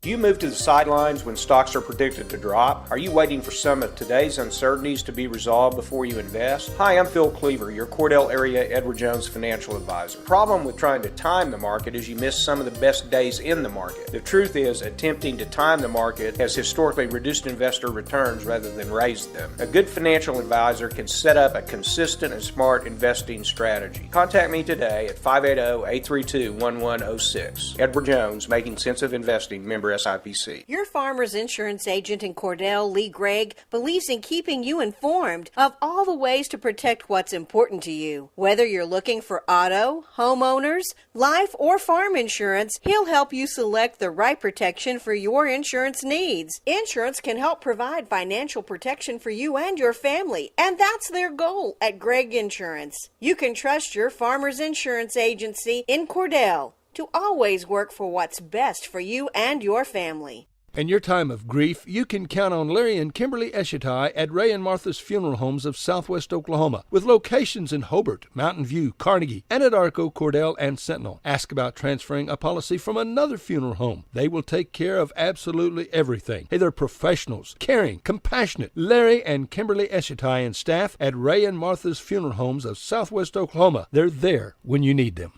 Do you move to the sidelines when stocks are predicted to drop? Are you waiting for some of today's uncertainties to be resolved before you invest? Hi, I'm Phil Cleaver, your Cordell area Edward Jones financial advisor. The problem with trying to time the market is you miss some of the best days in the market. The truth is, attempting to time the market has historically reduced investor returns rather than raised them. A good financial advisor can set up a consistent and smart investing strategy. Contact me today at 580-832-1106. Edward Jones, Making Sense of Investing, member SIPC. Your Farmers Insurance agent in Cordell, Lee Gregg, believes in keeping you informed of all the ways to protect what's important to you. Whether you're looking for auto, homeowners, life, or farm insurance, he'll help you select the right protection for your insurance needs. Insurance can help provide financial protection for you and your family, and that's their goal at Gregg Insurance. You can trust your Farmers Insurance agency in Cordell to always work for what's best for you and your family. In your time of grief, you can count on Larry and Kimberly Eshitai at Ray and Martha's Funeral Homes of Southwest Oklahoma, with locations in Hobart, Mountain View, Carnegie, Anadarko, Cordell, and Sentinel. Ask about transferring a policy from another funeral home. They will take care of absolutely everything. Hey, they're professionals, caring, compassionate. Larry and Kimberly Eshitai and staff at Ray and Martha's Funeral Homes of Southwest Oklahoma. They're there when you need them.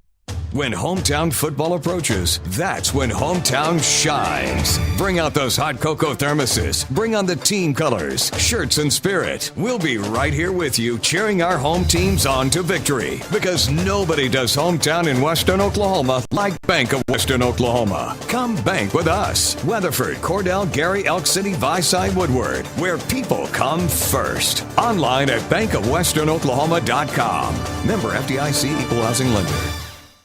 When hometown football approaches, that's when hometown shines. Bring out those hot cocoa thermoses. Bring on the team colors, shirts, and spirit. We'll be right here with you, cheering our home teams on to victory. Because nobody does hometown in Western Oklahoma like Bank of Western Oklahoma. Come bank with us. Weatherford, Cordell, Geary, Elk City, Viside, Woodward, where people come first. Online at bankofwesternoklahoma.com. Member FDIC, Equal Housing Lender.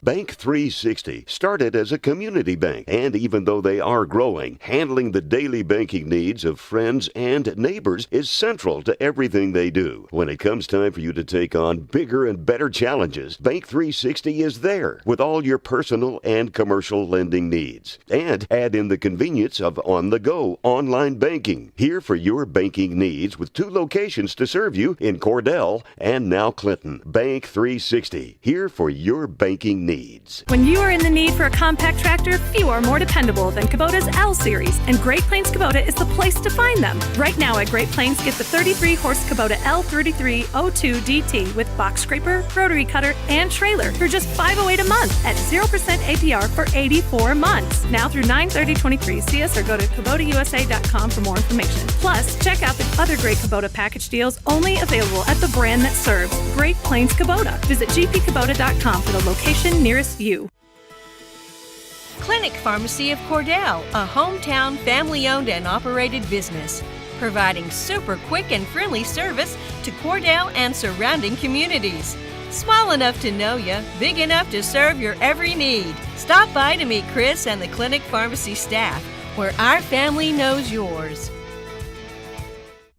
Bank 360 started as a community bank, and even though they are growing, handling the daily banking needs of friends and neighbors is central to everything they do. When it comes time for you to take on bigger and better challenges, Bank 360 is there with all your personal and commercial lending needs. And add in the convenience of on-the-go online banking. Here for your banking needs with 2 locations to serve you in Cordell and now Clinton. Bank 360, here for your banking needs. When you are in the need for a compact tractor, few are more dependable than Kubota's L Series, and Great Plains Kubota is the place to find them. Right now at Great Plains, get the 33-horse Kubota L3302 DT with box scraper, rotary cutter, and trailer for just $508 a month at 0% APR for 84 months. Now through 9/30/23. See us or go to KubotaUSA.com for more information. Plus, check out the other great Kubota package deals only available at the brand that serves, Great Plains Kubota. Visit gpkubota.com for the location nearest you. Clinic Pharmacy of Cordell, a hometown family-owned and operated business, providing super quick and friendly service to Cordell and surrounding communities. Small enough to know you, big enough to serve your every need. Stop by to meet Chris and the Clinic Pharmacy staff, where our family knows yours.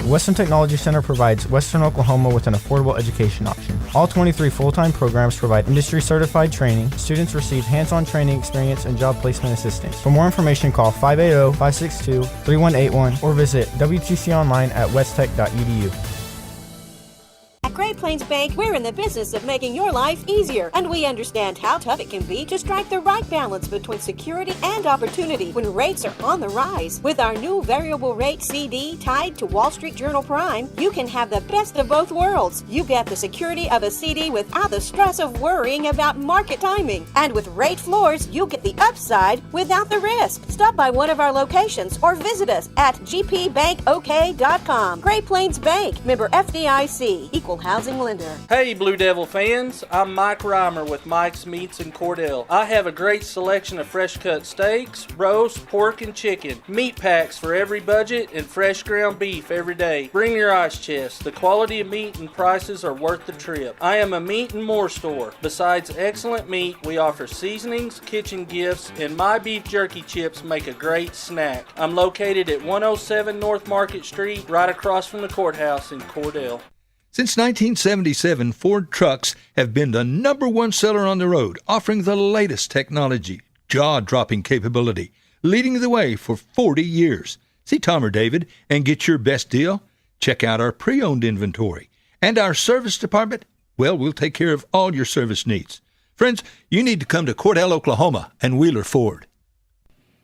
Western Technology Center provides Western Oklahoma with an affordable education option. All 23 full-time programs provide industry-certified training. Students receive hands-on training experience and job placement assistance. For more information, call 580-562-3181 or visit WTC online at westtech.edu. At Great Plains Bank, we're in the business of making your life easier, and we understand how tough it can be to strike the right balance between security and opportunity when rates are on the rise. With our new variable rate CD tied to Wall Street Journal Prime, you can have the best of both worlds. You get the security of a CD without the stress of worrying about market timing. And with rate floors, you get the upside without the risk. Stop by one of our locations or visit us at gpbankok.com. Great Plains Bank, member FDIC, Equal Housing Lender. Hey Blue Devil fans, I'm Mike Reimer with Mike's Meats in Cordell. I have a great selection of fresh cut steaks, roast, pork, and chicken. Meat packs for every budget and fresh ground beef every day. Bring your ice chest. The quality of meat and prices are worth the trip. I am a meat and more store. Besides excellent meat, we offer seasonings, kitchen gifts, and my beef jerky chips make a great snack. I'm located at 107 North Market Street, right across from the courthouse in Cordell. Since 1977, Ford trucks have been the #1 seller on the road, offering the latest technology, jaw-dropping capability, leading the way for 40 years. See Tom or David and get your best deal? Check out our pre-owned inventory. And our service department? Well, we'll take care of all your service needs. Friends, you need to come to Cordell, Oklahoma and Wheeler Ford.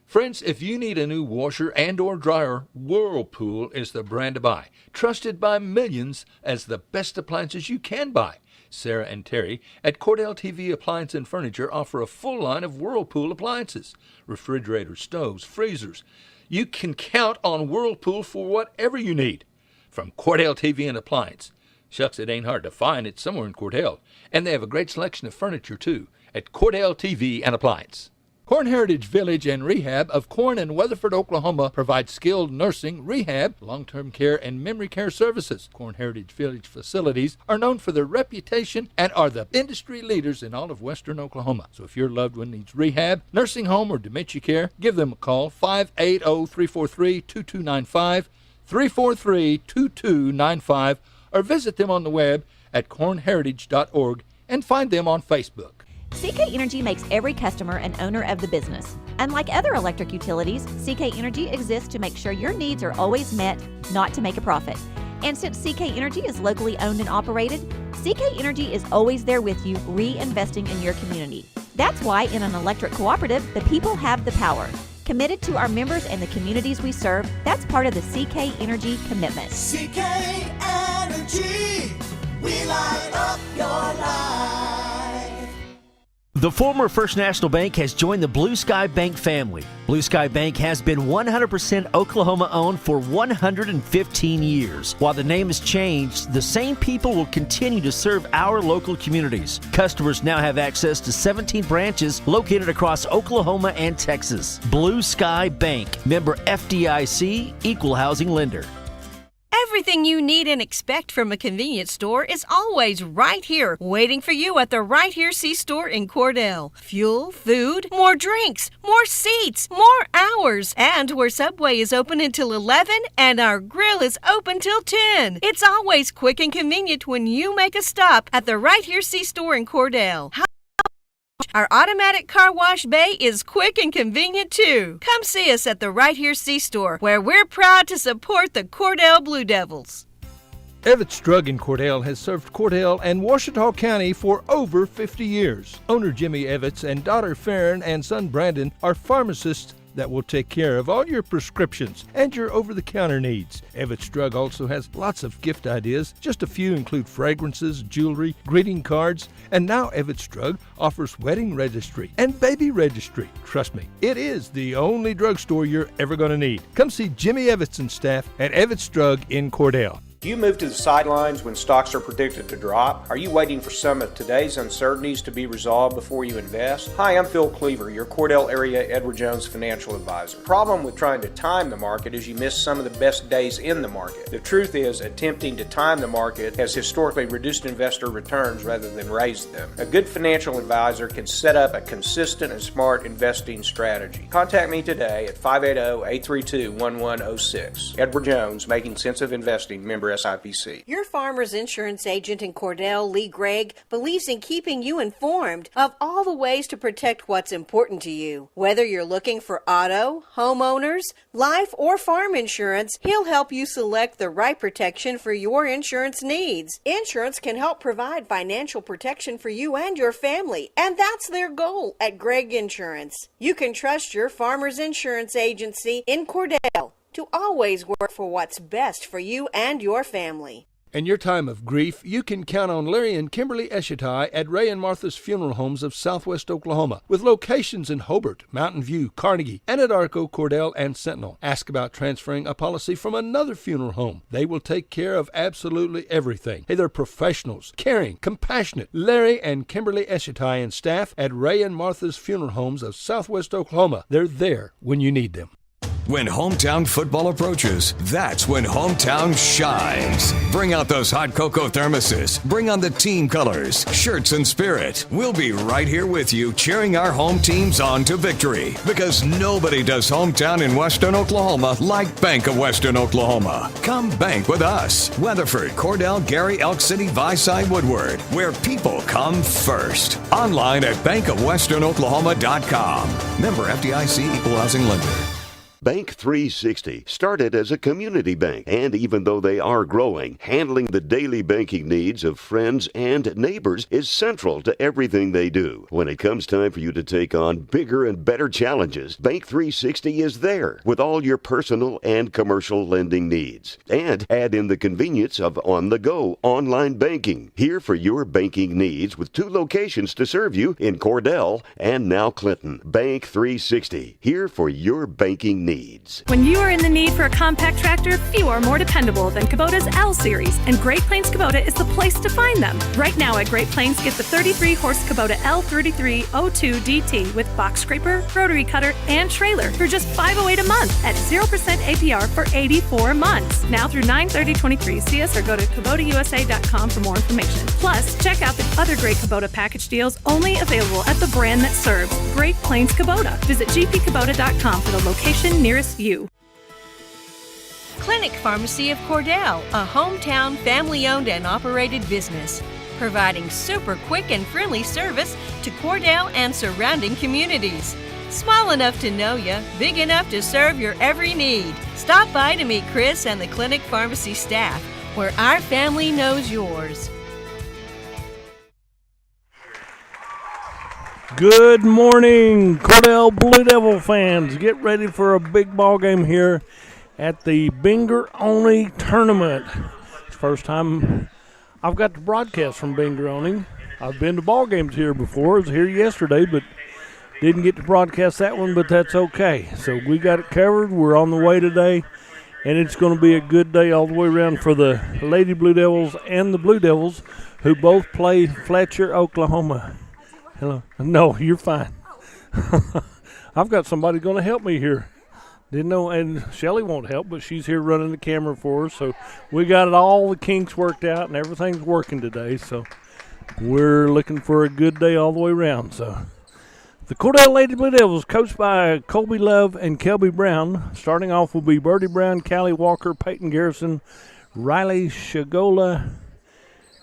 Friends, if you need a new washer and or dryer, Whirlpool is the brand to buy. Trusted by millions as the best appliances you can buy. Sarah and Terry at Cordell TV Appliance and Furniture offer a full line of Whirlpool appliances. Refrigerators, stoves, freezers. You can count on Whirlpool for whatever you need. From Cordell TV and Appliance. Shucks, it ain't hard to find. It's somewhere in Cordell. And they have a great selection of furniture, too, at Cordell TV and Appliance. Corn Heritage Village and Rehab of Corn and Weatherford, Oklahoma provides skilled nursing, rehab, long-term care, and memory care services. Corn Heritage Village facilities are known for their reputation and are the industry leaders in all of western Oklahoma. So if your loved one needs rehab, nursing home, or dementia care, give them a call, 580-343-2295, 343-2295, or visit them on the web at cornheritage.org and find them on Facebook. CK Energy makes every customer an owner of the business. Unlike other electric utilities, CK Energy exists to make sure your needs are always met, not to make a profit. And since CK Energy is locally owned and operated, CK Energy is always there with you, reinvesting in your community. That's why in an electric cooperative, the people have the power. Committed to our members and the communities we serve, that's part of the CK Energy commitment. CK Energy, we light up your life. The former First National Bank has joined the Blue Sky Bank family. Blue Sky Bank has been 100% Oklahoma-owned for 115 years. While the name has changed, the same people will continue to serve our local communities. Customers now have access to 17 branches located across Oklahoma and Texas. Blue Sky Bank, member FDIC, equal housing lender. Everything you need and expect from a convenience store is always right here, waiting for you at the Right Here C-Store in Cordell. Fuel, food, more drinks, more seats, more hours, and where Subway is open until 11 and our grill is open till 10. It's always quick and convenient when you make a stop at the Right Here C-Store in Cordell. Our automatic car wash bay is quick and convenient, too. Come see us at the Right Here C-Store, where we're proud to support the Cordell Blue Devils. Evetts Drug in Cordell has served Cordell and Ouachita County for over 50 years. Owner Jimmy Evetts and daughter Farron and son Brandon are pharmacists that will take care of all your prescriptions and your over-the-counter needs. Evetts Drug also has lots of gift ideas. Just a few include fragrances, jewelry, greeting cards, and now Evetts Drug offers wedding registry and baby registry. Trust me, it is the only drugstore you're ever going to need. Come see Jimmy Evetts and staff at Evetts Drug in Cordell. Do you move to the sidelines when stocks are predicted to drop? Are you waiting for some of today's uncertainties to be resolved before you invest? Hi, I'm Phil Cleaver, your Cordell area Edward Jones financial advisor. The problem with trying to time the market is you miss some of the best days in the market. The truth is, attempting to time the market has historically reduced investor returns rather than raised them. A good financial advisor can set up a consistent and smart investing strategy. Contact me today at 580-832-1106. Edward Jones, Making Sense of Investing, member SIPC. Your Farmers Insurance agent in Cordell, Lee Gregg, believes in keeping you informed of all the ways to protect what's important to you. Whether you're looking for auto, homeowners, life, or farm insurance, he'll help you select the right protection for your insurance needs. Insurance can help provide financial protection for you and your family, and that's their goal at Gregg Insurance. You can trust your Farmers Insurance agency in Cordell to always work for what's best for you and your family. In your time of grief, you can count on Larry and Kimberly Eshitai at Ray and Martha's Funeral Homes of Southwest Oklahoma, with locations in Hobart, Mountain View, Carnegie, Anadarko, Cordell, and Sentinel. Ask about transferring a policy from another funeral home. They will take care of absolutely everything. Hey, they're professionals, caring, compassionate. Larry and Kimberly Eshitai and staff at Ray and Martha's Funeral Homes of Southwest Oklahoma. They're there when you need them. When hometown football approaches, that's when hometown shines. Bring out those hot cocoa thermoses. Bring on the team colors, shirts, and spirit. We'll be right here with you, cheering our home teams on to victory. Because nobody does hometown in Western Oklahoma like Bank of Western Oklahoma. Come bank with us. Weatherford, Cordell, Geary, Elk City, Viside, Woodward, where people come first. Online at bankofwesternoklahoma.com. Member FDIC, equal housing lender. Bank 360 started as a community bank, and even though they are growing, handling the daily banking needs of friends and neighbors is central to everything they do. When it comes time for you to take on bigger and better challenges, Bank 360 is there with all your personal and commercial lending needs. And add in the convenience of on-the-go online banking. Here for your banking needs with 2 locations to serve you in Cordell and now Clinton. Bank 360, here for your banking needs. When you are in the need for a compact tractor, few are more dependable than Kubota's L Series, and Great Plains Kubota is the place to find them. Right now at Great Plains, get the 33-horse Kubota L3302 DT with box scraper, rotary cutter, and trailer for just $508 a month at 0% APR for 84 months. Now through 9/30/23. See us or go to KubotaUSA.com for more information. Plus, check out the other great Kubota package deals only available at the brand that serves, Great Plains Kubota. Visit gpkubota.com for the location nearest you. Clinic Pharmacy of Cordell, a hometown family-owned and operated business, providing super quick and friendly service to Cordell and surrounding communities. Small enough to know you, big enough to serve your every need. Stop by to meet Chris and the Clinic Pharmacy staff, where our family knows yours. Good morning, Cordell Blue Devil fans. Get ready for a big ball game here at the Binger-Only tournament. It's the first time I've got to broadcast from Binger-Only. I've been to ball games here before. I was here yesterday, but didn't get to broadcast that one, but that's okay. So we got it covered. We're on the way today, and it's going to be a good day all the way around for the Lady Blue Devils and the Blue Devils, who both play Fletcher, Oklahoma. Hello. No, you're fine. I've got somebody going to help me here. Didn't know, and Shelly won't help, but she's here running the camera for us. So we got all the kinks worked out, and everything's working today. So we're looking for a good day all the way around. So the Cordell Lady Blue Devils, coached by Colby Love and Kelby Brown. Starting off will be Birdie Brown, Callie Walker, Peyton Garrison, Riley Shagola,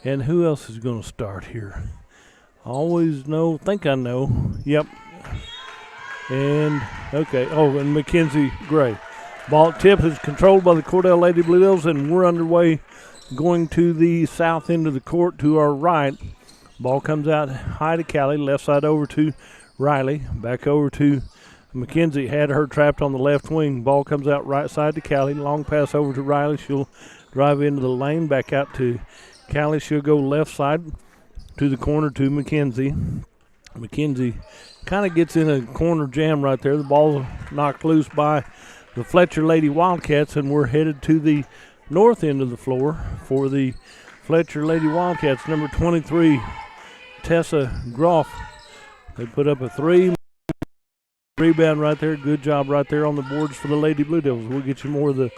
and who else is going to start here? Think I know. Yep. And, okay. Oh, and Mackenzie Gray. Ball tip is controlled by the Cordell Lady Blue Devils, and we're underway going to the south end of the court to our right. Ball comes out high to Callie, left side over to Riley. Back over to Mackenzie. Had her trapped on the left wing. Ball comes out right side to Callie. Long pass over to Riley. She'll drive into the lane. Back out to Callie. She'll go left side to the corner to Mackenzie. Mackenzie kind of gets in a corner jam right there. The ball's knocked loose by the Fletcher Lady Wildcats, and we're headed to the north end of the floor for the Fletcher Lady Wildcats. Number 23, Tessa Groff. They put up a 3. Rebound right there. Good job right there on the boards for the Lady Blue Devils. We'll get you more of the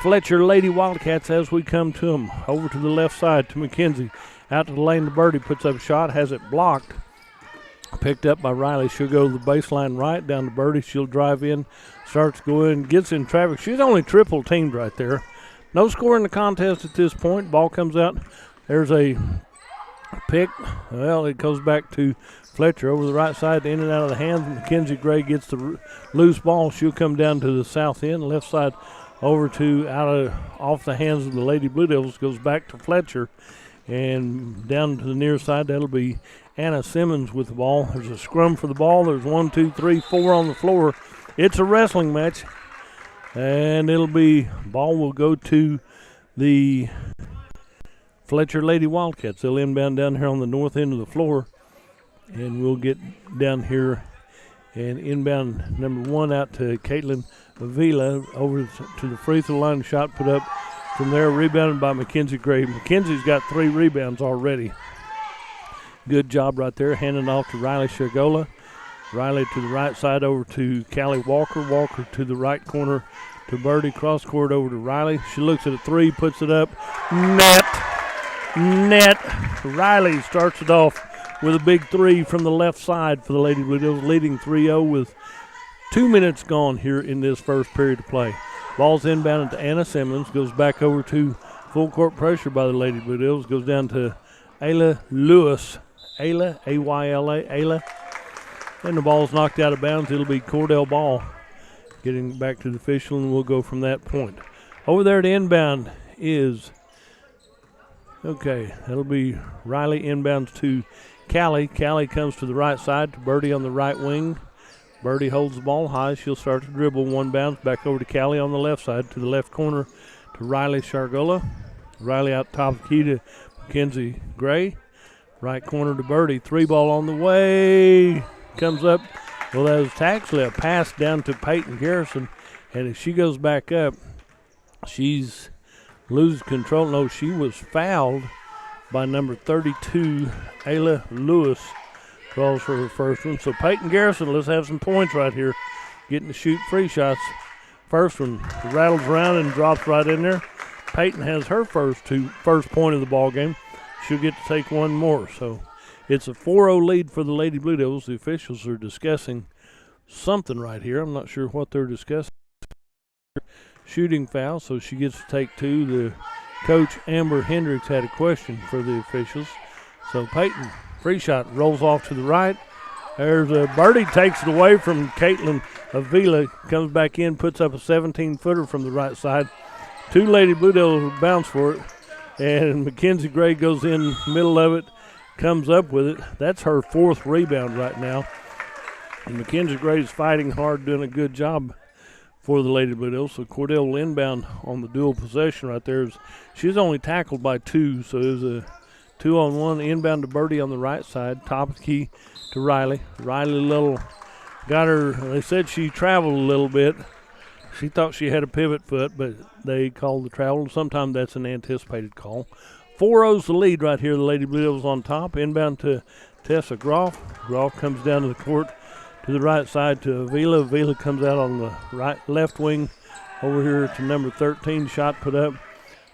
Fletcher Lady Wildcats as we come to them. Over to the left side to Mackenzie. Out to the lane to Birdie. Puts up a shot. Has it blocked. Picked up by Riley. She'll go to the baseline right. Down to Birdie. She'll drive in. Starts going. Gets in traffic. She's only triple teamed right there. No score in the contest at this point. Ball comes out. There's a pick. Well, it goes back to Fletcher over the right side, in and out of the hands. Mackenzie Gray gets the loose ball. She'll come down to the south end. Left side over to off the hands of the Lady Blue Devils. Goes back to Fletcher. And down to the near side, that'll be Anna Simmons with the ball. There's a scrum for the ball. There's 1, 2, 3, 4 on the floor. It's a wrestling match. And ball will go to the Fletcher Lady Wildcats. They'll inbound down here on the north end of the floor. And we'll get down here and inbound number 1 out to Caitlin Avila over to the free throw line. Shot put up from there, rebounded by Mackenzie Gray. Mackenzie's got 3 rebounds already. Good job right there. Handing off to Riley Shagola. Riley to the right side over to Callie Walker. Walker to the right corner to Birdie. Cross court over to Riley. She looks at a 3, puts it up. Net. Riley starts it off with a big 3 from the left side for the Lady Blue Devils, leading 3-0 with 2 minutes gone here in this first period of play. Ball's inbounded to Anna Simmons, goes back over to full court pressure by the Lady Blue Devils, goes down to Ayla Lewis. Ayla, A-Y-L-A, Ayla. And the ball's knocked out of bounds. It'll be Cordell ball. getting back to the official, and we'll go from that point. Over there to inbound is, okay, that'll be Riley inbounds to Callie. Callie comes to the right side to Birdie on the right wing. Birdie holds the ball high. She'll start to dribble one bounce back over to Callie on the left side to the left corner to Riley Shargola. Riley out top of the key to Mackenzie Gray. Right corner to Birdie. 3-ball on the way. Comes up. Well, that was actually a pass down to Peyton Garrison. And if she goes back up, she's loses control. No, she was fouled by number 32, Ayla Lewis. Calls for her first one. So Peyton Garrison, let's have some points right here. Getting to shoot free shots. First one rattles around and drops right in there. Peyton has her first point of the ball game. She'll get to take one more. So it's a 4-0 lead for the Lady Blue Devils. The officials are discussing something right here. I'm not sure what they're discussing. Shooting foul, so she gets to take two. The coach, Amber Hendricks, had a question for the officials. So Peyton, free shot, rolls off to the right. There's a Birdie, takes it away from Caitlin Avila, comes back in, puts up a 17-footer from the right side. Two Lady Blue Devils bounce for it, and Mackenzie Gray goes in middle of it, comes up with it. That's her fourth rebound right now. And Mackenzie Gray is fighting hard, doing a good job for the Lady Blue Devils. So Cordell will inbound on the dual possession right there. She's only tackled by two, so it was a 2-on-1 inbound to Birdie on the right side. Top of the key to Riley. Riley Little got her, they said she traveled a little bit. She thought she had a pivot foot, but they called the travel. Sometimes that's an anticipated call. 4-0's the lead right here. The Lady Blue Devils on top. Inbound to Tessa Groff. Groff comes down to the court to the right side to Avila. Avila comes out on the left wing over here to number 13. Shot put up.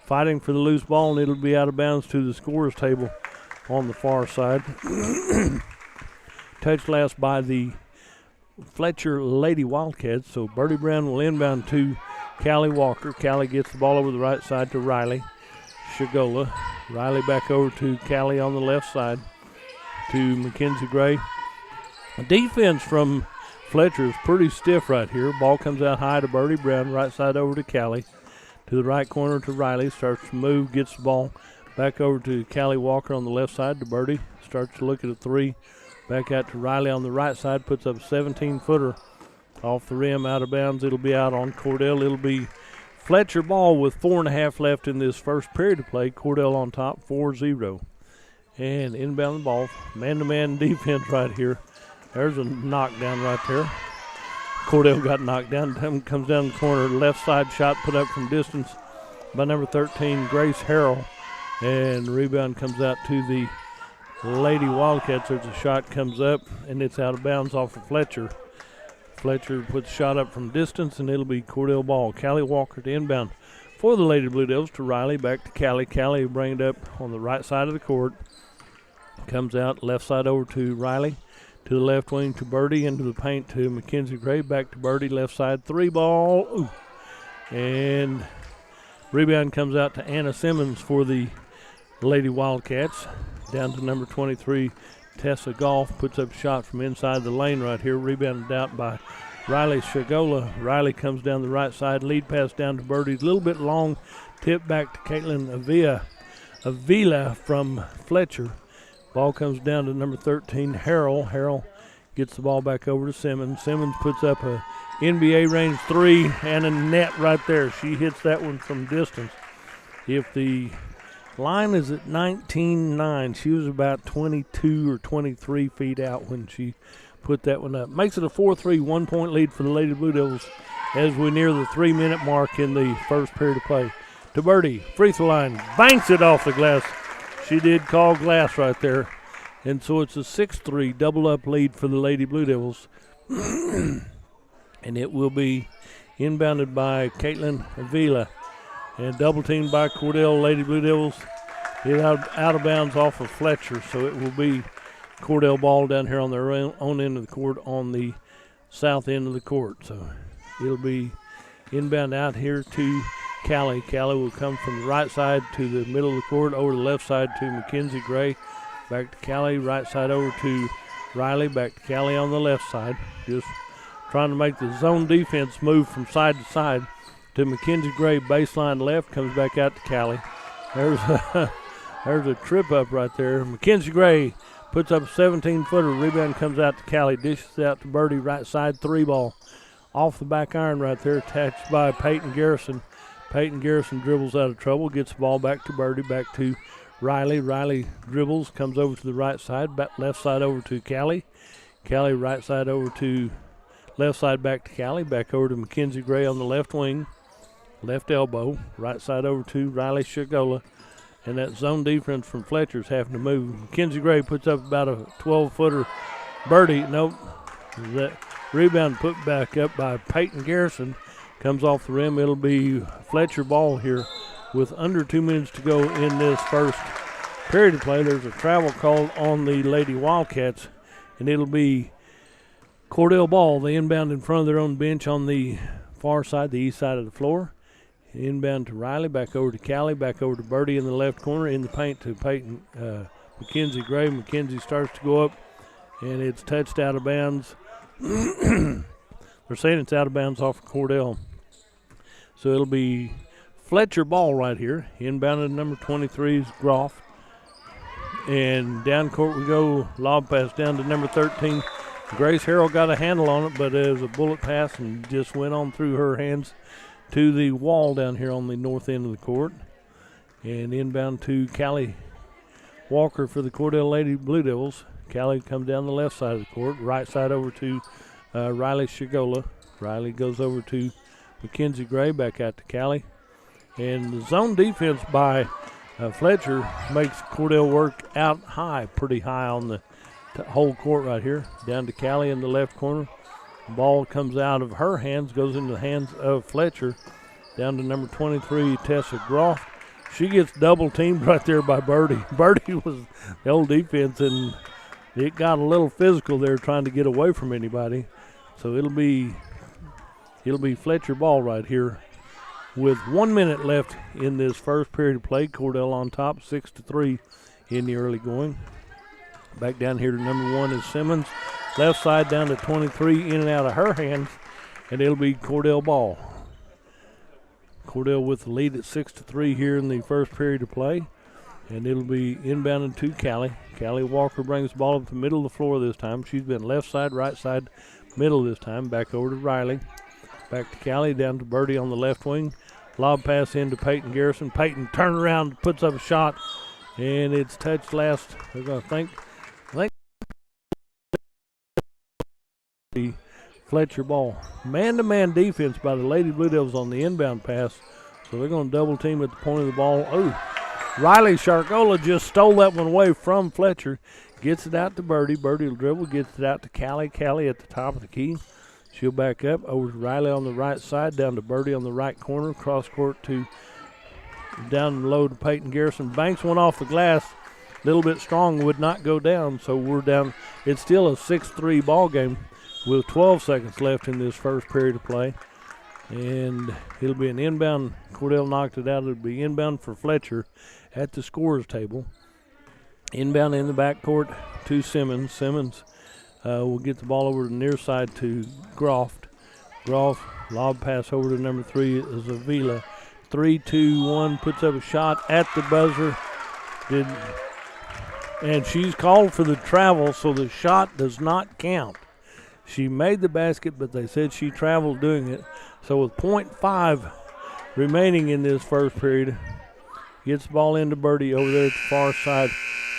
Fighting for the loose ball, and it'll be out of bounds to the scorer's table on the far side. Touched last by the Fletcher Lady Wildcats. So Birdie Brown will inbound to Callie Walker. Callie gets the ball over the right side to Riley Shagola. Riley back over to Callie on the left side to Mackenzie Gray. The defense from Fletcher is pretty stiff right here. Ball comes out high to Birdie Brown. Right side over to Callie. To the right corner to Riley. Starts to move. Gets the ball back over to Callie Walker on the left side to Birdie. Starts to look at a three. Back out to Riley on the right side. Puts up a 17-footer off the rim, out of bounds. It'll be out on Cordell. It'll be Fletcher ball with 4.5 left in this first period of play. Cordell on top, 4-0. And inbound the ball. Man-to-man defense right here. There's a knockdown right there. Cordell got knocked down. Comes down the corner. Left side shot put up from distance by number 13, Grace Harrell. And the rebound comes out to the Lady Wildcats. There's a shot comes up, and it's out of bounds off of Fletcher. Fletcher puts a shot up from distance, and it'll be Cordell ball. Callie Walker to inbound for the Lady Blue Devils to Riley. Back to Callie. Callie will bring it up on the right side of the court. Comes out left side over to Riley. To the left wing to Birdie. Into the paint to Mackenzie Gray. Back to Birdie. Left side 3-ball. Ooh. And rebound comes out to Anna Simmons for the Lady Wildcats. Down to number 23, Tessa Goff. Puts up a shot from inside the lane right here. Rebounded out by Riley Shagola. Riley comes down the right side. Lead pass down to Birdie. A little bit long. Tip back to Caitlin Avila from Fletcher. Ball comes down to number 13, Harrell. Harrell gets the ball back over to Simmons. Simmons puts up a NBA range three and a net right there. She hits that one from distance. If the line is at 19-9, she was about 22 or 23 feet out when she put that one up. Makes it a 4-3 1-point lead for the Lady Blue Devils as we near the 3-minute mark in the first period of play. To Birdie, free throw line, banks it off the glass. She did call glass right there. And so it's a 6-3 double-up lead for the Lady Blue Devils. And it will be inbounded by Caitlin Avila. And double-teamed by Cordell. Lady Blue Devils get out of bounds off of Fletcher. So it will be Cordell ball down here on their own end of the court on the south end of the court. So it'll be inbound out here to Callie. Callie will come from the right side to the middle of the court, over the left side to Mackenzie Gray. Back to Callie, right side over to Riley. Back to Callie on the left side. Just trying to make the zone defense move from side to side to Mackenzie Gray, baseline left, comes back out to Callie. There's a trip up right there. Mackenzie Gray puts up a 17-footer. Rebound comes out to Callie, dishes out to Birdie, right side, 3-ball. Off the back iron right there, attached by Peyton Garrison. Peyton Garrison dribbles out of trouble, gets the ball back to Birdie, back to Riley. Riley dribbles, comes over to the right side, back left side over to Callie. Callie right side over to left side, back to Callie, back over to Mackenzie Gray on the left wing. Left elbow, right side over to Riley Shigola. And that zone defense from Fletcher's having to move. Mackenzie Gray puts up about a 12-footer. Birdie, nope. That rebound put back up by Peyton Garrison. Comes off the rim. It'll be Fletcher ball here with under 2 minutes to go in this first period of play. There's a travel called on the Lady Wildcats, and it'll be Cordell Ball. They inbound in front of their own bench on the far side, the east side of the floor. Inbound to Riley, back over to Callie, back over to Birdie in the left corner, in the paint to Peyton Mackenzie Gray. Mackenzie starts to go up, and it's touched out of bounds. They're saying it's out of bounds off of Cordell. So it'll be Fletcher ball right here. Inbounded number 23 is Groff. And down court we go. Lob pass down to number 13. Grace Harrell got a handle on it, but it was a bullet pass and just went on through her hands to the wall down here on the north end of the court. And inbound to Callie Walker for the Cordell Lady Blue Devils. Callie comes down the left side of the court. Right side over to Riley Shigola. Riley goes over to Mackenzie Gray, back out to Callie. And the zone defense by Fletcher makes Cordell work out high, pretty high on the whole court right here. Down to Callie in the left corner. The ball comes out of her hands, goes into the hands of Fletcher. Down to number 23, Tessa Groff. She gets double teamed right there by Birdie. Birdie was the old defense, and it got a little physical there trying to get away from anybody. So it'll be Fletcher ball right here with 1 minute left in this first period of play. Cordell on top, 6-3 in the early going. Back down here to number 1 is Simmons. Left side down to 23, in and out of her hands, and it'll be Cordell ball. Cordell with the lead at 6-3 here in the first period of play, and it'll be inbounded to Callie. Callie Walker brings the ball up the middle of the floor this time. She's been left side, right side, middle this time. Back over to Riley. Back to Callie, down to Birdie on the left wing. Lob pass into Peyton Garrison. Peyton turns around, puts up a shot, and it's touched last. They're going to think the Fletcher ball. Man-to-man defense by the Lady Blue Devils on the inbound pass. So they're going to double team at the point of the ball. Oh, Riley Sharkola just stole that one away from Fletcher. Gets it out to Birdie. Birdie will dribble, gets it out to Callie. Callie at the top of the key. She'll back up over to Riley on the right side, down to Birdie on the right corner. Cross court to down low to Peyton Garrison. Banks one off the glass. A little bit strong, would not go down. So we're down. It's still a 6-3 ball game with 12 seconds left in this first period of play. And it'll be an inbound. Cordell knocked it out. It'll be inbound for Fletcher at the scorer's table. Inbound in the backcourt to Simmons. Simmons will get the ball over to the near side to Groff. Groff, lob pass over to number 3 is Avila. 3-2-1, puts up a shot at the buzzer. And she's called for the travel, so the shot does not count. She made the basket, but they said she traveled doing it. So with 0.5 remaining in this first period, gets the ball into Birdie over there at the far side.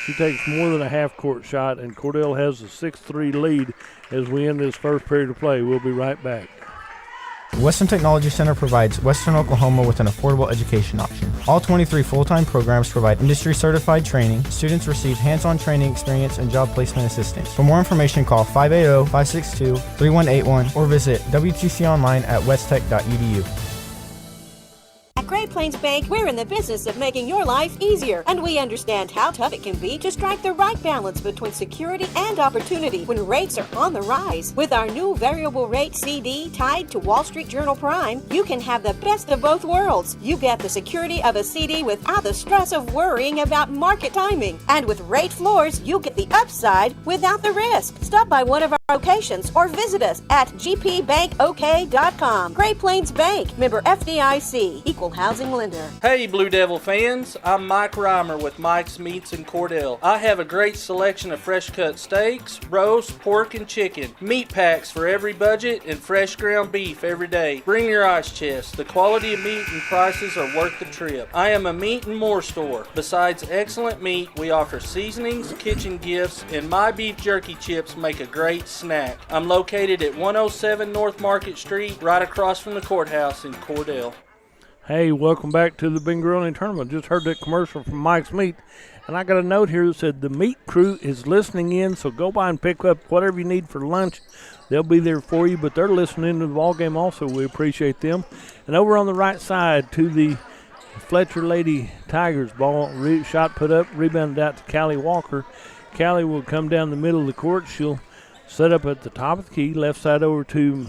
She takes more than a half-court shot, and Cordell has a 6-3 lead as we end this first period of play. We'll be right back. The Western Technology Center provides Western Oklahoma with an affordable education option. All 23 full-time programs provide industry-certified training. Students receive hands-on training experience and job placement assistance. For more information, call 580-562-3181 or visit WTC online at westtech.edu. At Great Plains Bank, we're in the business of making your life easier, and we understand how tough it can be to strike the right balance between security and opportunity when rates are on the rise. With our new variable rate CD tied to Wall Street Journal Prime, you can have the best of both worlds. You get the security of a CD without the stress of worrying about market timing. And with rate floors, you get the upside without the risk. Stop by one of our locations or visit us at gpbankok.com. Great Plains Bank, member FDIC, equal housing lender. Hey Blue Devil fans, I'm Mike Reimer with Mike's Meats in Cordell. I have a great selection of fresh cut steaks, roast, pork, and chicken, meat packs for every budget, and fresh ground beef every day. Bring your ice chest. The quality of meat and prices are worth the trip. I am a meat and more store. Besides excellent meat, we offer seasonings, kitchen gifts, and my beef jerky chips make a great snack. I'm located at 107 North Market Street, right across from the courthouse in Cordell. Hey, welcome back to the Bingo Only Tournament. Just heard that commercial from Mike's Meat, and I got a note here that said the meat crew is listening in, so go by and pick up whatever you need for lunch. They'll be there for you, but they're listening to the ball game also. We appreciate them. And over on the right side to the Fletcher Lady Tigers, ball shot put up, rebounded out to Callie Walker. Callie will come down the middle of the court. She'll set up at the top of the key, left side over to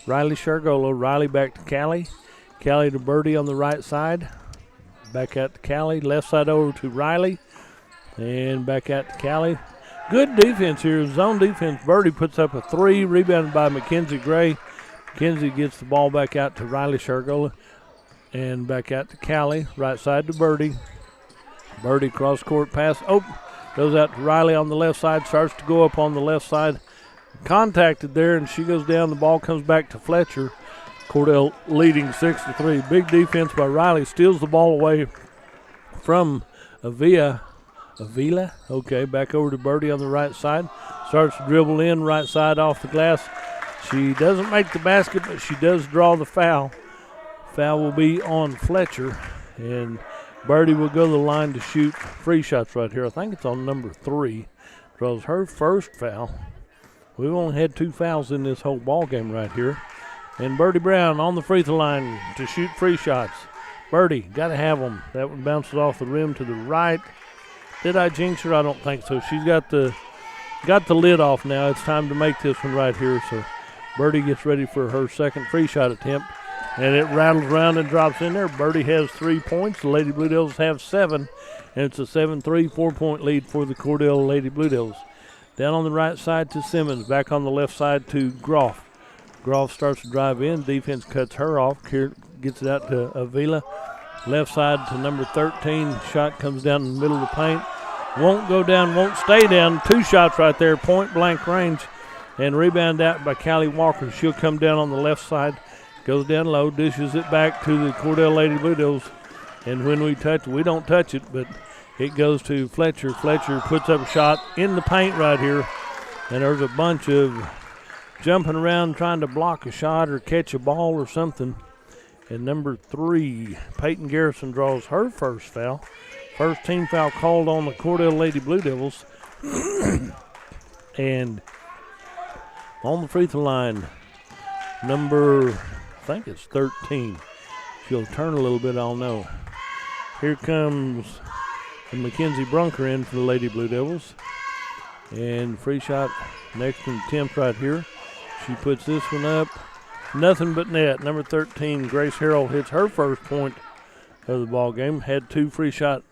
Riley Shargolo. Riley back to Callie. Callie to Birdie on the right side. Back out to Callie. Left side over to Riley. And back out to Callie. Good defense here. Zone defense. Birdie puts up a three. Rebounded by Mackenzie Gray. Mackenzie gets the ball back out to Riley Shargola. And back out to Callie. Right side to Birdie. Birdie cross court pass. Oh, goes out to Riley on the left side. Starts to go up on the left side. Contacted there, and she goes down. The ball comes back to Fletcher. Cordell leading 6-3. Big defense by Riley. Steals the ball away from Avila. Okay, back over to Birdie on the right side. Starts to dribble in, right side off the glass. She doesn't make the basket, but she does draw the foul. Foul will be on Fletcher, and Birdie will go to the line to shoot free shots right here. I think it's on number 3. Draws her first foul. We've only had 2 fouls in this whole ball game right here. And Birdie Brown on the free throw line to shoot free shots. Birdie, got to have them. That one bounces off the rim to the right. Did I jinx her? I don't think so. She's got the lid off now. It's time to make this one right here. So Birdie gets ready for her second free shot attempt. And it rattles around and drops in there. Birdie has 3 points. The Lady Blue Devils have 7. And it's a 7-3, 4-point lead for the Cordell Lady Blue Devils. Down on the right side to Simmons. Back on the left side to Groff. Groff starts to drive in. Defense cuts her off. Gets it out to Avila. Left side to number 13. Shot comes down in the middle of the paint. Won't go down, won't stay down. 2 shots right there, point blank range. And rebound out by Callie Walker. She'll come down on the left side. Goes down low, dishes it back to the Cordell Lady Blue Devils. And when we touch it, we don't touch it, but it goes to Fletcher. Fletcher puts up a shot in the paint right here. And there's a bunch of jumping around trying to block a shot or catch a ball or something. And number 3, Peyton Garrison draws her first foul. First team foul called on the Cordell Lady Blue Devils. And on the free throw line, number, I think it's 13. She'll turn a little bit, I'll know. Here comes Mackenzie Brunker in for the Lady Blue Devils. And free shot, next attempt right here. She puts this one up. Nothing but net. Number 13, Grace Harrell, hits her first point of the ball game. Had 2 free shot.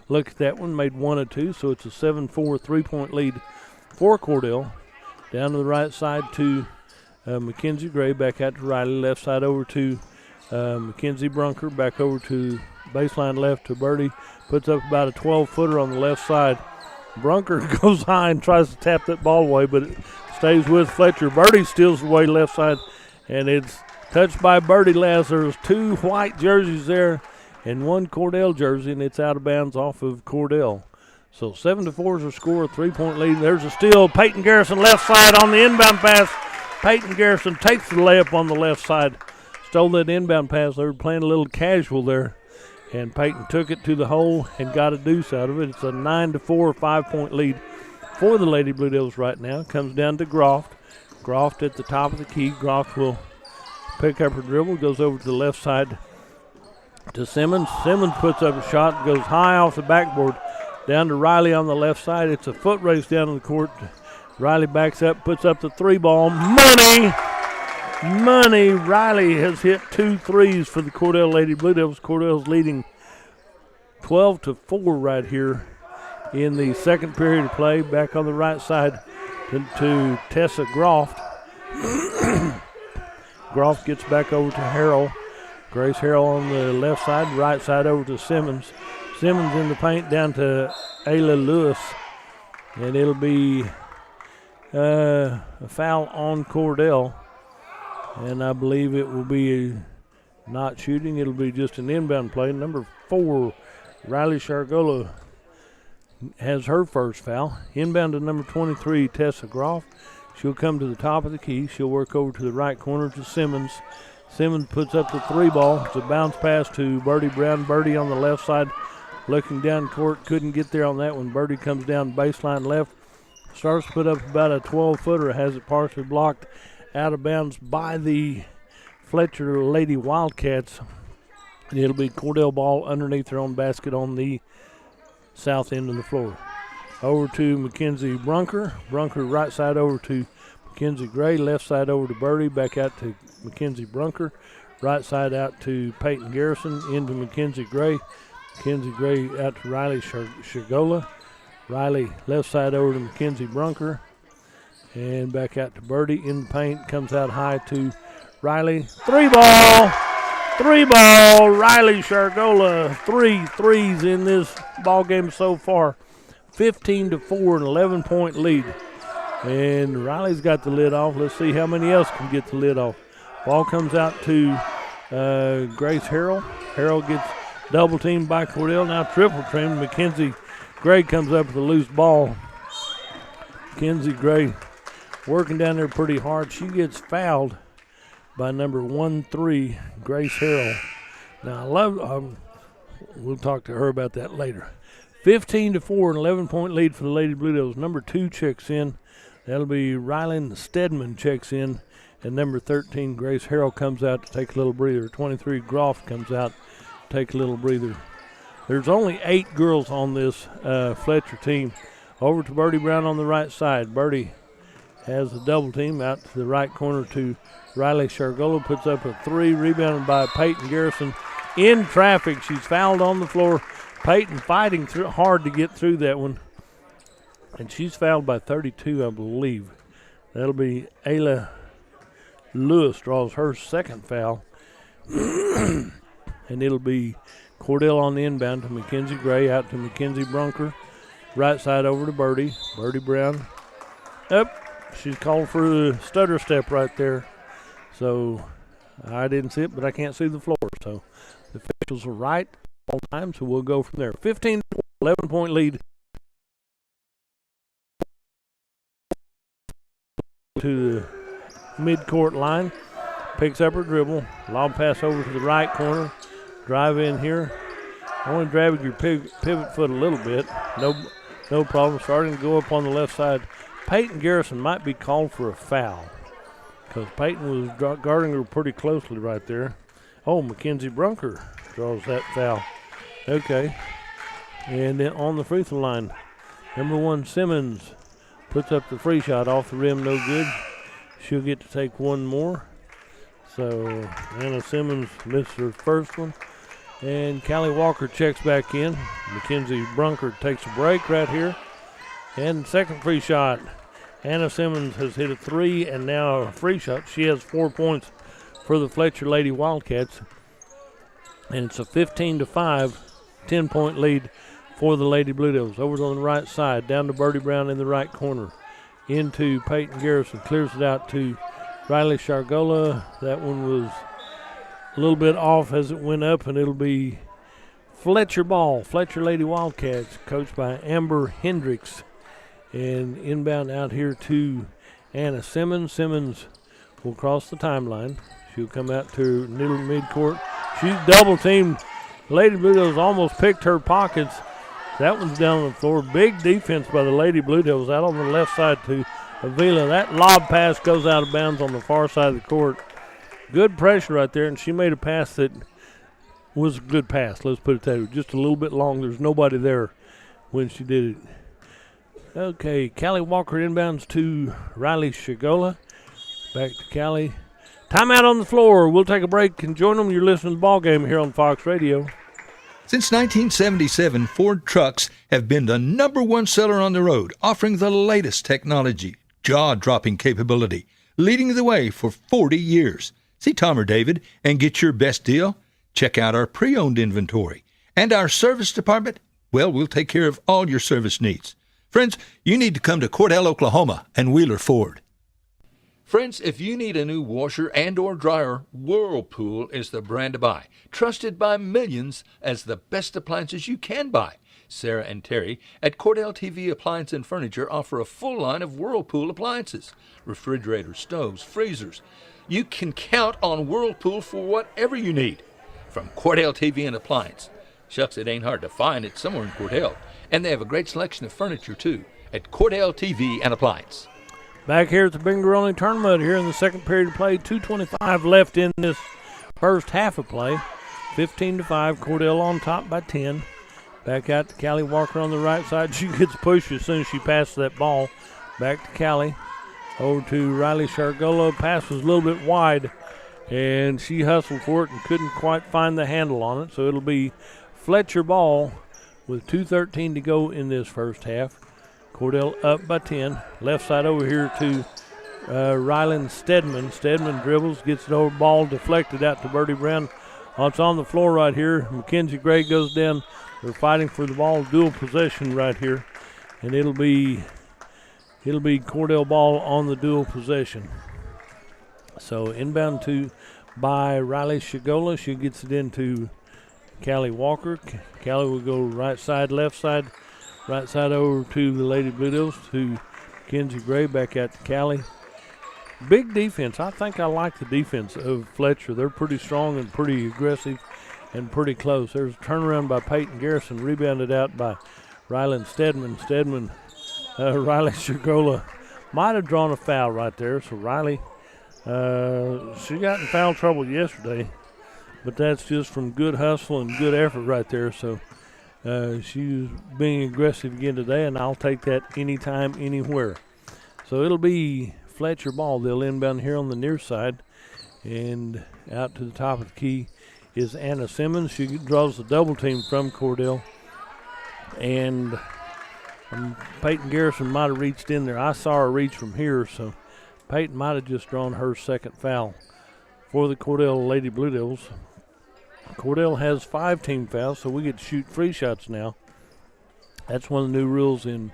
Look at that one, made 1 of 2, so it's a 7-4 3-point lead for Cordell. Down to the right side to Mackenzie Gray, back out to Riley. Left side over to Mackenzie Brunker, back over to baseline left to Birdie. Puts up about a 12-footer on the left side. Brunker goes high and tries to tap that ball away, but it stays with Fletcher. Birdie steals away left side, and it's touched by Birdie last. There's 2 white jerseys there and 1 Cordell jersey, and it's out of bounds off of Cordell. So 7-4 is a score, 3-point lead. There's a steal. Peyton Garrison left side on the inbound pass. Peyton Garrison takes the layup on the left side. Stole that inbound pass. They were playing a little casual there. And Peyton took it to the hole and got a deuce out of it. It's a 9-4 5-point lead for the Lady Blue Devils right now. Comes down to Groff. Groff at the top of the key. Groff will pick up her dribble, goes over to the left side to Simmons. Simmons puts up a shot, goes high off the backboard. Down to Riley on the left side. It's a foot race down to the court. Riley backs up, puts up the 3 ball. Money. Riley has hit 2 threes for the Cordell Lady Blue Devils. Cordell's leading 12-4 right here in the second period of play. Back on the right side to to Tessa Groff. Groff gets back over to Harrell. Grace Harrell on the left side, right side over to Simmons. Simmons in the paint down to Ayla Lewis. And it'll be a foul on Cordell. And I believe it will be not shooting. It'll be just an inbound play. Number 4, Riley Shargola has her first foul. Inbound to number 23, Tessa Groff. She'll come to the top of the key. She'll work over to the right corner to Simmons. Simmons puts up the 3 ball. It's a bounce pass to Birdie Brown. Birdie on the left side looking down court. Couldn't get there on that one. Birdie comes down baseline left. Starts to put up about a 12-footer. Has it partially blocked out of bounds by the Fletcher Lady Wildcats. And it'll be Cordell ball underneath their own basket on the south end of the floor. Over to Mackenzie Brunker. Brunker right side over to Mackenzie Gray. Left side over to Birdie. Back out to Mackenzie Brunker. Right side out to Peyton Garrison. Into Mackenzie Gray. Mackenzie Gray out to Riley Shagola. Riley left side over to Mackenzie Brunker. And back out to Birdie in the paint. Comes out high to Riley. 3 ball. 3 ball. Riley Shargola. 3 threes in this ball game so far. 15-4, an 11-point lead. And Riley's got the lid off. Let's see how many else can get the lid off. Ball comes out to Grace Harrell. Harrell gets double teamed by Cordell. Now triple teamed. Mackenzie Gray comes up with a loose ball. Mackenzie Gray working down there pretty hard. She gets fouled by number 1-3, Grace Harrell. Now I love, we'll talk to her about that later. 15-4, an 11-point lead for the Lady Blue Devils. Number 2 checks in. That'll be Rylan Stedman checks in. And number 13, Grace Harrell comes out to take a little breather. 23, Groff comes out to take a little breather. There's only 8 girls on this Fletcher team. Over to Birdie Brown on the right side. Birdie has a double team out to the right corner to Riley Shargola. Puts up a 3, rebounded by Peyton Garrison. In traffic, she's fouled on the floor. Peyton fighting hard to get through that one. And she's fouled by 32, I believe. That'll be Ayla Lewis draws her second foul. And it'll be Cordell on the inbound to Mackenzie Gray, out to Mackenzie Brunker. Right side over to Birdie. Birdie Brown. Up. She's called for the stutter step right there. So I didn't see it, but I can't see the floor. So the officials are right all time, so we'll go from there. 15-4, 11-point lead to the midcourt line. Picks up her dribble. Lob pass over to the right corner. Drive in here. Only drag your pivot foot a little bit. No problem. Starting to go up on the left side. Peyton Garrison might be called for a foul because Peyton was guarding her pretty closely right there. Oh, Mackenzie Brunker draws that foul. Okay. And then on the free throw line, number 1, Simmons puts up the free shot off the rim, no good. She'll get to take one more. So Anna Simmons missed her first one. And Callie Walker checks back in. Mackenzie Brunker takes a break right here. And second free shot. Anna Simmons has hit a 3 and now a free shot. She has 4 points for the Fletcher Lady Wildcats. And it's a 15-5, 10-point lead for the Lady Blue Devils. Over on the right side, down to Birdie Brown in the right corner. Into Peyton Garrison, clears it out to Riley Shargola. That one was a little bit off as it went up, and it'll be Fletcher ball. Fletcher Lady Wildcats, coached by Amber Hendricks. And inbound out here to Anna Simmons. Simmons will cross the timeline. She'll come out to middle midcourt. She's double teamed. Lady Blue Devils almost picked her pockets. That one's down on the floor. Big defense by the Lady Blue Devils out on the left side to Avila. That lob pass goes out of bounds on the far side of the court. Good pressure right there, and she made a pass that was a good pass. Let's put it that way. Just a little bit long. There's nobody there when she did it. Okay, Callie Walker inbounds to Riley Shagola. Back to Callie. Timeout on the floor. We'll take a break and join them. You're listening to the ball game here on Fox Radio. Since 1977, Ford trucks have been the #1 seller on the road, offering the latest technology. jaw-dropping capability, leading the way for 40 years. See Tom or David and get your best deal? Check out our pre-owned inventory. And our service department, well, we'll take care of all your service needs. Friends, you need to come to Cordell, Oklahoma and Wheeler Ford. Friends, if you need a new washer and or dryer, Whirlpool is the brand to buy. Trusted by millions as the best appliances you can buy. Sarah and Terry at Cordell TV Appliance and Furniture offer a full line of Whirlpool appliances. Refrigerators, stoves, freezers. You can count on Whirlpool for whatever you need. From Cordell TV and Appliance. Shucks, it ain't hard to find. It's somewhere in Cordell. And they have a great selection of furniture, too, at Cordell TV and Appliance. Back here at the Binger Only Tournament here in the second period of play. 2:25 left in this first half of play. 15-5, Cordell on top by 10. Back out to Callie Walker on the right side. She gets pushed as soon as she passes that ball. Back to Callie. Over to Riley Shargola. Pass was a little bit wide, and she hustled for it and couldn't quite find the handle on it. So it'll be Fletcher ball with 2:13 to go in this first half. Cordell up by 10. Left side over here to Rylan Stedman. Stedman dribbles, gets it over, ball deflected out to Birdie Brown. It's on the floor right here. Mackenzie Gray goes down. They're fighting for the ball, dual possession right here. And it'll be Cordell ball on the dual possession. So inbound by Riley Shagola. She gets it into Callie Walker. Callie will go right side, left side. Right side over to the Lady Blue Devils, to Kenzie Gray, back out to Callie. Big defense. I think I like the defense of Fletcher. They're pretty strong and pretty aggressive and pretty close. There's a turnaround by Peyton Garrison, rebounded out by Rylan Stedman. Riley Shagola might have drawn a foul right there. So Riley, she got in foul trouble yesterday, but that's just from good hustle and good effort right there. So she's being aggressive again today, and I'll take that anytime, anywhere. So it'll be Fletcher ball. They'll inbound here on the near side, and out to the top of the key is Anna Simmons. She draws the double team from Cordell, and Peyton Garrison might have reached in there. I saw her reach from here, so Peyton might have just drawn her second foul for the Cordell Lady Blue Devils. Cordell has 5 team fouls, so we get to shoot free shots now. That's one of the new rules in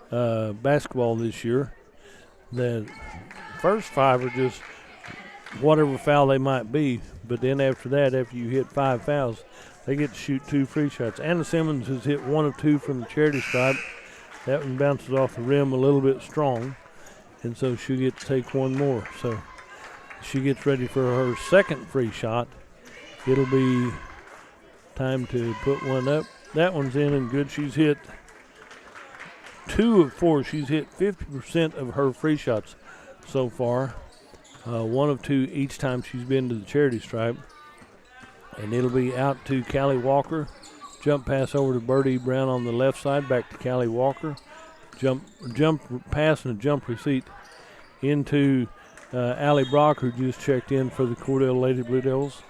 basketball this year. The first 5 are just whatever foul they might be, but then after that, after you hit 5 fouls, they get to shoot 2 free shots. Anna Simmons has hit 1 of 2 from the charity stripe. That one bounces off the rim a little bit strong, and so she gets to take 1 more. So she gets ready for her second free shot. It'll be time to put one up. That one's in and good. She's hit 2 of 4. She's hit 50% of her free shots so far. 1 of 2 each time she's been to the charity stripe. And it'll be out to Callie Walker. Jump pass over to Birdie Brown on the left side. Back to Callie Walker. Jump pass and a jump receipt into Allie Brock, who just checked in for the Cordell Lady Blue Devils.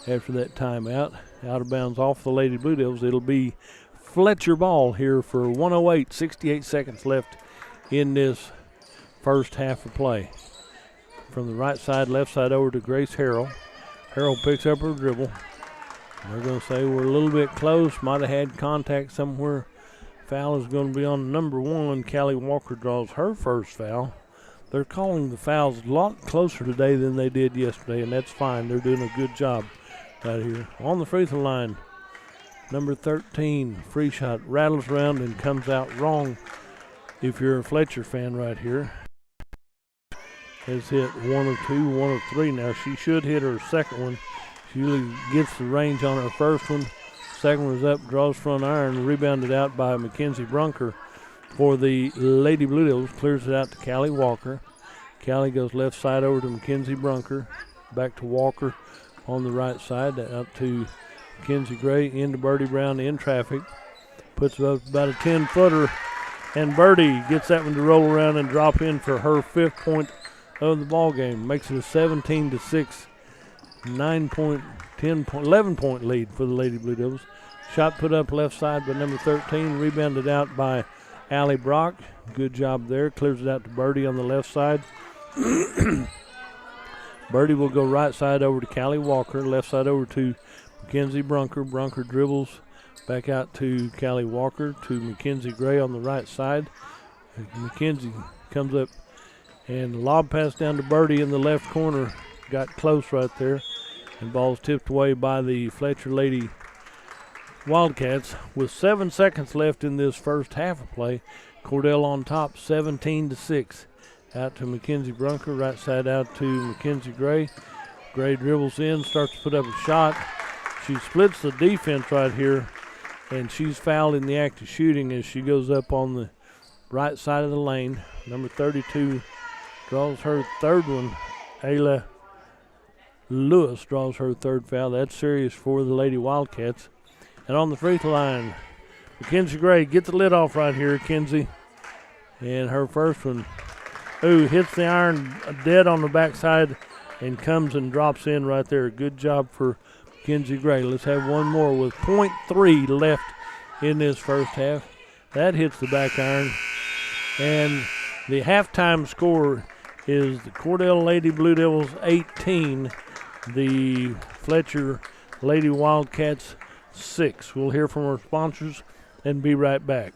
After that timeout, out of bounds off the Lady Blue Devils. It'll be Fletcher ball here for 1:08, 68 seconds left in this first half of play. From the right side, left side over to Grace Harrell. Harrell picks up her dribble. They're going to say we're a little bit close, might have had contact somewhere. Foul is going to be on number 1. Callie Walker draws her first foul. They're calling the fouls a lot closer today than they did yesterday, and that's fine. They're doing a good job out here. On the free throw line, number 13, free shot, rattles around and comes out wrong. If you're a Fletcher fan right here, has hit 1 of 2, 1 of 3. Now she should hit her second one. She usually gets the range on her first one. Second one is up, draws front iron, rebounded out by Mackenzie Brunker for the Lady Blue Devils. Clears it out to Callie Walker. Callie goes left side over to Mackenzie Brunker. Back to Walker on the right side, out to Mackenzie Gray, into Birdie Brown in traffic. Puts up about a 10-footer, and Birdie gets that one to roll around and drop in for her 5th point of the ball game. Makes it a 17-6, 11-point lead for the Lady Blue Devils. Shot put up left side by number 13, rebounded out by Allie Brock. Good job there. Clears it out to Birdie on the left side. Birdie will go right side over to Callie Walker, left side over to Mackenzie Brunker. Brunker dribbles back out to Callie Walker, to Mackenzie Gray on the right side. Mackenzie comes up and lob pass down to Birdie in the left corner. Got close right there. And ball's tipped away by the Fletcher Lady Wildcats. With 7 seconds left in this first half of play, Cordell on top 17-6. Out to Mackenzie Brunker, right side out to Mackenzie Gray. Gray dribbles in, starts to put up a shot. She splits the defense right here, and she's fouled in the act of shooting as she goes up on the right side of the lane. Number 32 draws her third one. Ayla Lewis draws her third foul. That's serious for the Lady Wildcats. And on the free throw line, Mackenzie Gray gets the lid off right here, Kenzie. And her first one, hits the iron dead on the backside and comes and drops in right there. Good job for Mackenzie Gray. Let's have one more with .3 left in this first half. That hits the back iron. And the halftime score is the Cordell Lady Blue Devils 18, the Fletcher Lady Wildcats 6. We'll hear from our sponsors and be right back.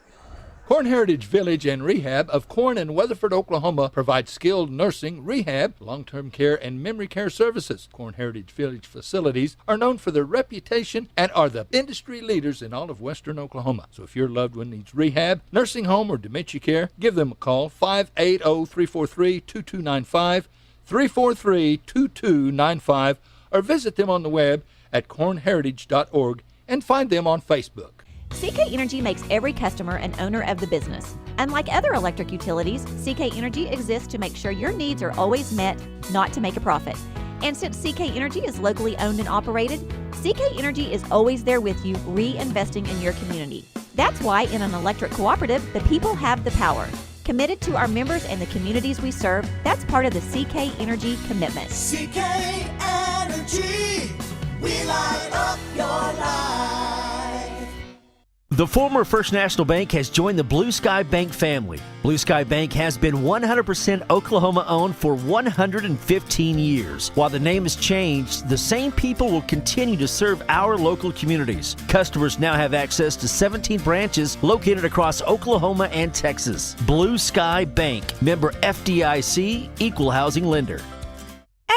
Corn Heritage Village and Rehab of Corn and Weatherford, Oklahoma provides skilled nursing, rehab, long-term care, and memory care services. Corn Heritage Village facilities are known for their reputation and are the industry leaders in all of western Oklahoma. So if your loved one needs rehab, nursing home, or dementia care, give them a call, 580-343-2295, 343-2295, or visit them on the web at cornheritage.org and find them on Facebook. CK Energy makes every customer an owner of the business. Unlike other electric utilities, CK Energy exists to make sure your needs are always met, not to make a profit. And since CK Energy is locally owned and operated, CK Energy is always there with you, reinvesting in your community. That's why in an electric cooperative, the people have the power. Committed to our members and the communities we serve, that's part of the CK Energy commitment. CK Energy, we light up your life. The former First National Bank has joined the Blue Sky Bank family. Blue Sky Bank has been 100% Oklahoma-owned for 115 years. While the name has changed, the same people will continue to serve our local communities. Customers now have access to 17 branches located across Oklahoma and Texas. Blue Sky Bank, member FDIC, equal housing lender.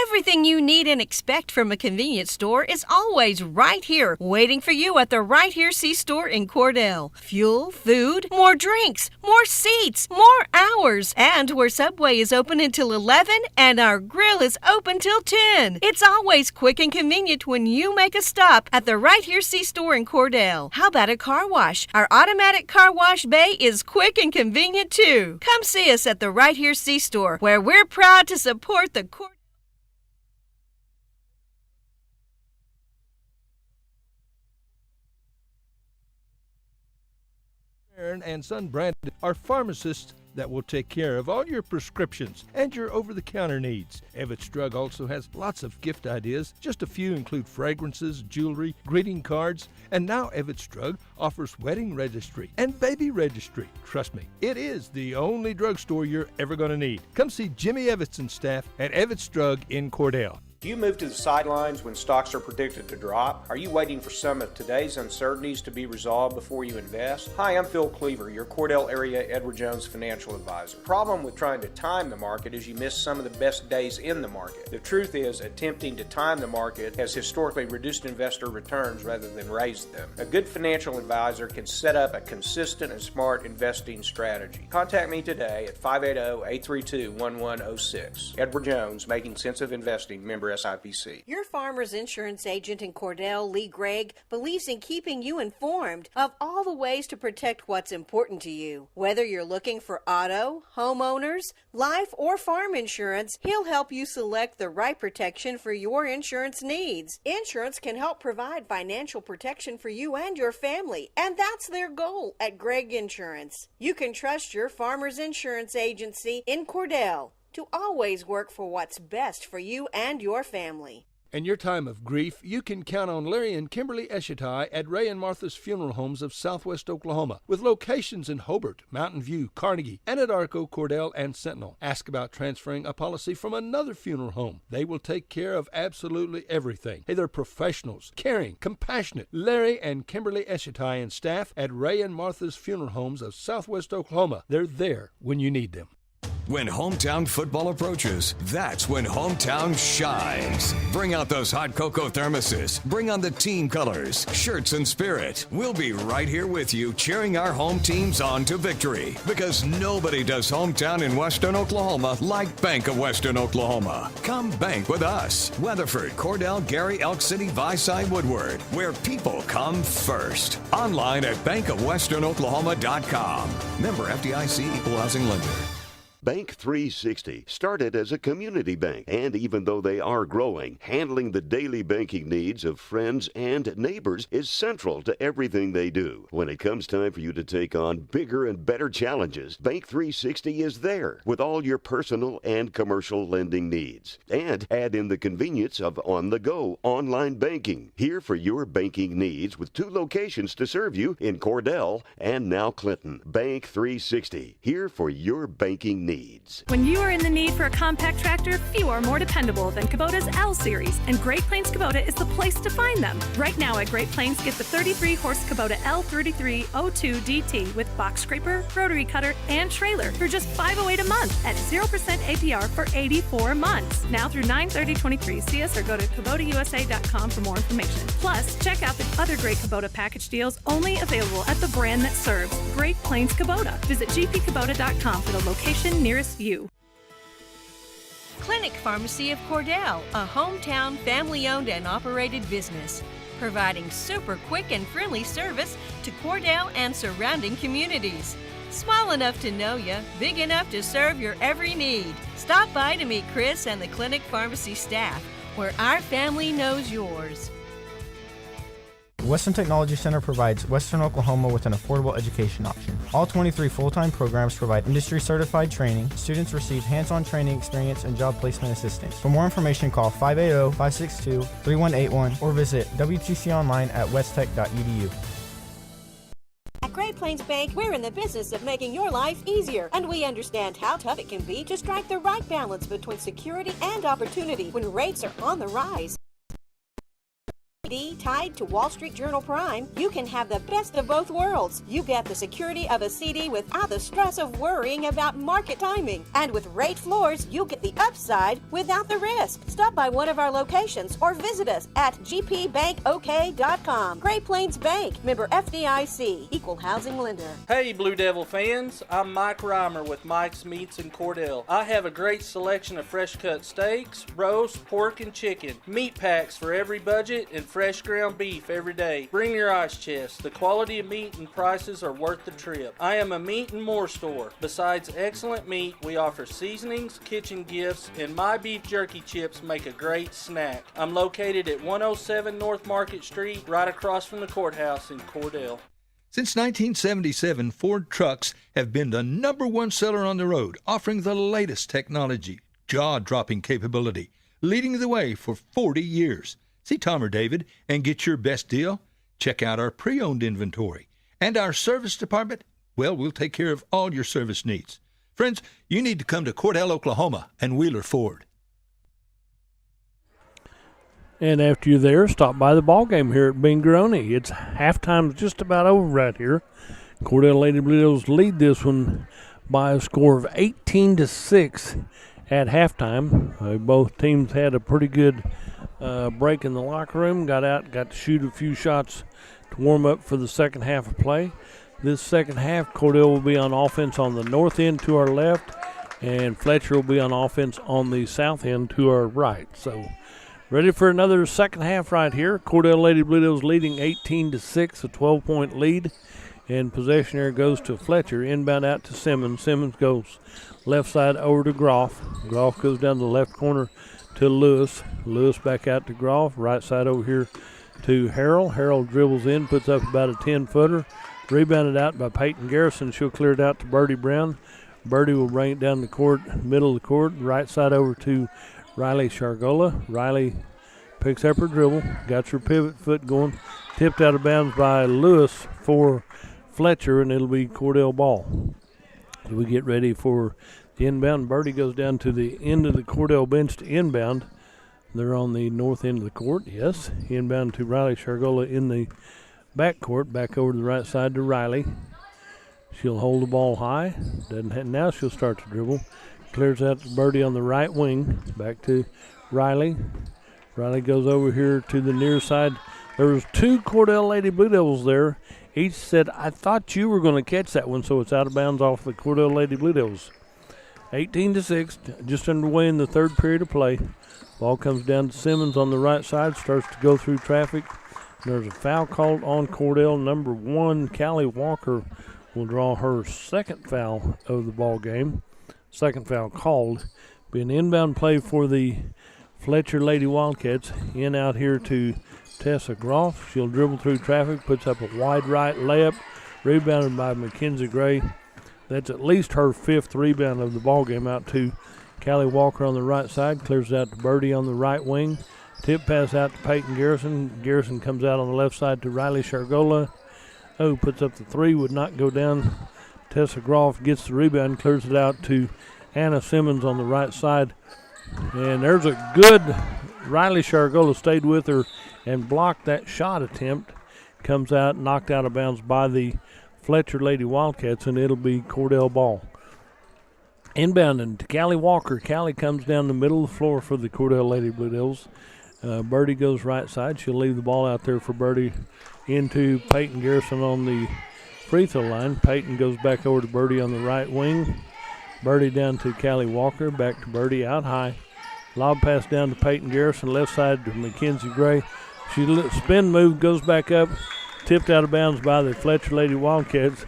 Everything you need and expect from a convenience store is always right here, waiting for you at the Right Here C-Store in Cordell. Fuel, food, more drinks, more seats, more hours, and where Subway is open until 11 and our grill is open till 10. It's always quick and convenient when you make a stop at the Right Here C-Store in Cordell. How about a car wash? Our automatic car wash bay is quick and convenient too. Come see us at the Right Here C-Store, where we're proud to support the Cordell. And Son branded are pharmacists that will take care of all your prescriptions and your over-the-counter needs. Evans Drug also has lots of gift ideas. Just a few include fragrances, jewelry, greeting cards, and now Evans Drug offers wedding registry and baby registry. Trust me, it is the only drugstore you're ever going to need. Come see Jimmy Evans and staff at Evans Drug in Cordell. Do you move to the sidelines when stocks are predicted to drop? Are you waiting for some of today's uncertainties to be resolved before you invest? Hi, I'm Phil Cleaver, your Cordell area Edward Jones financial advisor. The problem with trying to time the market is you miss some of the best days in the market. The truth is, attempting to time the market has historically reduced investor returns rather than raised them. A good financial advisor can set up a consistent and smart investing strategy. Contact me today at 580-832-1106. Edward Jones, Making Sense of Investing, member SIPC. Your Farmers Insurance agent in Cordell, Lee Gregg, believes in keeping you informed of all the ways to protect what's important to you. Whether you're looking for auto, homeowners, life, or farm insurance, he'll help you select the right protection for your insurance needs. Insurance can help provide financial protection for you and your family, and that's their goal at Gregg Insurance. You can trust your Farmers Insurance agency in Cordell to always work for what's best for you and your family. In your time of grief, you can count on Larry and Kimberly Eshitai at Ray and Martha's Funeral Homes of Southwest Oklahoma, with locations in Hobart, Mountain View, Carnegie, Anadarko, Cordell, and Sentinel. Ask about transferring a policy from another funeral home. They will take care of absolutely everything. Hey, they're professionals, caring, compassionate. Larry and Kimberly Eshitai and staff at Ray and Martha's Funeral Homes of Southwest Oklahoma. They're there when you need them. When hometown football approaches, that's when hometown shines. Bring out those hot cocoa thermoses. Bring on the team colors, shirts, and spirit. We'll be right here with you, cheering our home teams on to victory. Because nobody does hometown in Western Oklahoma like Bank of Western Oklahoma. Come bank with us. Weatherford, Cordell, Geary, Elk City, Visay, Woodward, where people come first. Online at bankofwesternoklahoma.com. Member FDIC, Equal Housing Lender. Bank 360 started as a community bank, and even though they are growing, handling the daily banking needs of friends and neighbors is central to everything they do. When it comes time for you to take on bigger and better challenges, Bank 360 is there with all your personal and commercial lending needs. And add in the convenience of on-the-go online banking. Here for your banking needs with 2 locations to serve you in Cordell and now Clinton. Bank 360, here for your banking needs. When you are in the need for a compact tractor, few are more dependable than Kubota's L Series, and Great Plains Kubota is the place to find them. Right now at Great Plains, get the 33-horse Kubota L3302 DT with box scraper, rotary cutter, and trailer for just $508 a month at 0% APR for 84 months. Now through 9/30/23, see us or go to KubotaUSA.com for more information. Plus, check out the other great Kubota package deals only available at the brand that serves, Great Plains Kubota. Visit gpkubota.com for the location nearest you. Clinic Pharmacy of Cordell, a hometown family-owned and operated business, providing super quick and friendly service to Cordell and surrounding communities. Small enough to know you, big enough to serve your every need. Stop by to meet Chris and the Clinic Pharmacy staff, where our family knows yours. The Western Technology Center provides Western Oklahoma with an affordable education option. All 23 full-time programs provide industry-certified training. Students receive hands-on training experience and job placement assistance. For more information, call 580-562-3181 or visit WTC online at westtech.edu. At Great Plains Bank, we're in the business of making your life easier, and we understand how tough it can be to strike the right balance between security and opportunity when rates are on the rise. Tied to Wall Street Journal Prime, you can have the best of both worlds. You get the security of a CD without the stress of worrying about market timing. And with rate floors, you get the upside without the risk. Stop by one of our locations or visit us at gpbankok.com. Great Plains Bank, member FDIC, Equal Housing Lender. Hey Blue Devil fans, I'm Mike Reimer with Mike's Meats in Cordell. I have a great selection of fresh cut steaks, roast, pork, and chicken. Meat packs for every budget and fresh ground beef every day. Bring your ice chest. The quality of meat and prices are worth the trip. I am a meat and more store. Besides excellent meat, we offer seasonings, kitchen gifts, and my beef jerky chips make a great snack. I'm located at 107 North Market Street, right across from the courthouse in Cordell. Since 1977, Ford trucks have been the #1 seller on the road, offering the latest technology, jaw-dropping capability, leading the way for 40 years. See Tom or David and get your best deal. Check out our pre-owned inventory. And our service department, well, we'll take care of all your service needs. Friends, you need to come to Cordell, Oklahoma and Wheeler Ford. And after you're there, stop by the ball game here at Bingaroni. It's halftime just about over right here. Cordell Lady Blue Devils lead this one by a score of 18-6 at halftime. Both teams had a pretty good break in the locker room, got out, got to shoot a few shots to warm up for the second half of play. This second half, Cordell will be on offense on the north end to our left, and Fletcher will be on offense on the south end to our right. So ready for another second half right here. Cordell Lady Blue Devils leading 18-6, a 12-point lead, and possession here goes to Fletcher. Inbound out to Simmons. Simmons goes left side over to Groff. Groff goes down the left corner to Lewis. Lewis back out to Groff. Right side over here to Harrell. Harrell dribbles in, puts up about a 10-footer. Rebounded out by Peyton Garrison. She'll clear it out to Birdie Brown. Birdie will bring it down the court, middle of the court. Right side over to Riley Shargola. Riley picks up her dribble, got her pivot foot going, tipped out of bounds by Lewis for Fletcher, and it'll be Cordell ball. So we get ready for the inbound. Birdie goes down to the end of the Cordell bench to inbound. They're on the north end of the court, yes. Inbound to Riley Shargola in the backcourt, back over to the right side to Riley. She'll hold the ball high. Now she'll start to dribble. Clears out to Birdie on the right wing. Back to Riley. Riley goes over here to the near side. There was 2 Cordell Lady Blue Devils there. Each said, I thought you were going to catch that one, so it's out of bounds off the Cordell Lady Blue Devils. 18-6, just underway in the third period of play. Ball comes down to Simmons on the right side, starts to go through traffic. There's a foul called on Cordell. Number 1, Callie Walker, will draw her second foul of the ball game. Second foul called. Be an inbound play for the Fletcher Lady Wildcats. In out here to Tessa Groff. She'll dribble through traffic, puts up a wide right layup, rebounded by Mackenzie Gray. That's at least her 5th rebound of the ball game. Out to Callie Walker on the right side, clears it out to Birdie on the right wing. Tip pass out to Peyton Garrison. Garrison comes out on the left side to Riley Shargola. Oh, puts up the 3, would not go down. Tessa Groff gets the rebound, clears it out to Anna Simmons on the right side. And there's a good, Riley Shargola stayed with her and blocked that shot attempt. Comes out, knocked out of bounds by the Fletcher Lady Wildcats, and it'll be Cordell ball. Inbounding to Callie Walker. Callie comes down the middle of the floor for the Cordell Lady Blue Devils. Birdie goes right side. She'll leave the ball out there for Birdie into Peyton Garrison on the free throw line. Peyton goes back over to Birdie on the right wing. Birdie down to Callie Walker. Back to Birdie out high. Lob pass down to Peyton Garrison. Left side to Mackenzie Gray. She spin move, goes back up. Tipped out of bounds by the Fletcher Lady Wildcats.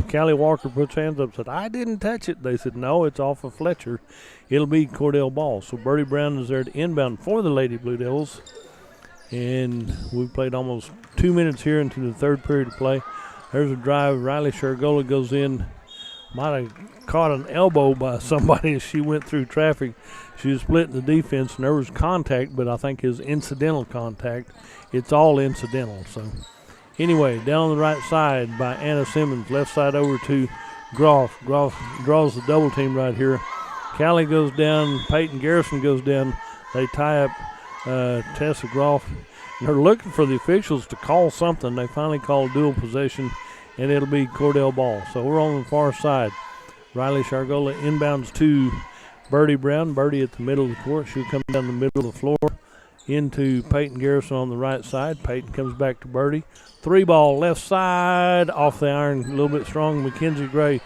Callie Walker puts hands up, said, I didn't touch it. They said, no, it's off of Fletcher. It'll be Cordell ball. So Birdie Brown is there to inbound for the Lady Blue Devils. And we've played almost 2 minutes here into the third period of play. There's a drive. Riley Shargola goes in. Might have caught an elbow by somebody as she went through traffic. She was splitting the defense, and there was contact, but I think it was incidental contact. It's all incidental. So anyway, down on the right side by Anna Simmons. Left side over to Groff. Groff draws the double team right here. Callie goes down. Peyton Garrison goes down. They tie up Tessa Groff. They're looking for the officials to call something. They finally called dual possession, and it'll be Cordell ball. So we're on the far side. Riley Shargola inbounds to Birdie Brown. Birdie at the middle of the court. She'll come down the middle of the floor into Peyton Garrison on the right side. Peyton comes back to Birdie. 3-ball left side off the iron. A little bit strong. Mackenzie Gray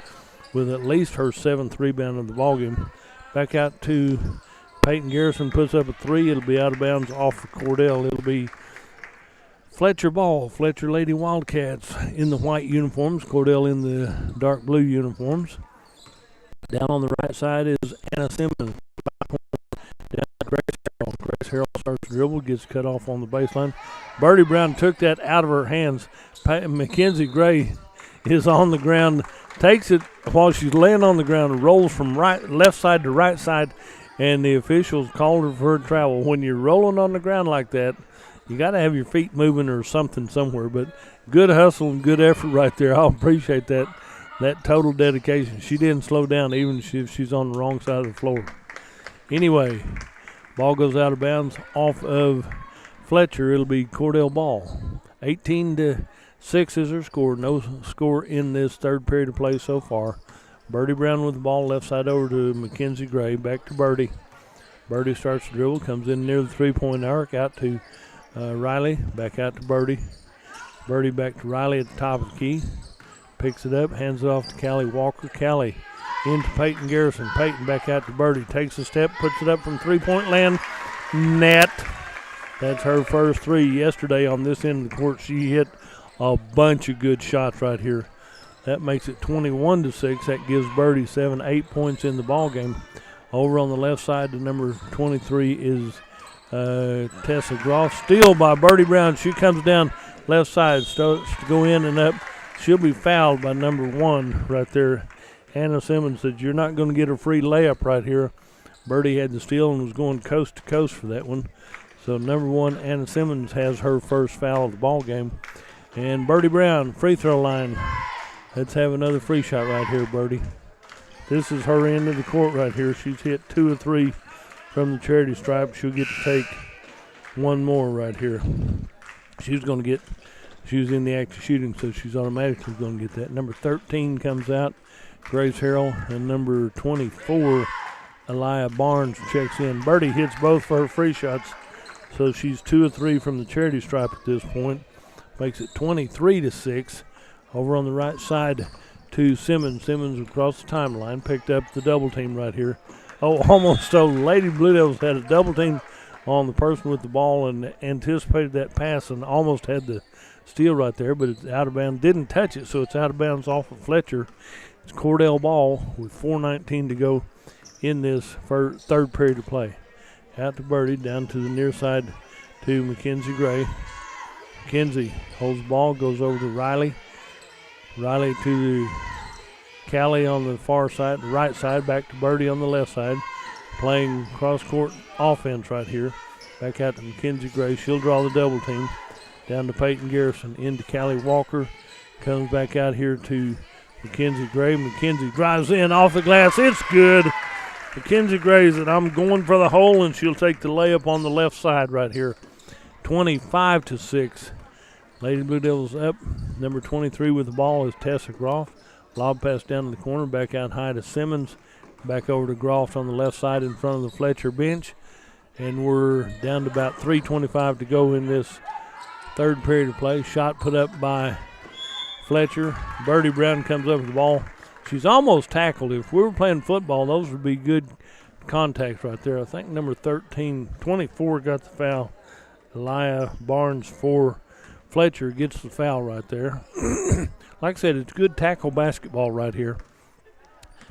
with at least her 7th rebound of the ballgame. Back out to Peyton Garrison, puts up a 3. It'll be out of bounds off of Cordell. It'll be Fletcher ball. Fletcher Lady Wildcats in the white uniforms. Cordell in the dark blue uniforms. Down on the right side is Anna Simmons. Down to Grace Harrell. Grace Harrell starts to dribble, gets cut off on the baseline. Birdie Brown took that out of her hands. Mackenzie Gray is on the ground, takes it while she's laying on the ground, rolls from left side to right side, and the officials called her for her travel. When you're rolling on the ground like that, you got to have your feet moving or something somewhere. But good hustle and good effort right there. I appreciate that total dedication. She didn't slow down even if she's on the wrong side of the floor. Anyway, ball goes out of bounds off of Fletcher. It'll be Cordell ball. 18-6 is her score. No score in this third period of play so far. Birdie Brown with the ball, left side over to Mackenzie Gray. Back to Birdie. Birdie starts to dribble, comes in near the three-point arc, out to Riley, back out to Birdie. Birdie back to Riley at the top of the key. Picks it up, hands it off to Callie Walker. Callie into Peyton Garrison. Peyton back out to Birdie. Takes a step, puts it up from three-point land. Net. That's her first 3 yesterday on this end of the court. She hit a bunch of good shots right here. That makes it 21-6. That gives Birdie 8 points in the ball game. Over on the left side, the number 23 is Tessa Groff. Steal by Birdie Brown. She comes down left side, starts to go in and up. She'll be fouled by number 1 right there. Anna Simmons said, you're not going to get a free layup right here. Birdie had the steal and was going coast to coast for that one. So number 1, Anna Simmons, has her first foul of the ball game. And Birdie Brown, free throw line. Let's have another free shot right here, Birdie. This is her end of the court right here. She's hit 2 of 3 from the charity stripe. She'll get to take one more right here. She was in the act of shooting, so she's automatically going to get that. Number 13 comes out, Grace Harrell, and number 24, Elia Barnes, checks in. Birdie hits both for her free shots, so she's 2 of 3 from the charity stripe at this point. Makes it 23-6. Over on the right side to Simmons. Simmons across the timeline, picked up the double team right here. Oh, almost so. Lady Blue Devils had a double team on the person with the ball and anticipated that pass and almost had the steal right there, but it's out of bounds. Didn't touch it, so it's out of bounds off of Fletcher. It's Cordell ball with 4:19 to go in this third period of play. Out to Birdie, down to the near side to Mackenzie Gray. Mackenzie holds the ball, goes over to Riley. Riley to Callie on the far side, the right side, back to Birdie on the left side. Playing cross-court offense right here. Back out to Mackenzie Gray. She'll draw the double team. Down to Peyton Garrison, into Callie Walker. Comes back out here to Mackenzie Gray. Mackenzie drives in off the glass. It's good. Mackenzie Gray's and I'm going for the hole, and she'll take the layup on the left side right here. 25-6. Lady Blue Devils up. Number 23 with the ball is Tessa Groff. Lob pass down to the corner, back out high to Simmons. Back over to Groff on the left side in front of the Fletcher bench. And we're down to about 3:25 to go in this third period of play. Shot put up by Fletcher. Birdie Brown comes up with the ball. She's almost tackled. If we were playing football, those would be good contacts right there. I think number 24 got the foul. Elia Barnes for Fletcher gets the foul right there. Like I said, it's good tackle basketball right here.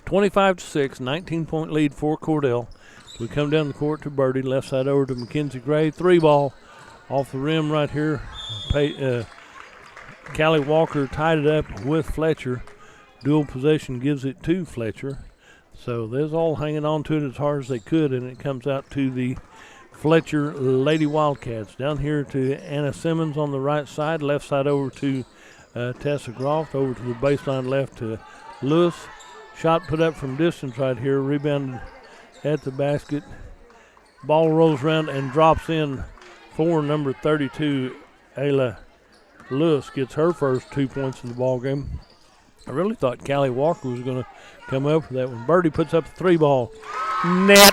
25-6, 19-point lead for Cordell. We come down the court to Birdie, left side over to Mackenzie Gray. 3-ball off the rim right here. Callie Walker tied it up with Fletcher. Dual possession gives it to Fletcher. So they're all hanging on to it as hard as they could, and it comes out to the Fletcher Lady Wildcats. Down here to Anna Simmons on the right side. Left side over to Tessa Groff. Over to the baseline left to Lewis. Shot put up from distance right here. Rebounded at the basket. Ball rolls around and drops in for number 32, Ayla Lewis. Gets her first 2 points in the ball game. I really thought Callie Walker was going to come up with that one. Birdie puts up the 3-ball. Net.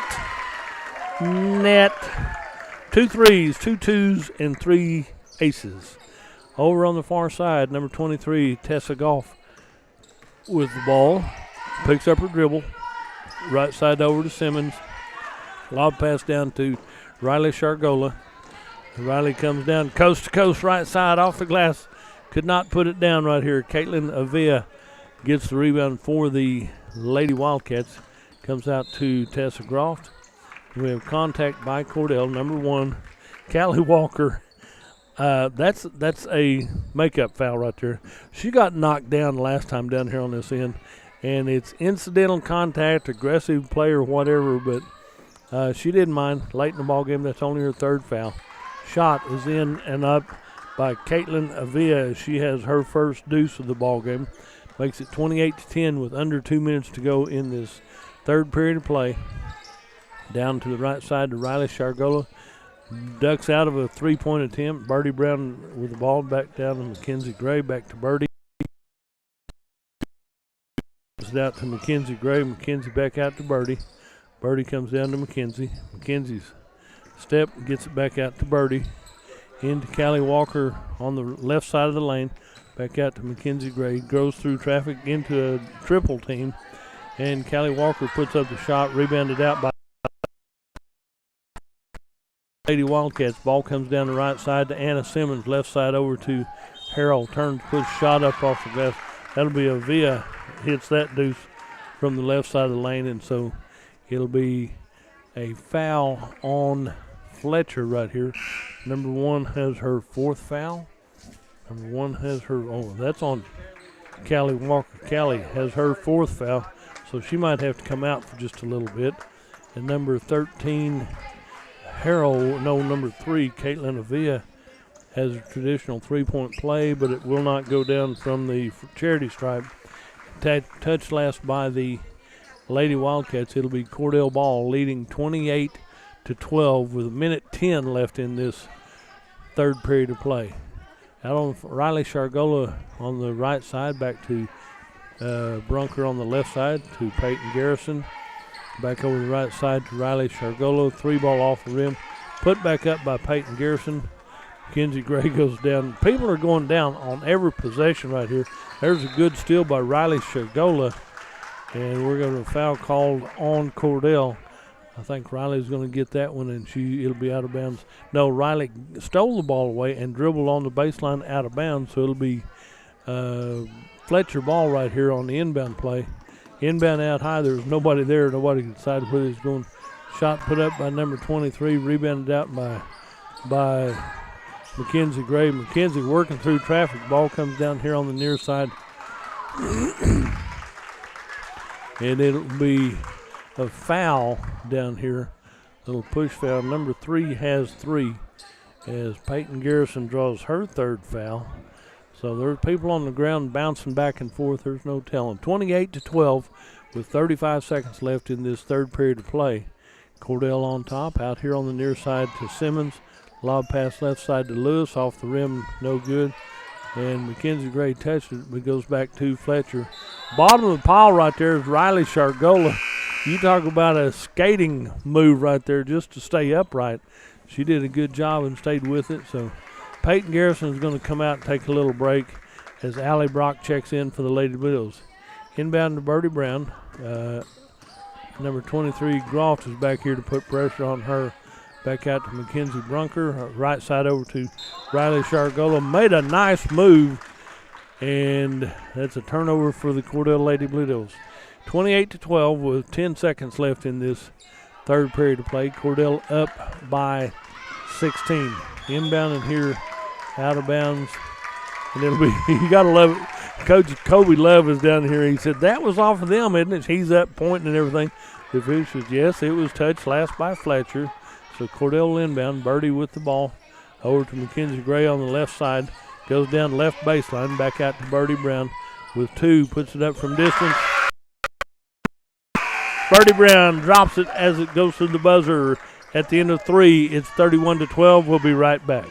2 threes, 2 twos, and 3 aces. Over on the far side, number 23, Tessa Goff with the ball. Picks up her dribble. Right side over to Simmons. Lob pass down to Riley Shargola. Riley comes down coast to coast, right side off the glass. Could not put it down right here. Caitlin Avia gets the rebound for the Lady Wildcats. Comes out to Tessa Groff. We have contact by Cordell, number 1, Callie Walker. That's a makeup foul right there. She got knocked down the last time down here on this end, and it's incidental contact, aggressive play or whatever, but she didn't mind. Late in the ball game, that's only her 3rd foul. Shot is in and up by Caitlin Avia. She has her first deuce of the ball game. Makes it 28-10 with under 2 minutes to go in this third period of play. Down to the right side to Riley Shargola. Ducks out of a 3-point attempt. Birdie Brown with the ball back down to Mackenzie Gray. Back to Birdie. It's out to Mackenzie Gray. Mackenzie back out to Birdie. Birdie comes down to Mackenzie. Mackenzie's step gets it back out to Birdie. Into Callie Walker on the left side of the lane. Back out to Mackenzie Gray. Goes through traffic into a triple team. And Callie Walker puts up the shot. Rebounded out by Lady Wildcats. Ball comes down the right side to Anna Simmons. Left side over to Harold. Turns, puts shot up off the glass. That'll be a Via. Hits that deuce from the left side of the lane. And so it'll be a foul on Fletcher right here. Number 1 has her 4th foul. Number 1 has her, that's on Callie Walker. Callie has her 4th foul, so she might have to come out for just a little bit. And number 13 number 3, Caitlin Avila, has a traditional three-point play, but it will not go down from the charity stripe. Touch last by the Lady Wildcats. It'll be Cordell Ball leading 28-12 with 1:10 left in this third period of play. Out on Riley Shargola on the right side, back to Brunker on the left side to Peyton Garrison. Back over the right side to Riley Shargola. 3-ball off the rim. Put back up by Peyton Garrison. Mackenzie Gray goes down. People are going down on every possession right here. There's a good steal by Riley Shargola. And we're going to foul called on Cordell. I think Riley's going to get that one, and it'll be out of bounds. No, Riley stole the ball away and dribbled on the baseline out of bounds, so it'll be Fletcher ball right here on the inbound play. Inbound out high. There's nobody there. Nobody decided whether he's going. Shot put up by number 23, rebounded out by Mackenzie Gray. Mackenzie working through traffic. Ball comes down here on the near side. And it'll be a foul down here. Little push foul. Number 3 has 3 as Peyton Garrison draws her third foul. So there's people on the ground bouncing back and forth. There's no telling. 28-12 with 35 seconds left in this third period of play. Cordell on top. Out here on the near side to Simmons. Lob pass left side to Lewis. Off the rim, no good. And Mackenzie Gray touched it, but goes back to Fletcher. Bottom of the pile right there is Riley Shargola. You talk about a skating move right there just to stay upright. She did a good job and stayed with it. So Peyton Garrison is going to come out and take a little break as Allie Brock checks in for the Lady Blues. Inbound to Birdie Brown. Number 23, Groff, is back here to put pressure on her. Back out to Mackenzie Brunker. Right side over to Riley Shargola. Made a nice move, and that's a turnover for the Cordell Lady Blue Devils. 28-12 with 10 seconds left in this third period of play. Cordell up by 16. Inbound in here, out of bounds. And it'll be, you got to love it. Coach Kobe Love is down here. He said, that was off of them, isn't it? He's up pointing and everything. The official says, yes, it was touched last by Fletcher. So Cordell will inbound. Birdie with the ball. Over to Mackenzie Gray on the left side. Goes down left baseline. Back out to Birdie Brown with 2. Puts it up from distance. Birdie Brown drops it as it goes to the buzzer. At the end of 3, it's 31-12. We'll be right back.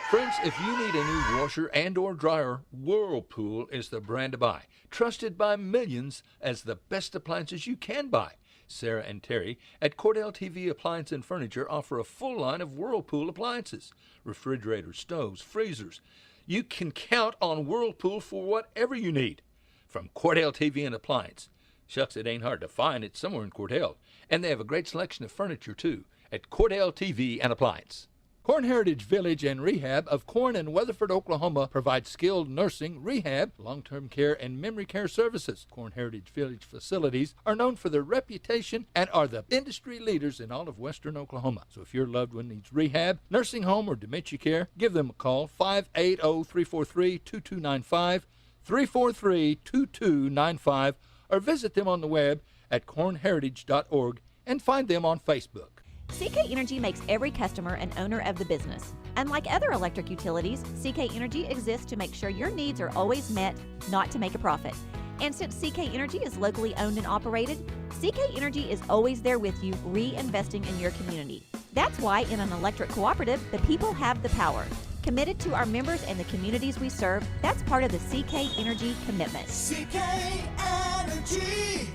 Friends, if you need a new washer and or dryer, Whirlpool is the brand to buy. Trusted by millions as the best appliances you can buy. Sarah and Terry at Cordell TV Appliance and Furniture offer a full line of Whirlpool appliances. Refrigerators, stoves, freezers. You can count on Whirlpool for whatever you need. From Cordell TV and Appliance. Shucks, it ain't hard to find. It's somewhere in Cordell. And they have a great selection of furniture, too, at Cordell TV and Appliance. Corn Heritage Village and Rehab of Corn and Weatherford, Oklahoma provides skilled nursing, rehab, long-term care, and memory care services. Corn Heritage Village facilities are known for their reputation and are the industry leaders in all of western Oklahoma. So if your loved one needs rehab, nursing home, or dementia care, give them a call, 580-343-2295, 343-2295, or visit them on the web at cornheritage.org and find them on Facebook. CK Energy makes every customer an owner of the business. Unlike other electric utilities, CK Energy exists to make sure your needs are always met, not to make a profit. And since CK Energy is locally owned and operated, CK Energy is always there with you, reinvesting in your community. That's why in an electric cooperative, the people have the power. Committed to our members and the communities we serve, that's part of the CK Energy commitment. CK Energy,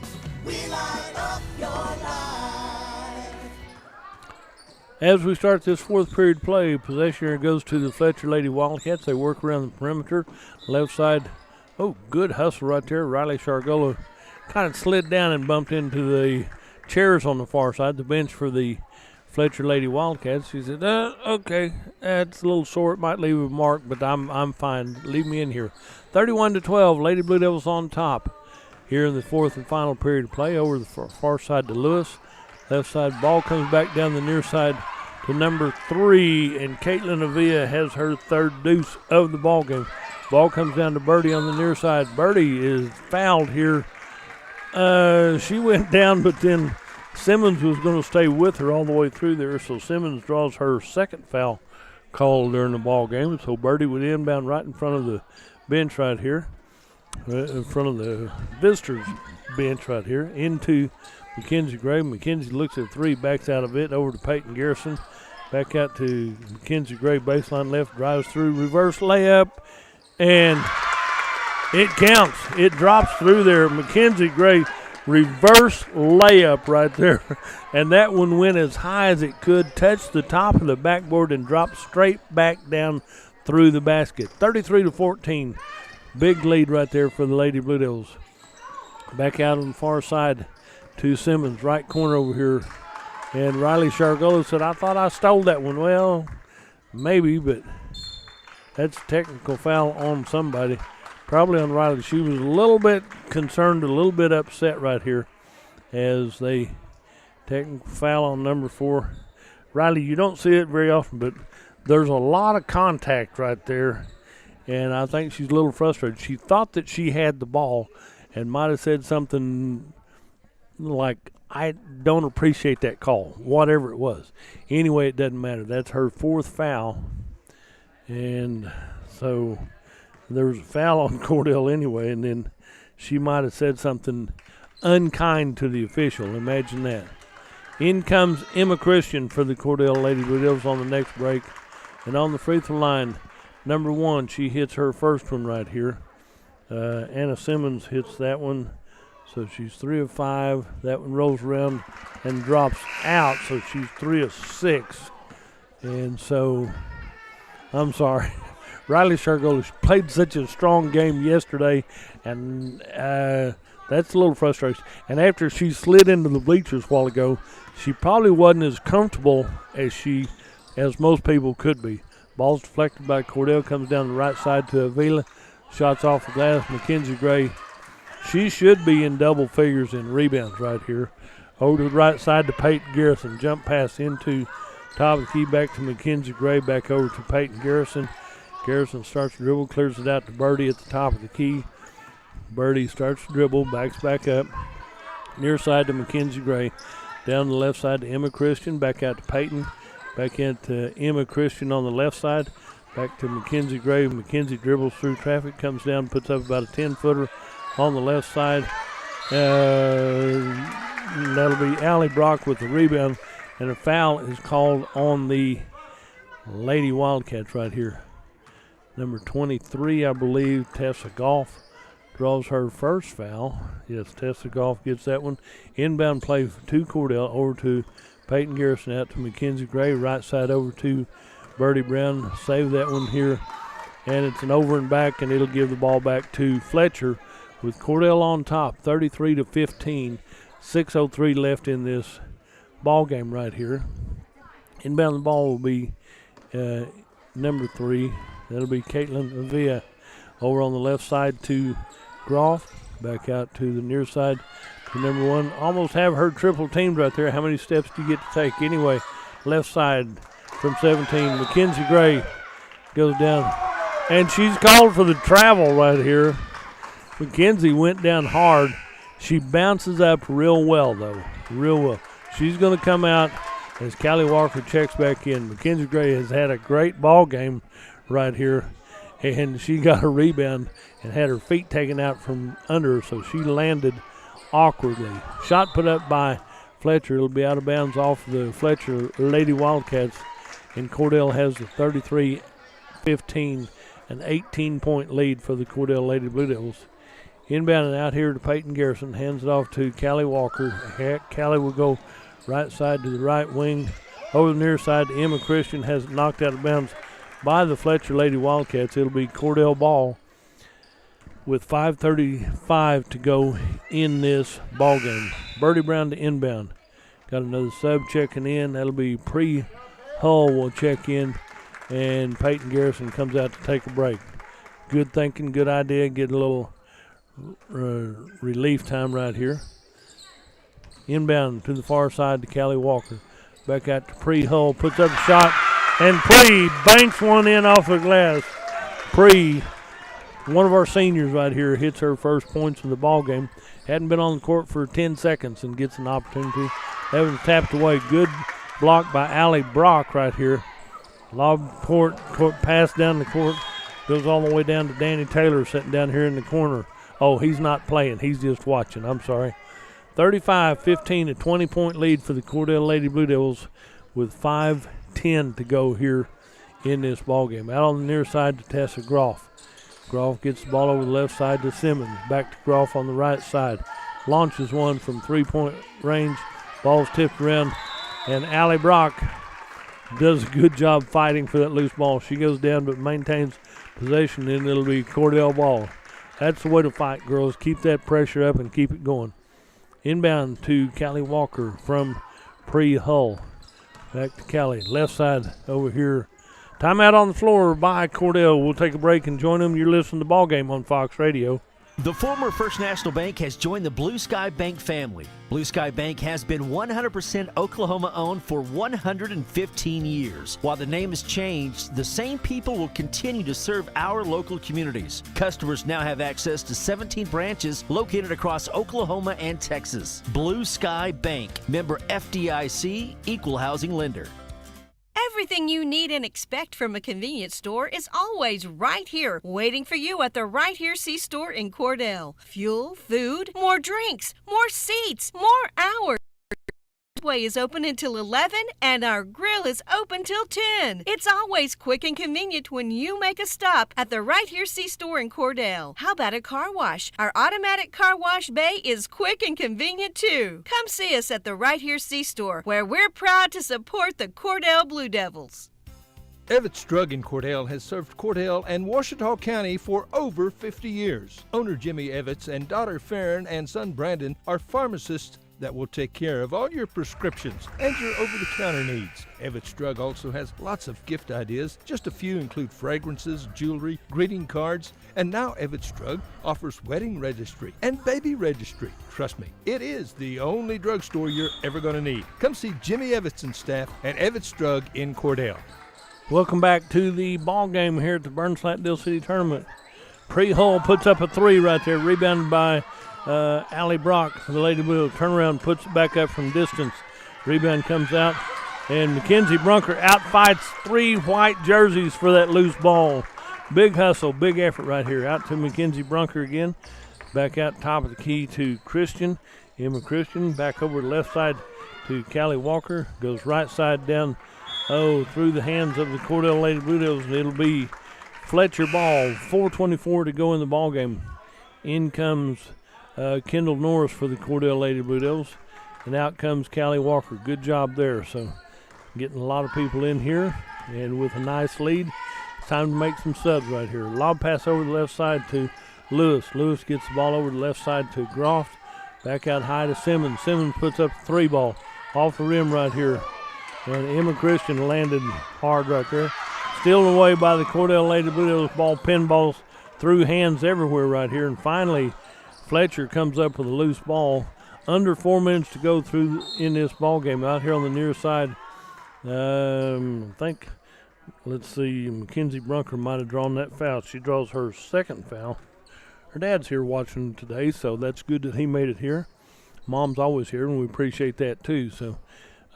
we light up your life. As we start this fourth period play, possession here goes to the Fletcher Lady Wildcats. They work around the perimeter. Left side, oh, good hustle right there. Riley Shargola kind of slid down and bumped into the chairs on the far side, the bench for the Fletcher Lady Wildcats. She said, okay, that's a little sore. It might leave a mark, but I'm fine. Leave me in here. 31-12, Lady Blue Devils on top. Here in the fourth and final period of play, over the far side to Lewis. Left side ball comes back down the near side to number 3, and Caitlin Avila has her third deuce of the ball game. Ball comes down to Birdie on the near side. Birdie is fouled here. She went down, but then Simmons was going to stay with her all the way through there, so Simmons draws her second foul call during the ball game. So Birdie would inbound right in front of the bench right here, in front of the visitors' bench right here, into Mackenzie Gray. Mackenzie looks at three, backs out of it, over to Peyton Garrison. Back out to Mackenzie Gray, baseline left, drives through, reverse layup, and it counts. It drops through there. Mackenzie Gray, reverse layup right there. And that one went as high as it could, touched the top of the backboard, and dropped straight back down through the basket. 33-14. Big lead right there for the Lady Blue Devils. Back out on the far side to Simmons, right corner over here. And Riley Shargola said, I thought I stole that one. Well, maybe, but that's a technical foul on somebody. Probably on Riley. She was a little bit concerned, a little bit upset right here as they technical foul on number 4. Riley, you don't see it very often, but there's a lot of contact right there, and I think she's a little frustrated. She thought that she had the ball and might have said something like, I don't appreciate that call, whatever it was. Anyway, it doesn't matter. That's her 4th foul. And so there was a foul on Cordell anyway, and then she might have said something unkind to the official. Imagine that. In comes Emma Christian for the Cordell Lady Blue Devils on the next break. And on the free throw line, number 1, she hits her first one right here. Anna Simmons hits that one. So she's 3 of 5. That one rolls around and drops out, so she's 3 of 6. And so, I'm sorry. Riley Shargola played such a strong game yesterday, and that's a little frustrating. And after she slid into the bleachers a while ago, she probably wasn't as comfortable as most people could be. Ball's deflected by Cordell, comes down the right side to Avila. Shots off the glass. Mackenzie Gray, she should be in double figures in rebounds right here. Over to the right side to Peyton Garrison. Jump pass into top of the key, back to Mackenzie Gray, back over to Peyton Garrison. Garrison starts to dribble, clears it out to Birdie at the top of the key. Birdie starts to dribble, backs back up. Near side to Mackenzie Gray. Down the left side to Emma Christian, back out to Peyton. Back into Emma Christian on the left side. Back to Mackenzie Gray. Mackenzie dribbles through traffic, comes down, puts up about a 10-footer on the left side. That'll be Allie Brock with the rebound. And a foul is called on the Lady Wildcats right here. Number 23, I believe, Tessa Goff draws her first foul. Yes, Tessa Goff gets that one. Inbound play to Cordell, over to Peyton Garrison, out to Mackenzie Gray, right side over to Birdie Brown. Save that one here, and it's an over and back, and it'll give the ball back to Fletcher with Cordell on top, 33-15. 6:03 left in this ball game right here. Inbound the ball will be number 3. That'll be Caitlin Avila. Over on the left side to Groff. Back out to the near side to number 1. Almost have her triple teamed right there. How many steps do you get to take? Anyway, left side from 17. Mackenzie Gray goes down. And she's called for the travel right here. Mackenzie went down hard. She bounces up real well, though. Real well. She's going to come out as Callie Walker checks back in. Mackenzie Gray has had a great ball game right here, and she got a rebound and had her feet taken out from under her, so she landed awkwardly. Shot put up by Fletcher. It'll be out of bounds off the Fletcher Lady Wildcats, and Cordell has the 33-15, an 18-point lead for the Cordell Lady Blue Devils. Inbound and out here to Peyton Garrison. Hands it off to Callie Walker. Callie will go right side to the right wing. Over the near side to Emma Christian. Has it knocked out of bounds by the Fletcher Lady Wildcats. It'll be Cordell ball with 5:35 to go in this ball game. Birdie Brown to inbound. Got another sub checking in. That'll be Hull will check in. And Peyton Garrison comes out to take a break. Good thinking, good idea. Get a little relief time right here. Inbound to the far side to Callie Walker. Back out to Hull. Puts up a shot. And banks one in off the glass. One of our seniors right here, hits her first points of the ball game. Hadn't been on the court for 10 seconds and gets an opportunity. Evans tapped away. Good block by Allie Brock right here. Lob court pass down the court. Goes all the way down to Danny Taylor sitting down here in the corner. Oh, he's not playing. He's just watching. I'm sorry. 35-15, a 20-point lead for the Cordell Lady Blue Devils with 5:10 to go here in this ballgame. Out on the near side to Tessa Groff. Groff gets the ball over the left side to Simmons. Back to Groff on the right side. Launches one from three-point range. Ball's tipped around, and Allie Brock does a good job fighting for that loose ball. She goes down but maintains possession, and it'll be Cordell ball. That's the way to fight, girls. Keep that pressure up and keep it going. Inbound to Callie Walker from Pre-Hull. Back to Callie. Left side over here. Timeout on the floor by Cordell. We'll take a break and join them. You're listening to Ball Game on Fox Radio. The former First National Bank has joined the Blue Sky Bank family. Blue Sky Bank has been 100% Oklahoma-owned for 115 years. While the name has changed, the same people will continue to serve our local communities. Customers now have access to 17 branches located across Oklahoma and Texas. Blue Sky Bank, member FDIC, equal housing lender. Everything you need and expect from a convenience store is always right here, waiting for you at the Right Here C-Store in Cordell. Fuel, food, more drinks, more seats, more hours. Way is open until 11 and our grill is open till 10. It's always quick and convenient when you make a stop at the Right Here C-Store in Cordell. How about a car wash? Our automatic car wash bay is quick and convenient too. Come see us at the Right Here C-Store, where we're proud to support the Cordell Blue Devils. Evetts Drug in Cordell has served Cordell and Washita County for over 50 years. Owner Jimmy Evetts and daughter Farron and son Brandon are pharmacists that will take care of all your prescriptions and your over-the-counter needs. Evetts Drug also has lots of gift ideas. Just a few include fragrances, jewelry, greeting cards, and now Evetts Drug offers wedding registry and baby registry. Trust me, it is the only drugstore you're ever going to need. Come see Jimmy Evetts and staff at Evetts Drug in Cordell. Welcome back to the ball game here at the Burns-Flat-Dill City Tournament. Pre-Hull puts up a three right there, rebounded by Allie Brock. The Lady Blue turnaround, puts it back up from distance. Rebound comes out, and Mackenzie Brunker outfights three white jerseys for that loose ball. Big hustle, big effort right here. Out to Mackenzie Brunker again. Back out top of the key to Christian. Emma Christian back over the left side to Callie Walker. Goes right side down, through the hands of the Cordell Lady Blue Devils, and it'll be Fletcher ball. 4:24 to go in the ball game. In comes Kendall Norris for the Cordell Lady Blue Devils, and out comes Callie Walker. Good job there. So getting a lot of people in here, and with a nice lead, it's time to make some subs right here. Lob pass over the left side to Lewis. Lewis gets the ball over the left side to Groff. Back out high to Simmons. Simmons puts up the three ball off the rim right here, and Emma Christian landed hard right there. Stealed away by the Cordell Lady Blue Devils. Ball pinballs through hands everywhere right here, and finally Fletcher comes up with a loose ball. Under 4 minutes to go through in this ball game. Out here on the near side, let's see, Mackenzie Brunker might have drawn that foul. She draws her second foul. Her dad's here watching today, so that's good that he made it here. Mom's always here, and we appreciate that too. So,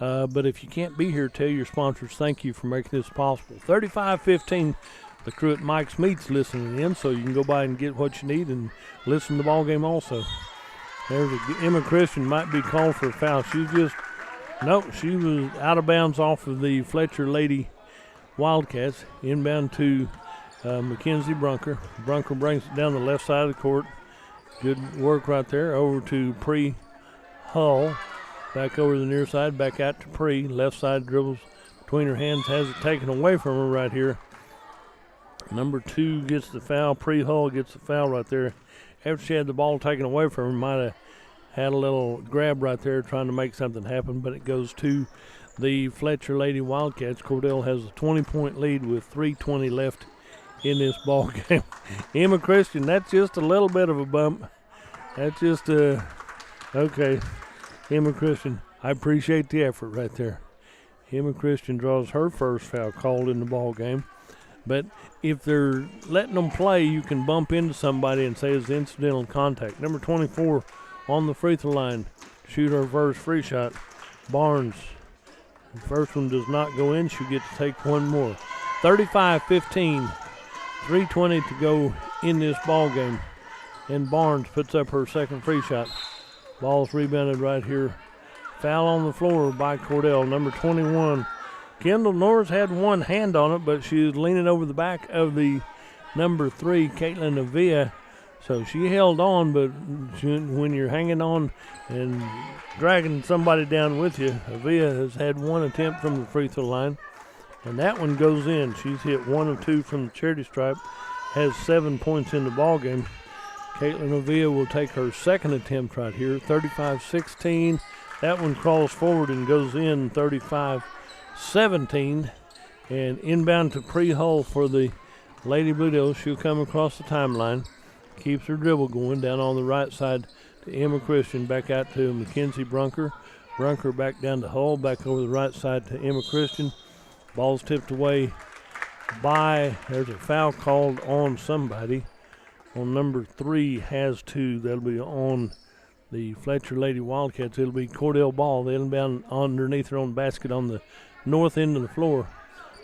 but if you can't be here, tell your sponsors thank you for making this possible. 35-15. The crew at Mike's Meats listening in, so you can go by and get what you need and listen to the ball game also. There's Emma Christian might be called for a foul. She was out of bounds off of the Fletcher Lady Wildcats. Inbound to Mackenzie Brunker. Brunker brings it down the left side of the court. Good work right there. Over to Pre-Hull. Back over the near side. Back out to Pre. Left side dribbles between her hands. Has it taken away from her right here. Number 2 gets the foul. Pre-Hull gets the foul right there. After she had the ball taken away from her, might have had a little grab right there trying to make something happen, but it goes to the Fletcher Lady Wildcats. Cordell has a 20-point lead with 3:20 left in this ball game. Emma Christian, that's just a little bit of a bump. That's just okay. Emma Christian, I appreciate the effort right there. Emma Christian draws her first foul called in the ball game. But if they're letting them play, you can bump into somebody and say it's incidental contact. Number 24 on the free throw line. Shoot her first free shot. Barnes. The first one does not go in. She'll get to take one more. 35-15. 3:20 to go in this ball game. And Barnes puts up her second free shot. Ball's rebounded right here. Foul on the floor by Cordell, number 21. Kendall Norris had one hand on it, but she was leaning over the back of the number 3, Caitlin Avia. So she held on, but when you're hanging on and dragging somebody down with you, Avia has had one attempt from the free throw line, and that one goes in. She's hit 1 of 2 from the charity stripe, has 7 points in the ball game. Caitlin Avia will take her second attempt right here, 35-16. That one crawls forward and goes in, 35-17. And inbound to Pre-Hull for the Lady Blue Devils. She'll come across the timeline. Keeps her dribble going down on the right side to Emma Christian. Back out to Mackenzie Brunker. Brunker back down to Hull. Back over the right side to Emma Christian. Ball's tipped away by, there's a foul called on somebody. On number 3 has 2. That'll be on the Fletcher Lady Wildcats. It'll be Cordell Ball. They'll inbound underneath her own basket on the north end of the floor.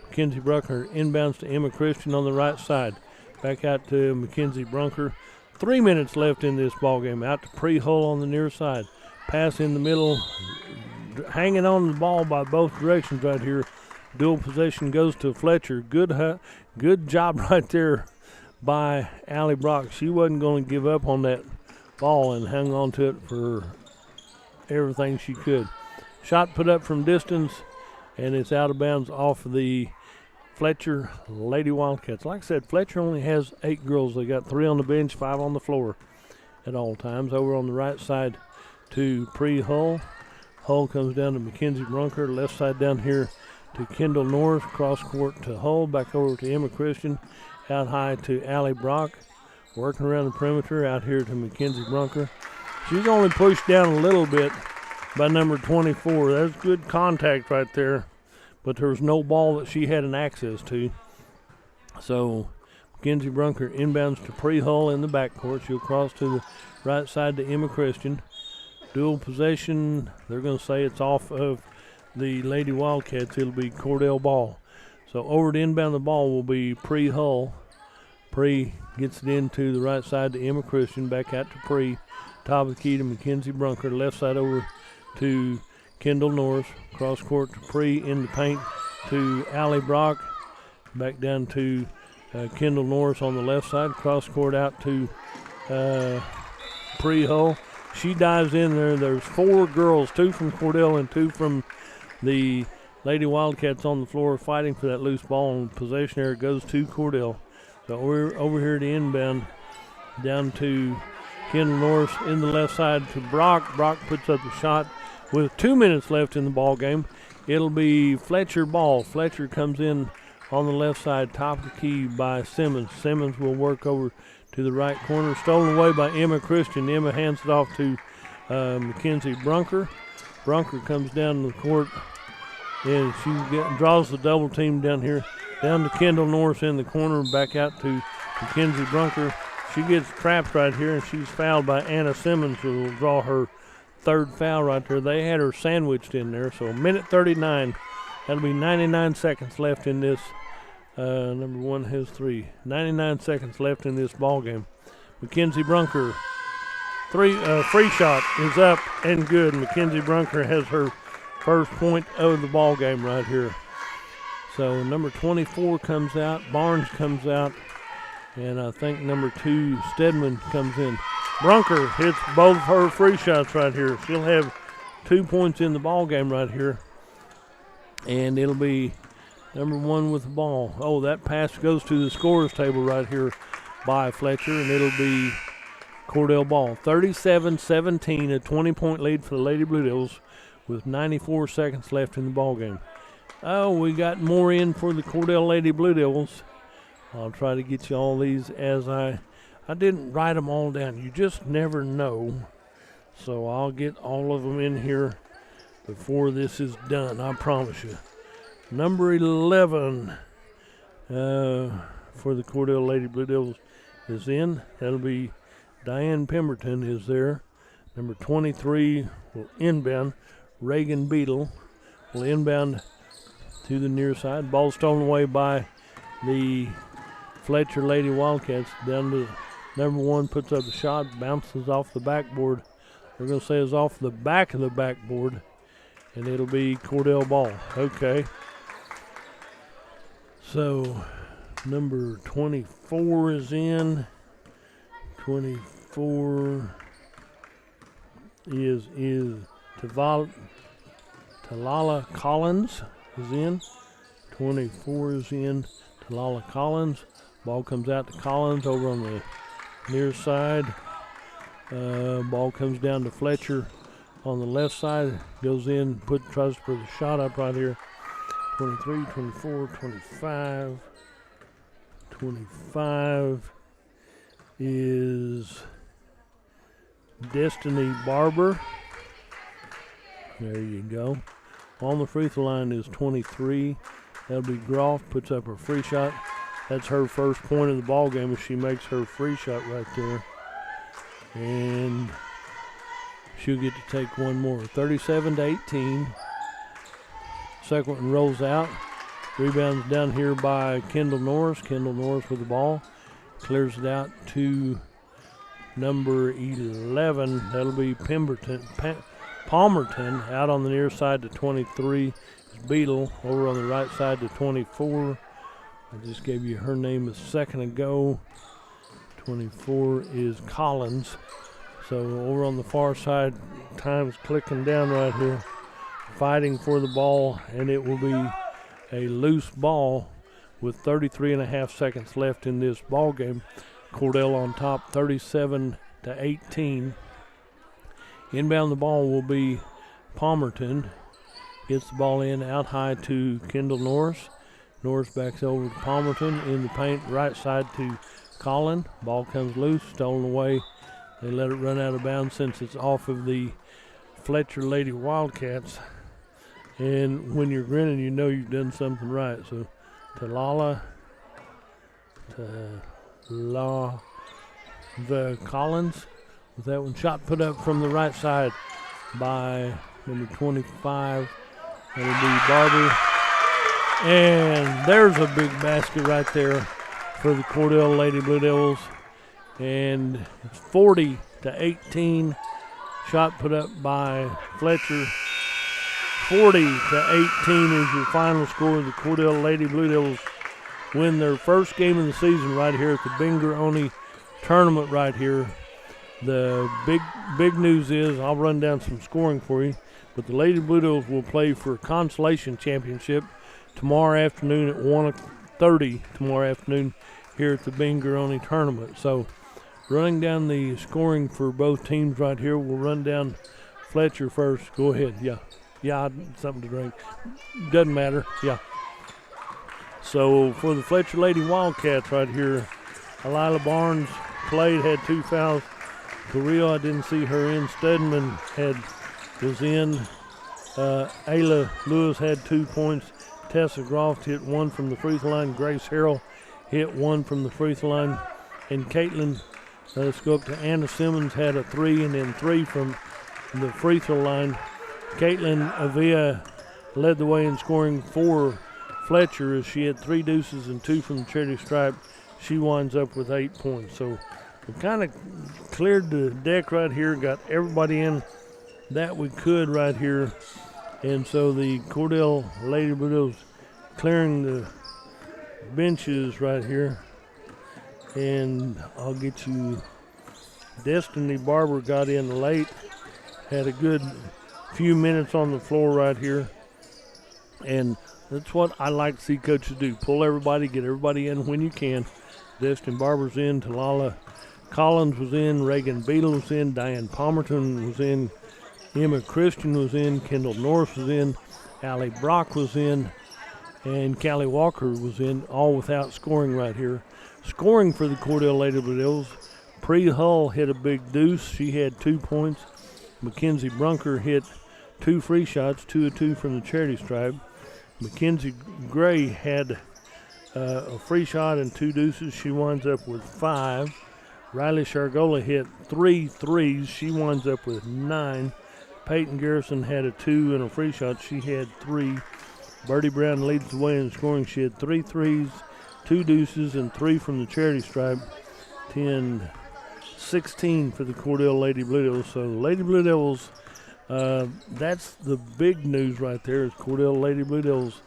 Mackenzie Brunker inbounds to Emma Christian on the right side. Back out to Mackenzie Brunker. 3 minutes left in this ball game. Out to Pre-Hull on the near side. Pass in the middle. Hanging on the ball by both directions right here. Dual possession goes to Fletcher. Good job right there by Allie Brock. She wasn't going to give up on that ball and hung on to it for everything she could. Shot put up from distance, and it's out of bounds off of the Fletcher Lady Wildcats. Like I said, Fletcher only has 8 girls. They got 3 on the bench, 5 on the floor at all times. Over on the right side to Pre-Hull. Hull comes down to Mackenzie Brunker. Left side down here to Kendall Norris. Cross court to Hull. Back over to Emma Christian. Out high to Allie Brock. Working around the perimeter. Out here to Mackenzie Brunker. She's only pushed down a little bit by number 24. That's good contact right there. But there was no ball that she had an access to. So Mackenzie Brunker inbounds to Pre-Hull in the backcourt. She'll cross to the right side to Emma Christian. Dual possession. They're going to say it's off of the Lady Wildcats. It'll be Cordell Ball. So over to inbound the ball will be Pre-Hull. Pre gets it into the right side to Emma Christian. Back out to Pre. Top of the key to Mackenzie Brunker. Left side over to Kendall Norris. Cross court to Pre in the paint to Allie Brock. Back down to Kendall Norris on the left side. Cross court out to Pre-Hull. She dives in there. There's 4 girls, 2 from Cordell and 2 from the Lady Wildcats on the floor fighting for that loose ball. And possession area goes to Cordell. So we're over here to inbound down to Kendall Norris in the left side to Brock. Brock puts up the shot with 2 minutes left in the ball game. It'll be Fletcher Ball. Fletcher comes in on the left side, top of the key by Simmons. Simmons will work over to the right corner. Stolen away by Emma Christian. Emma hands it off to Mackenzie Brunker. Brunker comes down the court, and she draws the double team down here. Down to Kendall Norris in the corner, back out to Mackenzie Brunker. She gets trapped right here, and she's fouled by Anna Simmons, who will draw her 3rd foul right there. They had her sandwiched in there, so minute 39. That'll be 99 seconds left in this. Number 1 has 3. 99 seconds left in this ball game. Mackenzie Brunker, free shot is up and good. Mackenzie Brunker has her first point of the ball game right here. So number 24 comes out, Barnes comes out, and I think number 2, Stedman, comes in. Brunker hits both her free shots right here. She'll have 2 points in the ball game right here. And it'll be number 1 with the ball. Oh, that pass goes to the scorer's table right here by Fletcher, and it'll be Cordell Ball. 37-17, a 20-point lead for the Lady Blue Devils with 94 seconds left in the ball game. Oh, we got more in for the Cordell Lady Blue Devils. I'll try to get you all these as I didn't write them all down. You just never know. So I'll get all of them in here before this is done, I promise you. Number 11 for the Cordell Lady Blue Devils is in. That'll be Diane Pemberton is there. Number 23 will inbound. Reagan Beadle will inbound to the near side. Ball stolen away by the Fletcher Lady Wildcats. Down to number 1, puts up a shot, bounces off the backboard. We're going to say it's off the back of the backboard, and it'll be Cordell ball. Okay. So number 24 is in. 24 is Talala Collins is in. 24 is in. Talala Collins. Ball comes out to Collins over on the near side. Ball comes down to Fletcher on the left side. Goes in, tries to put the shot up right here. 23, 24, 25. 25 is Destiny Barber. There you go. On the free throw line is 23. That'll be Groff, puts up her free shot. That's her first point of the ball game as she makes her free shot right there. And she'll get to take one more. 37-18. Second one rolls out. Rebounds down here by Kendall Norris. Kendall Norris with the ball. Clears it out to number 11. That'll be Palmerton out on the near side to 23. Beadle over on the right side to 24. I just gave you her name a second ago. 24 is Collins. So over on the far side, time's clicking down right here. Fighting for the ball, and it will be a loose ball with 33 and a half seconds left in this ball game. Cordell on top, 37-18. Inbound the ball will be Palmerton. Gets the ball in out high to Kendall Norris. Norris backs over to Palmerton in the paint, right side to Collin. Ball comes loose, stolen away. They let it run out of bounds since it's off of the Fletcher Lady Wildcats. And when you're grinning, you know you've done something right. So Talala the Collins with that one. Shot put up from the right side by number 25. That'll be Barber. And there's a big basket right there for the Cordell Lady Blue Devils. And it's 40-18. Shot put up by Fletcher. 40-18 is your final score. The Cordell Lady Blue Devils win their first game of the season right here at the Binger-Oney tournament right here. The big news is, I'll run down some scoring for you, but the Lady Blue Devils will play for a consolation championship tomorrow afternoon at 1:30 tomorrow afternoon here at the Binger-Oney tournament. So running down the scoring for both teams right here, we'll run down Fletcher first. Go ahead, yeah, something to drink. Doesn't matter, yeah. So for the Fletcher Lady Wildcats right here, Alila Barnes played, had 2 fouls. Carrillo, I didn't see her in. Studman was in. Ayla Lewis had 2 points. Tessa Groff hit 1 from the free throw line. Grace Harrell hit 1 from the free throw line. And Caitlin, let's go up to Anna Simmons, had a 3 and then 3 from the free throw line. Caitlin Avila led the way in scoring for Fletcher as she had 3 deuces and 2 from the charity stripe. She winds up with 8 points. So we kind of cleared the deck right here, got everybody in that we could right here. And so the Cordell Lady Blue Devils clearing the benches right here. And I'll get you, Destiny Barber got in late, had a good few minutes on the floor right here. And that's what I like to see coaches do. Pull everybody, get everybody in when you can. Destiny Barber's in, Talala Collins was in, Reagan Beadle was in, Diane Palmerton was in, Emma Christian was in, Kendall Norris was in, Allie Brock was in, and Callie Walker was in, all without scoring right here. Scoring for the Cordell Lady Blue Devils, Pre Hull hit a big deuce. She had 2 points. Mackenzie Brunker hit 2 free shots, 2 of 2 from the charity stripe. Mackenzie Gray had a free shot and 2 deuces. She winds up with 5. Riley Shargola hit 3 threes. She winds up with 9. Peyton Garrison had a 2 and a free shot. She had 3. Birdie Brown leads the way in scoring. She had 3 threes, 2 deuces, and 3 from the charity stripe. 10-16 for the Cordell Lady Blue Devils. So Lady Blue Devils, that's the big news right there, is Cordell Lady Blue Devils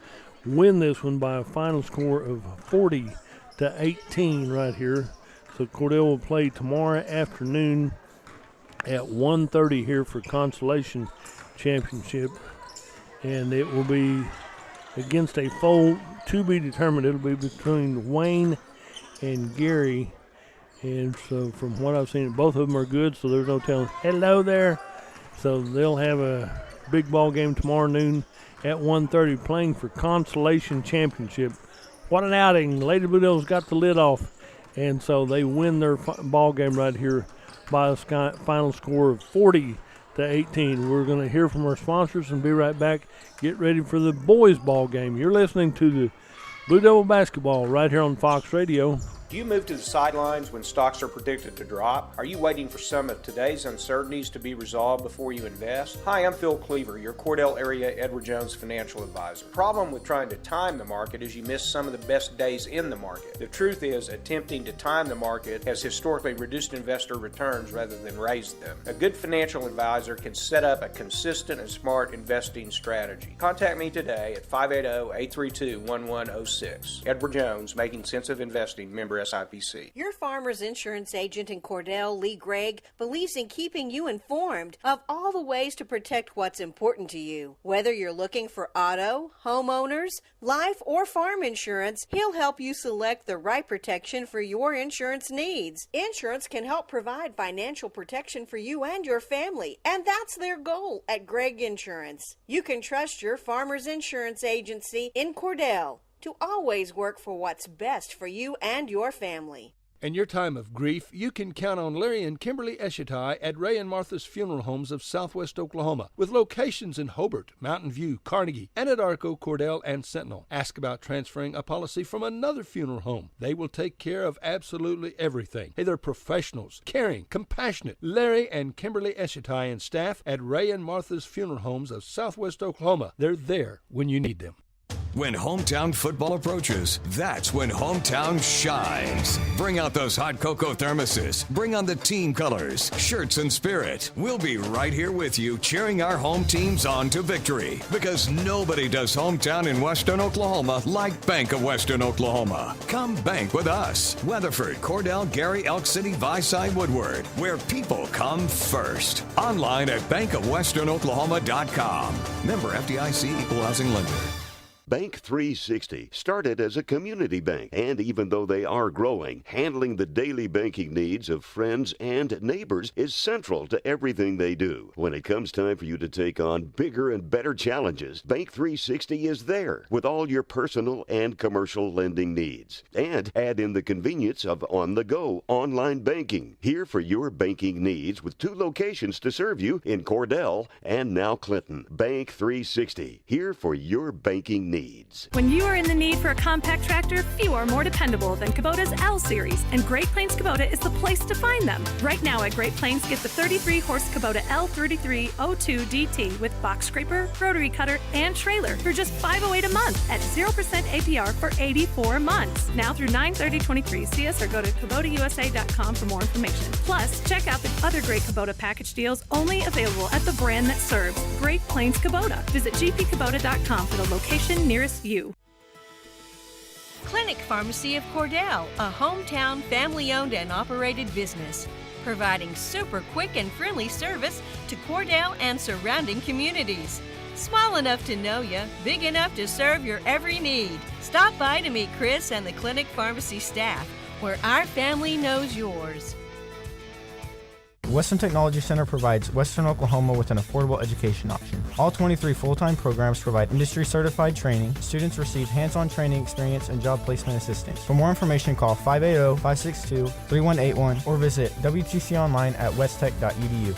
win this one by a final score of 40-18 right here. So Cordell will play tomorrow afternoon at 1:30 here for Consolation Championship, and it will be against a foe to be determined. It'll be between Wayne and Geary, and so from what I've seen, both of them are good, so there's no telling. Hello there. So they'll have a big ball game tomorrow noon at 1:30 playing for Consolation Championship. What an outing. Lady Blue Devils got the lid off, and so they win their ball game right here by a final score of 40-18. We're going to hear from our sponsors and be right back. Get ready for the boys ball game. You're listening to the Blue Devil Basketball right here on Fox Radio. Do you move to the sidelines when stocks are predicted to drop? Are you waiting for some of today's uncertainties to be resolved before you invest? Hi, I'm Phil Cleaver, your Cordell area Edward Jones financial advisor. Problem with trying to time the market is you miss some of the best days in the market. The truth is, attempting to time the market has historically reduced investor returns rather than raised them. A good financial advisor can set up a consistent and smart investing strategy. Contact me today at 580-832-1106. Edward Jones, Making Sense of Investing, member SIPC. Your Farmers Insurance agent in Cordell, Lee Gregg, believes in keeping you informed of all the ways to protect what's important to you. Whether you're looking for auto, homeowners, life, or farm insurance, he'll help you select the right protection for your insurance needs. Insurance can help provide financial protection for you and your family, and that's their goal at Gregg Insurance. You can trust your Farmers Insurance agency in Cordell to always work for what's best for you and your family. In your time of grief, you can count on Larry and Kimberly Eshitai at Ray and Martha's Funeral Homes of Southwest Oklahoma, with locations in Hobart, Mountain View, Carnegie, Anadarko, Cordell, and Sentinel. Ask about transferring a policy from another funeral home. They will take care of absolutely everything. Hey, they're professionals, caring, compassionate. Larry and Kimberly Eshitai and staff at Ray and Martha's Funeral Homes of Southwest Oklahoma. They're there when you need them. When hometown football approaches, that's when hometown shines. Bring out those hot cocoa thermoses. Bring on the team colors, shirts, and spirit. We'll be right here with you, cheering our home teams on to victory. Because nobody does hometown in Western Oklahoma like Bank of Western Oklahoma. Come bank with us. Weatherford, Cordell, Geary, Elk City, Viside, Woodward, where people come first. Online at bankofwesternoklahoma.com. Member FDIC, Equal Housing Lender. Bank 360 started as a community bank, and even though they are growing, handling the daily banking needs of friends and neighbors is central to everything they do. When it comes time for you to take on bigger and better challenges, Bank 360 is there with all your personal and commercial lending needs. And add in the convenience of on-the-go online banking. Here for your banking needs with 2 locations to serve you in Cordell and now Clinton. Bank 360, here for your banking needs. When you are in the need for a compact tractor, few are more dependable than Kubota's L Series, and Great Plains Kubota is the place to find them. Right now at Great Plains, get the 33-horse Kubota L3302 DT with box scraper, rotary cutter, and trailer for just $508 a month at 0% APR for 84 months. Now through 9/30/23. See us or go to KubotaUSA.com for more information. Plus, check out the other great Kubota package deals only available at the brand that serves, Great Plains Kubota. Visit gpkubota.com for the location nearest you. Clinic Pharmacy of Cordell, a hometown family-owned and operated business, providing super quick and friendly service to Cordell and surrounding communities. Small enough to know you, big enough to serve your every need. Stop by to meet Chris and the Clinic Pharmacy staff, where our family knows yours. Western Technology Center provides Western Oklahoma with an affordable education option. All 23 full-time programs provide industry-certified training. Students receive hands-on training experience and job placement assistance. For more information, call 580-562-3181 or visit WTC online at westtech.edu.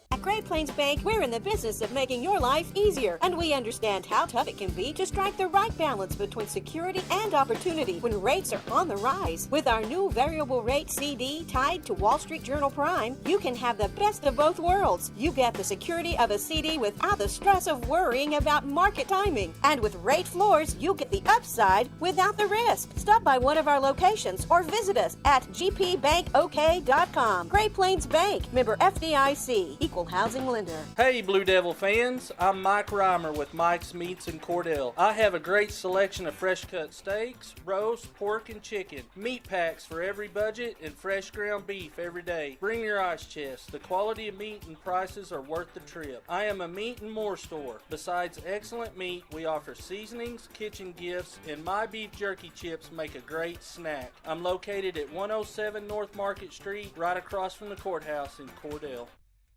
At Great Plains Plains Bank, we're in the business of making your life easier, and we understand how tough it can be to strike the right balance between security and opportunity when rates are on the rise. With our new variable rate CD tied to Wall Street Journal Prime, you can have the best of both worlds. You get the security of a CD without the stress of worrying about market timing. And with rate floors, you get the upside without the risk. Stop by one of our locations or visit us at gpbankok.com. Great Plains Bank, member FDIC, equal housing lender. Hey Blue Devil fans, I'm Mike Reimer with Mike's Meats in Cordell. I have a great selection of fresh cut steaks, roast, pork, and chicken, meat packs for every budget, and fresh ground beef every day. Bring your ice chest. The quality of meat and prices are worth the trip. I am a meat and more store. Besides excellent meat, we offer seasonings, kitchen gifts, and my beef jerky chips make a great snack. I'm located at 107 North Market Street, right across from the courthouse in Cordell.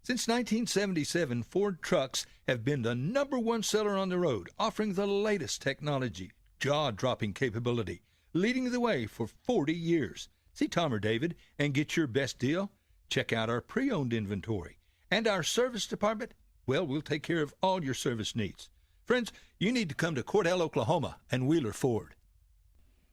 Since 1977, Ford trucks have been the #1 seller on the road, offering the latest technology, jaw-dropping capability, leading the way for 40 years. See Tom or David and get your best deal? Check out our pre-owned inventory. And our service department, well, we'll take care of all your service needs. Friends, you need to come to Cordell, Oklahoma and Wheeler Ford.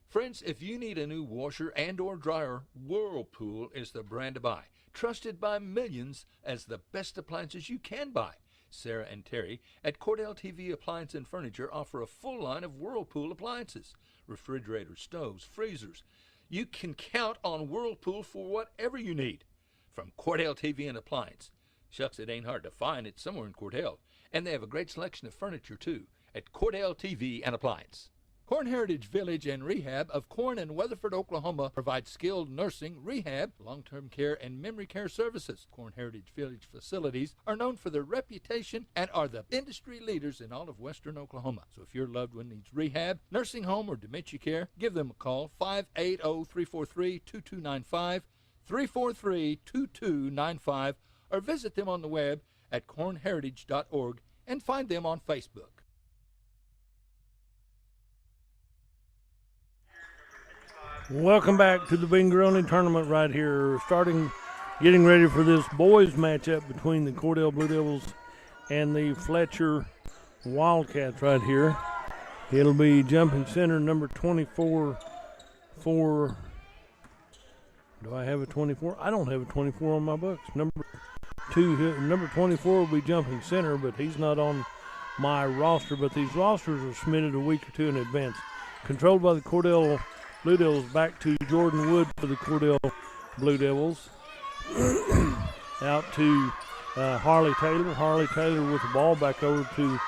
Friends, if you need a new washer and or dryer, Whirlpool is the brand to buy. Trusted by millions as the best appliances you can buy. Sarah and Terry at Cordell TV Appliance and Furniture offer a full line of Whirlpool appliances. Refrigerators, stoves, freezers. You can count on Whirlpool for whatever you need. From Cordell TV and Appliance. Shucks, it ain't hard to find. It's somewhere in Cordell. And they have a great selection of furniture, too, at Cordell TV and Appliance. Corn Heritage Village and Rehab of Corn and Weatherford, Oklahoma provides skilled nursing, rehab, long-term care, and memory care services. Corn Heritage Village facilities are known for their reputation and are the industry leaders in all of western Oklahoma. So if your loved one needs rehab, nursing home, or dementia care, give them a call, 580-343-2295, 343-2295, or visit them on the web at cornheritage.org and find them on Facebook. Welcome back to the Bingaroni tournament right here. Getting ready for this boys matchup between the Cordell Blue Devils and the Fletcher Wildcats right here. It'll be jumping center number 24 for, do I have a 24? I don't have a 24 on my books. Number 24 will be jumping center, but he's not on my roster. But these rosters are submitted a week or two in advance. Controlled by the Cordell Blue Devils, back to Jordan Wood for the Cordell Blue Devils. Out to Harley Taylor. Harley Taylor with the ball back over to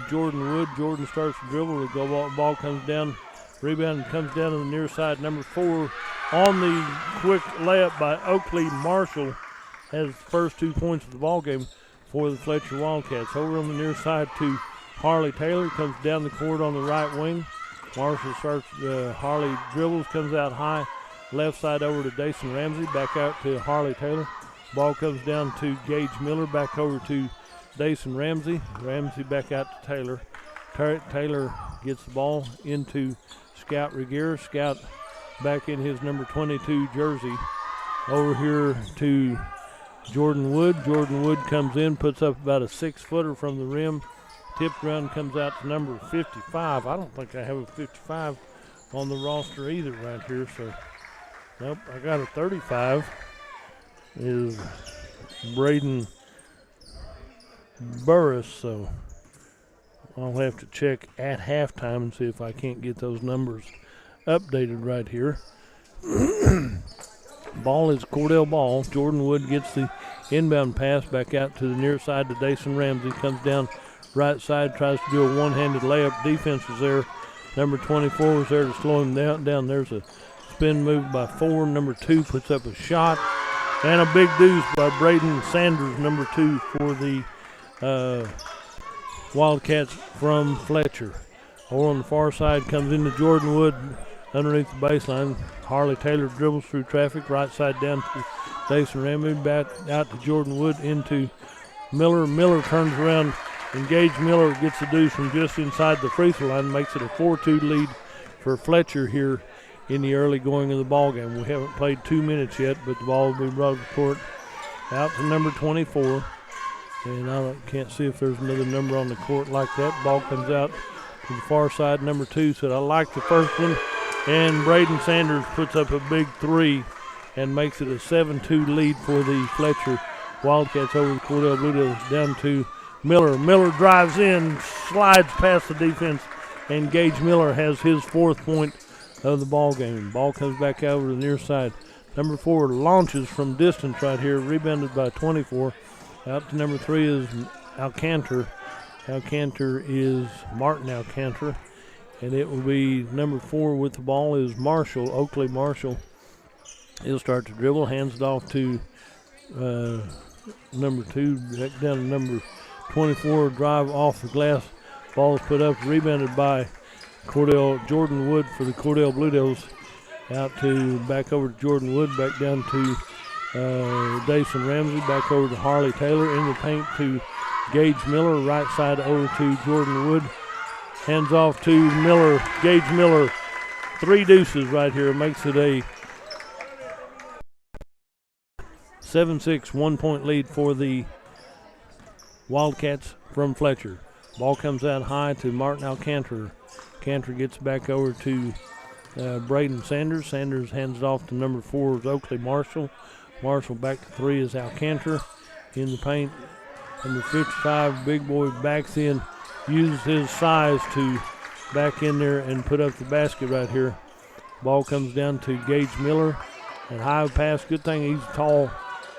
Jordan Wood. Jordan starts to dribble. The ball comes down. Rebound and comes down to the near side. Number 4 on the quick layup by Oakley Marshall has the first 2 points of the ball game for the Fletcher Wildcats. Over on the near side to Harley Taylor. Comes down the court on the right wing. Marshall starts, Harley dribbles, comes out high, left side over to Dason Ramsey, back out to Harley Taylor. Ball comes down to Gage Miller, back over to Dason Ramsey. Ramsey back out to Taylor. Taylor gets the ball into Scout Regier. Scout back in his number 22 jersey. Over here to Jordan Wood. Jordan Wood comes in, puts up about a 6-footer from the rim. Tipped around, comes out to number 55. I don't think I have a 55 on the roster either right here. So, nope, I got a 35. Is Braden Burris. So, I'll have to check at halftime and see if I can't get those numbers updated right here. Ball is Cordell ball. Jordan Wood gets the inbound pass back out to the near side to Dason Ramsey. Comes down right side, tries to do a one-handed layup. Defense was there. Number 24 was there to slow him down. There's a spin move by 4. Number 2 puts up a shot. And a big deuce by Braden Sanders, number 2 for the Wildcats from Fletcher. Over on the far side comes into Jordan Wood underneath the baseline. Harley Taylor dribbles through traffic, right side down to Dason Ramsey, back out to Jordan Wood into Miller. Miller turns around. Gage Miller gets the deuce from just inside the free throw line, makes it a 4-2 lead for Fletcher here in the early going of the ball game. We haven't played 2 minutes yet, but the ball will be brought to court out to number 24. And I can't see if there's another number on the court like that. Ball comes out to the far side. Number 2 said, I like the first one. And Braden Sanders puts up a big 3 and makes it a 7-2 lead for the Fletcher Wildcats over the Cordell Blue Devils. Down to Miller. Miller drives in, slides past the defense, and Gage Miller has his 4th point of the ball game. Ball comes back over to the near side. Number 4 launches from distance right here, rebounded by 24. Out to number 3 is Alcantar. Alcantar is Martin Alcantar. And it will be number 4 with the ball is Marshall, Oakley Marshall. He'll start to dribble, hands it off to number 2, back down to number 24, drive off the glass. Ball is put up, rebounded by Jordan Wood for the Cordell Blue Devils. Back over to Jordan Wood, back down to Dason Ramsey, back over to Harley Taylor, in the paint to Gage Miller, right side over to Jordan Wood. Hands off to Miller, Gage Miller, 3 deuces right here, makes it a 7-6 1-point lead for the Wildcats from Fletcher. Ball comes out high to Martin Alcantar. Cantor gets back over to Braden Sanders. Sanders hands it off to number 4 is Oakley Marshall. Marshall back to 3 is Alcantar. In the paint, number 55, big boy backs in, uses his size to back in there and put up the basket right here. Ball comes down to Gage Miller, and high pass. Good thing he's a tall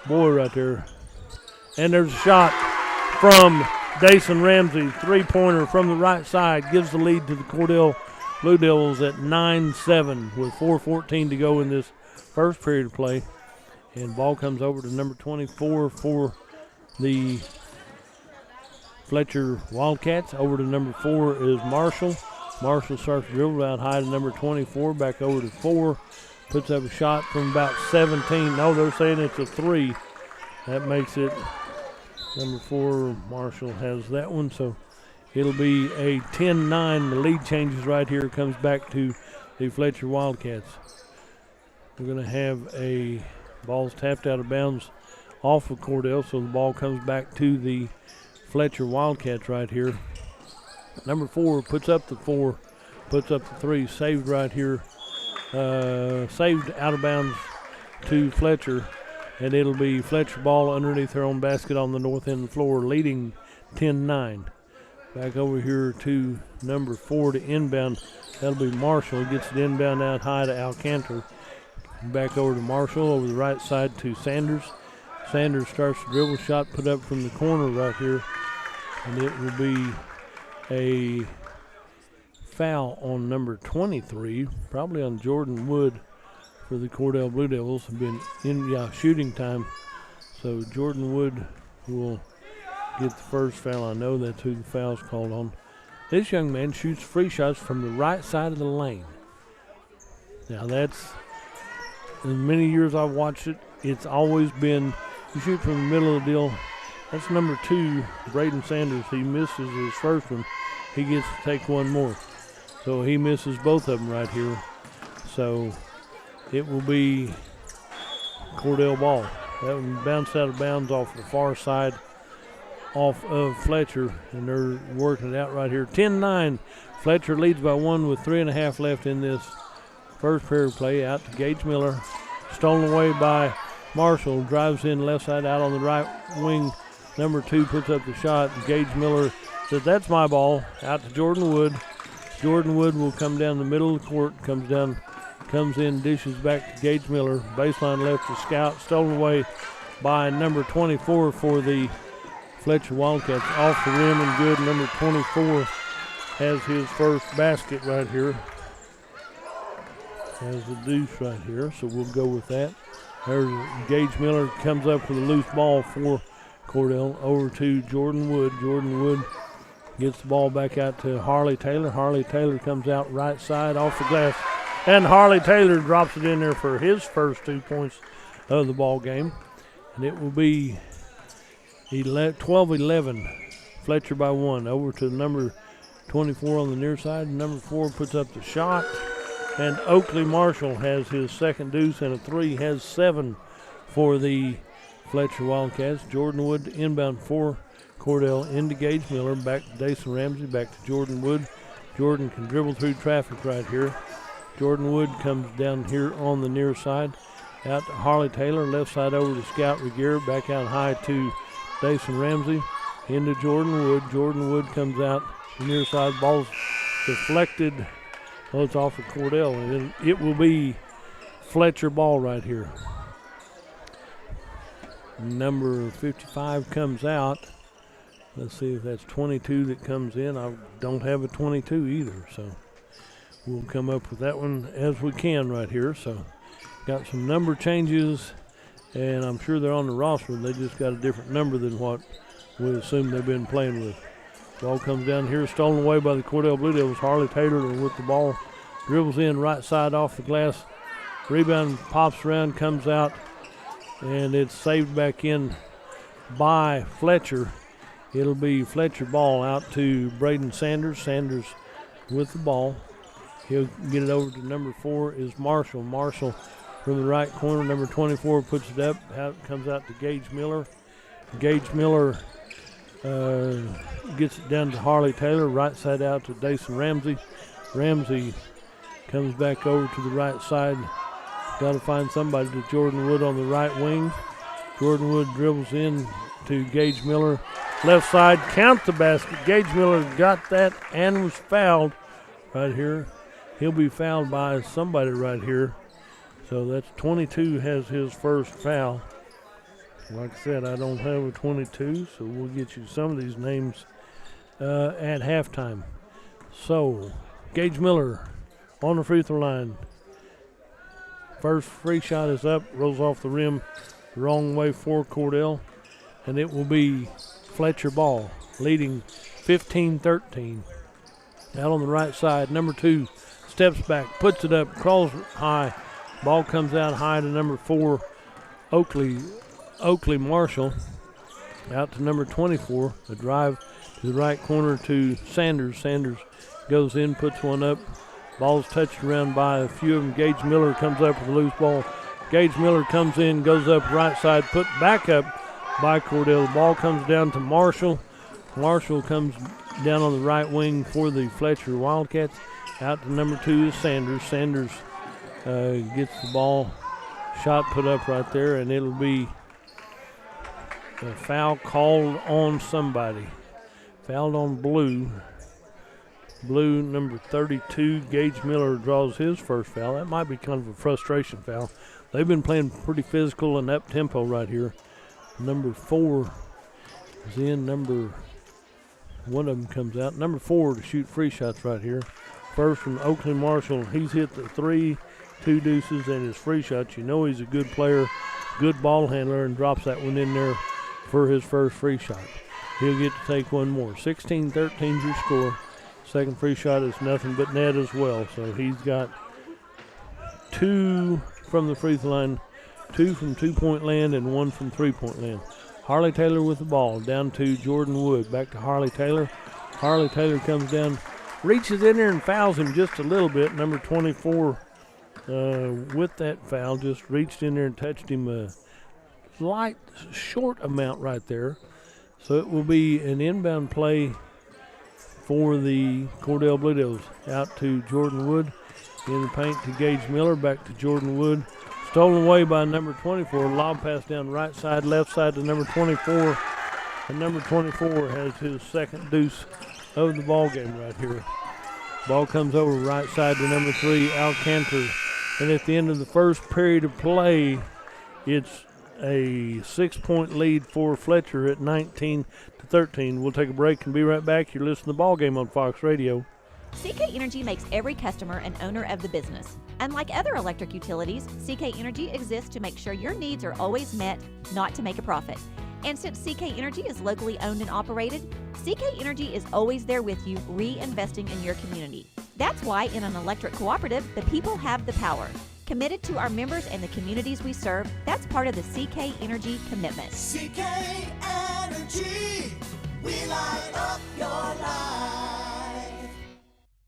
boy right there. And there's a shot from Dason Ramsey, 3-pointer from the right side, gives the lead to the Cordell Blue Devils at 9-7 with 4:14 to go in this first period of play. And ball comes over to number 24 for the Fletcher Wildcats. Over to number 4 is Marshall. Marshall starts to dribble out high to number 24, back over to 4. Puts up a shot from about 17. No, they're saying it's a 3. That makes it number 4. Marshall has that one, so it'll be a 10-9. The lead changes right here. Comes back to the Fletcher Wildcats. We're going to have a ball's tapped out of bounds off of Cordell, so the ball comes back to the Fletcher Wildcats right here. Number 4 puts up the 4, puts up the 3, saved right here. Saved out of bounds to Fletcher, and it'll be Fletcher ball underneath their own basket on the north end of the floor, leading 10-9. Back over here to number 4 to inbound. That'll be Marshall. He gets it inbound out high to Alcantar. Back over to Marshall over the right side to Sanders. Sanders starts the dribble, shot put up from the corner right here, and it will be a foul on number 23, probably on Jordan Wood for the Cordell Blue Devils. Have been in shooting time, so Jordan Wood will get the first foul. I know that's who the foul's called on. This young man shoots free shots from the right side of the lane. Now that's, in many years I've watched it, it's always been you shoot from the middle of the deal. That's number 2, Braden Sanders. He misses his first one. He gets to take one more. So he misses both of them right here. So it will be Cordell ball. That one bounced out of bounds off the far side off of Fletcher, and they're working it out right here. 10-9. Fletcher leads by 1 with 3.5 left in this first period play. Out to Gage Miller. Stolen away by Marshall. Drives in left side out on the right wing. Number 2 puts up the shot. Gage Miller says, that's my ball. Out to Jordan Wood. Jordan Wood will come down the middle of the court. Comes in, dishes back to Gage Miller. Baseline left to Scout. Stolen away by number 24 for the Fletcher Wildcats. Off the rim and good. Number 24 has his first basket right here. Has the deuce right here, so we'll go with that. There's Gage Miller comes up with a loose ball for Cordell. Over to Jordan Wood. Jordan Wood gets the ball back out to Harley Taylor. Harley Taylor comes out right side off the glass. And Harley Taylor drops it in there for his first 2 points of the ball game. And it will be 12-11. Fletcher by 1. Over to number 24 on the near side. Number 4 puts up the shot. And Oakley Marshall has his second deuce and a 3. Has 7 for the Fletcher Wildcats. Jordan Wood inbound for Cordell into Gage Miller, back to Dason Ramsey, back to Jordan Wood. Jordan can dribble through traffic right here. Jordan Wood comes down here on the near side, out to Harley Taylor, left side over to Scout Regier, back out high to Dason Ramsey, into Jordan Wood. Jordan Wood comes out the near side, ball's deflected. Well, it's off of Cordell, and it will be Fletcher ball right here. Number 55 comes out. Let's see if that's 22 that comes in. I don't have a 22 either, so we'll come up with that one as we can right here. So got some number changes, and I'm sure they're on the roster. They just got a different number than what we assume they've been playing with. Ball comes down here, stolen away by the Cordell Blue Devils. Harley Taylor with the ball, dribbles in right side off the glass. Rebound pops around, comes out, and it's saved back in by Fletcher. It'll be Fletcher ball out to Braden Sanders. Sanders with the ball. He'll get it over to number 4 is Marshall. Marshall from the right corner. Number 24 puts it up. Out comes out to Gage Miller. Gage Miller gets it down to Harley Taylor. Right side out to Dason Ramsey. Ramsey comes back over to the right side. Got to find somebody to Jordan Wood on the right wing. Jordan Wood dribbles in to Gage Miller. Left side, count the basket. Gage Miller got that and was fouled right here. He'll be fouled by somebody right here. So that's 22 has his first foul. Like I said, I don't have a 22, so we'll get you some of these names at halftime. So, Gage Miller on the free throw line. First free shot is up, rolls off the rim the wrong way for Cordell, and it will be Fletcher ball, leading 15-13. Out on the right side, number 2 steps back, puts it up, crawls high. Ball comes out high to number 4, Oakley Marshall. Out to number 24, a drive to the right corner to Sanders. Sanders goes in, puts one up. Ball's touched around by a few of them. Gage Miller comes up with a loose ball. Gage Miller comes in, goes up right side, put back up by Cordell. The ball comes down to Marshall. Marshall comes down on the right wing for the Fletcher Wildcats. Out to number 2 is Sanders. Sanders gets the ball, shot put up right there, and it'll be a foul called on somebody. Fouled on Blue. Blue, number 32, Gage Miller draws his first foul. That might be kind of a frustration foul. They've been playing pretty physical and up-tempo right here. Number 4 is in. One of them comes out. Number 4 to shoot free shots right here. First from Oakley Marshall. He's hit the 3, 2 deuces, and his free shots. You know he's a good player, good ball handler, and drops that one in there for his first free shot. He'll get to take one more. 16-13 is your score. Second free shot is nothing but net as well. So he's got 2 from the free throw line, 2 from 2-point land, and 1 from 3-point land. Harley Taylor with the ball, down to Jordan Wood. Back to Harley Taylor. Harley Taylor comes down, reaches in there and fouls him just a little bit. Number 24 with that foul just reached in there and touched him a slight short amount right there. So it will be an inbound play for the Cordell Blue Devils. Out to Jordan Wood. In the paint to Gage Miller. Back to Jordan Wood. Stolen away by number 24. Lob pass down right side, left side to number 24. And number 24 has his second deuce of the ball game right here. Ball comes over right side to number 3, Alcantar. And at the end of the first period of play, it's a 6-point lead for Fletcher at 19-13. We'll take a break and be right back. You're listening to the ball game on Fox Radio. CK Energy makes every customer an owner of the business. Unlike other electric utilities, CK Energy exists to make sure your needs are always met, not to make a profit. And since CK Energy is locally owned and operated, CK Energy is always there with you, reinvesting in your community. That's why in an electric cooperative, the people have the power. Committed to our members and the communities we serve, that's part of the CK Energy commitment. CK Energy, we light up your life.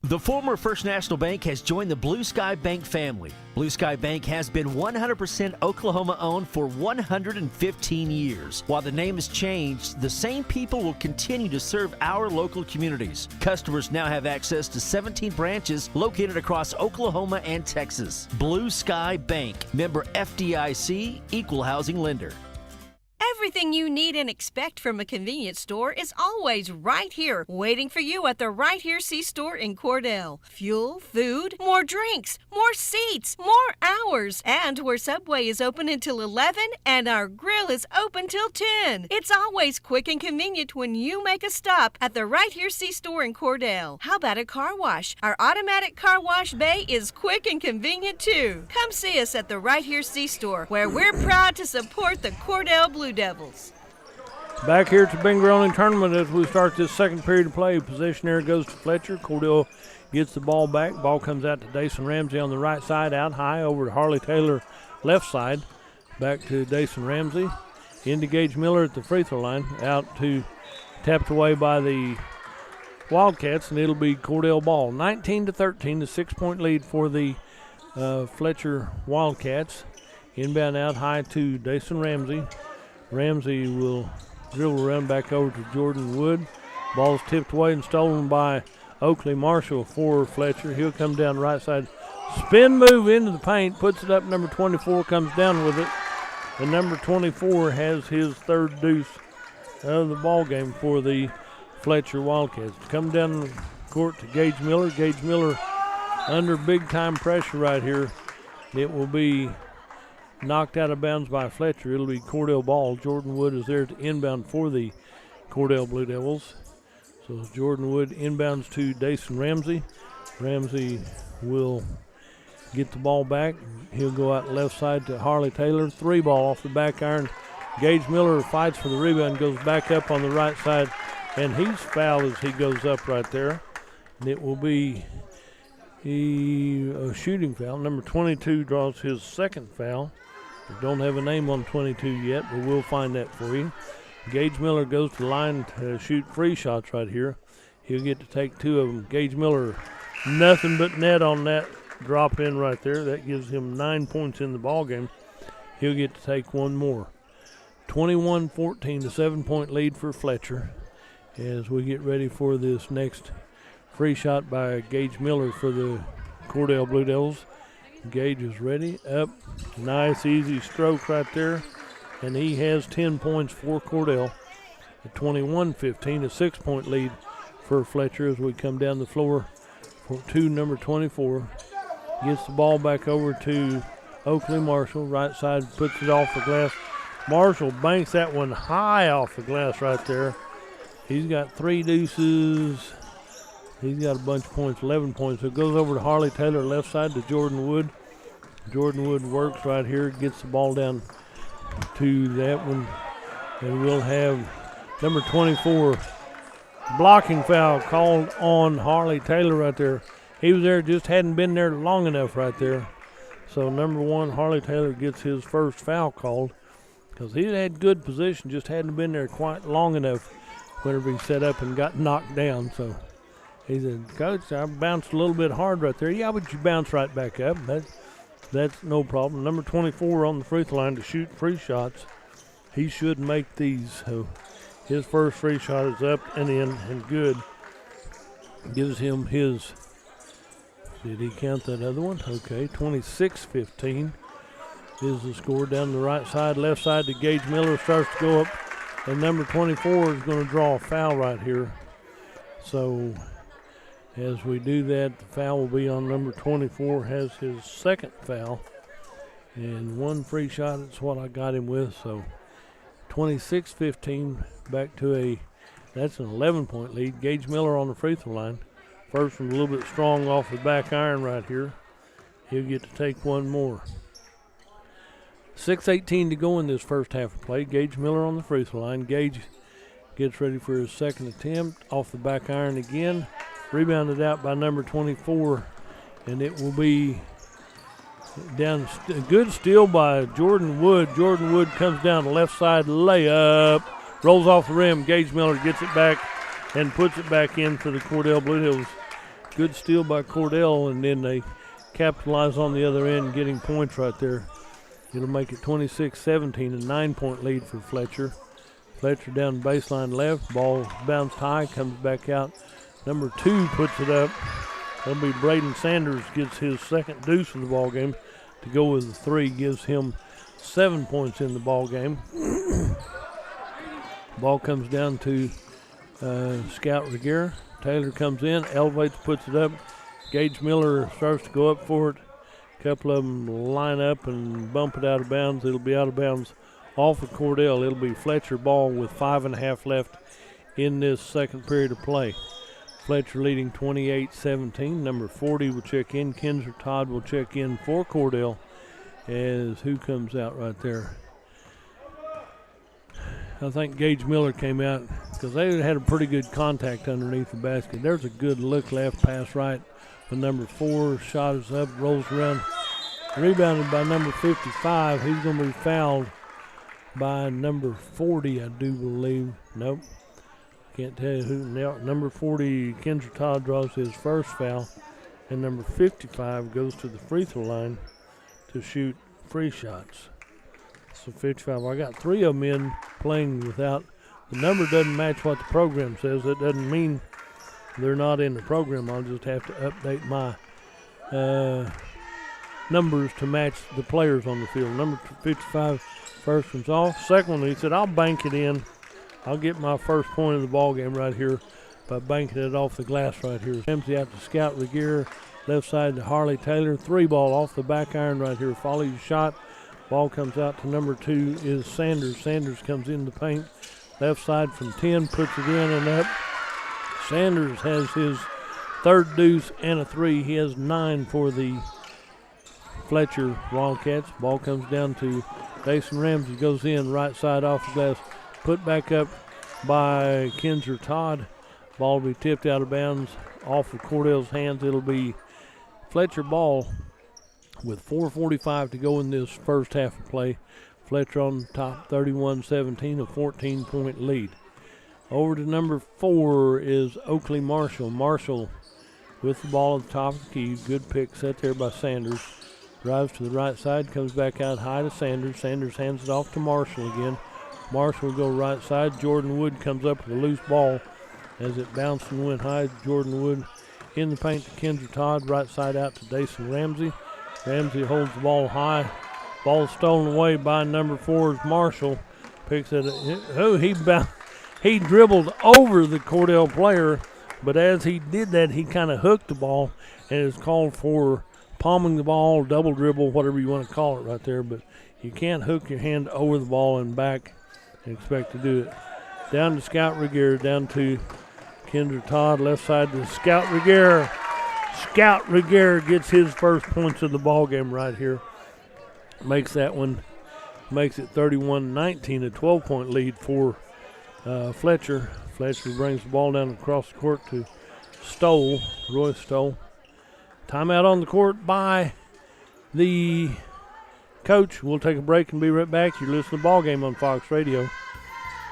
The former First National Bank has joined the Blue Sky Bank family. Blue Sky Bank has been 100% Oklahoma-owned for 115 years. While the name has changed, the same people will continue to serve our local communities. Customers now have access to 17 branches located across Oklahoma and Texas. Blue Sky Bank, member FDIC, equal housing lender. Everything you need and expect from a convenience store is always right here, waiting for you at the Right Here C-Store in Cordell. Fuel, food, more drinks, more seats, more hours, and where Subway is open until 11 and our grill is open till 10. It's always quick and convenient when you make a stop at the Right Here C-Store in Cordell. How about a car wash? Our automatic car wash bay is quick and convenient too. Come see us at the Right Here C-Store, where we're proud to support the Cordell Blue Devils. Back here at the Bing Groening tournament as we start this second period of play. Possession there goes to Fletcher. Cordell gets the ball back. Ball comes out to Dason Ramsey on the right side, out high over to Harley Taylor left side. Back to Dason Ramsey. Into Gage Miller at the free throw line. Out to tapped away by the Wildcats, and it'll be Cordell ball. 19-13, the 6-point lead for the Fletcher Wildcats. Inbound out high to Dason Ramsey. Ramsey will dribble around back over to Jordan Wood. Ball's tipped away and stolen by Oakley Marshall for Fletcher. He'll come down right side. Spin move into the paint, puts it up. Number 24 comes down with it. And number 24 has his third deuce of the ball game for the Fletcher Wildcats. Come down the court to Gage Miller. Gage Miller under big-time pressure right here. It will be knocked out of bounds by Fletcher. It'll be Cordell ball. Jordan Wood is there to inbound for the Cordell Blue Devils. So Jordan Wood inbounds to Dason Ramsey. Ramsey will get the ball back. He'll go out left side to Harley Taylor. 3 ball off the back iron. Gage Miller fights for the rebound, goes back up on the right side, and he's fouled as he goes up right there. And it will be a shooting foul. Number 22 draws his second foul. We don't have a name on 22 yet, but we'll find that for you. Gage Miller goes to the line to shoot free shots right here. He'll get to take 2 of them. Gage Miller, nothing but net on that drop in right there. That gives him 9 points in the ball game. He'll get to take 1 more. 21-14, the 7-point lead for Fletcher as we get ready for this next free shot by Gage Miller for the Cordell Blue Devils. Gage is ready, up, nice easy stroke right there, and he has 10 points for Cordell. At 21-15, a 6-point lead for Fletcher as we come down the floor to number 24. Gets the ball back over to Oakley Marshall, right side, puts it off the glass. Marshall banks that one high off the glass right there. He's got 3 deuces. He's got a bunch of points, 11 points. So it goes over to Harley Taylor, left side to Jordan Wood. Jordan Wood works right here, gets the ball down to that one. And we'll have number 24 blocking foul called on Harley Taylor right there. He was there, just hadn't been there long enough right there. So number 1, Harley Taylor gets his first foul called because he had good position, just hadn't been there quite long enough whenever he set up and got knocked down. So he said, Coach, I bounced a little bit hard right there. Yeah, but you bounce right back up. That's no problem. Number 24 on the free throw line to shoot free shots. He should make these. So his first free shot is up and in and good. Gives him his, did he count that other one? Okay, 26-15 is the score. Down the right side, left side to Gage Miller, starts to go up. And number 24 is going to draw a foul right here. So as we do that, the foul will be on number 24, has his second foul. And 1 free shot, that's what I got him with. So 26-15, back to that's an 11-point lead. Gage Miller on the free throw line. First one a little bit strong off the back iron right here. He'll get to take 1 more. 6:18 to go in this first half of play. Gage Miller on the free throw line. Gage gets ready for his second attempt. Off the back iron again. Rebounded out by number 24. And it will be down. A good steal by Jordan Wood. Jordan Wood comes down the left side layup. Rolls off the rim. Gage Miller gets it back and puts it back in for the Cordell Blue Hills. Good steal by Cordell, and then they capitalize on the other end, getting points right there. It'll make it 26-17, a 9-point lead for Fletcher. Fletcher down baseline left, ball bounced high, comes back out. Number 2 puts it up. That'll be Braden Sanders, gets his second deuce of the ball game. To go with the 3 gives him 7 points in the ball game. Ball comes down to Scout Regier. Taylor comes in, elevates, puts it up. Gage Miller starts to go up for it. A couple of them line up and bump it out of bounds. It'll be out of bounds off of Cordell. It'll be Fletcher ball with 5.5 left in this second period of play. Fletcher leading 28-17. Number 40 will check in. Kinzer Todd will check in for Cordell. As who comes out right there? I think Gage Miller came out because they had a pretty good contact underneath the basket. There's a good look left, pass right. But number 4 shot is up, rolls around. Rebounded by number 55. He's going to be fouled by number 40, I do believe. Nope. Can't tell you who. Number 40, Kinzer Todd, draws his first foul. And number 55 goes to the free throw line to shoot free shots. So 55. I got 3 of them in playing without. The number doesn't match what the program says. That doesn't mean they're not in the program. I'll just have to update my numbers to match the players on the field. Number 55, first one's off. Second one, he said, I'll bank it in. I'll get my first point of the ball game right here by banking it off the glass right here. Ramsey out to Scout Regier. Left side to Harley Taylor. 3 ball off the back iron right here. Follows shot. Ball comes out to number 2 is Sanders. Sanders comes in the paint. Left side from 10, puts it in and up. Sanders has his third deuce and a 3. He has 9 for the Fletcher Wildcats. Ball comes down to Jason Ramsey. Goes in right side off the glass. Put back up by Kinzer Todd. Ball will be tipped out of bounds off of Cordell's hands. It'll be Fletcher ball with 4:45 to go in this first half of play. Fletcher on top, 31-17, a 14-point lead. Over to number 4 is Oakley Marshall. Marshall with the ball at the top of the key. Good pick set there by Sanders. Drives to the right side, comes back out high to Sanders. Sanders hands it off to Marshall again. Marshall will go right side. Jordan Wood comes up with a loose ball as it bounced and went high. Jordan Wood in the paint to Kinzer Todd. Right side out to Dason Ramsey. Ramsey holds the ball high. Ball stolen away by number 4's Marshall. Picks it. He dribbled over the Cordell player, but as he did that, he kind of hooked the ball, and it's called for palming the ball, double dribble, whatever you want to call it right there. But you can't hook your hand over the ball and back and expect to do it. Down to Scout Regier, down to Kinzer Todd, left side to Scout Regier. Scout Regier gets his first points of the ball game right here. Makes that one, makes it 31-19, a 12-point lead for Fletcher. Fletcher brings the ball down across the court to Stoll, Roy Stoll. Timeout on the court by the coach. We'll take a break and be right back. You're listening to the ball game on Fox Radio.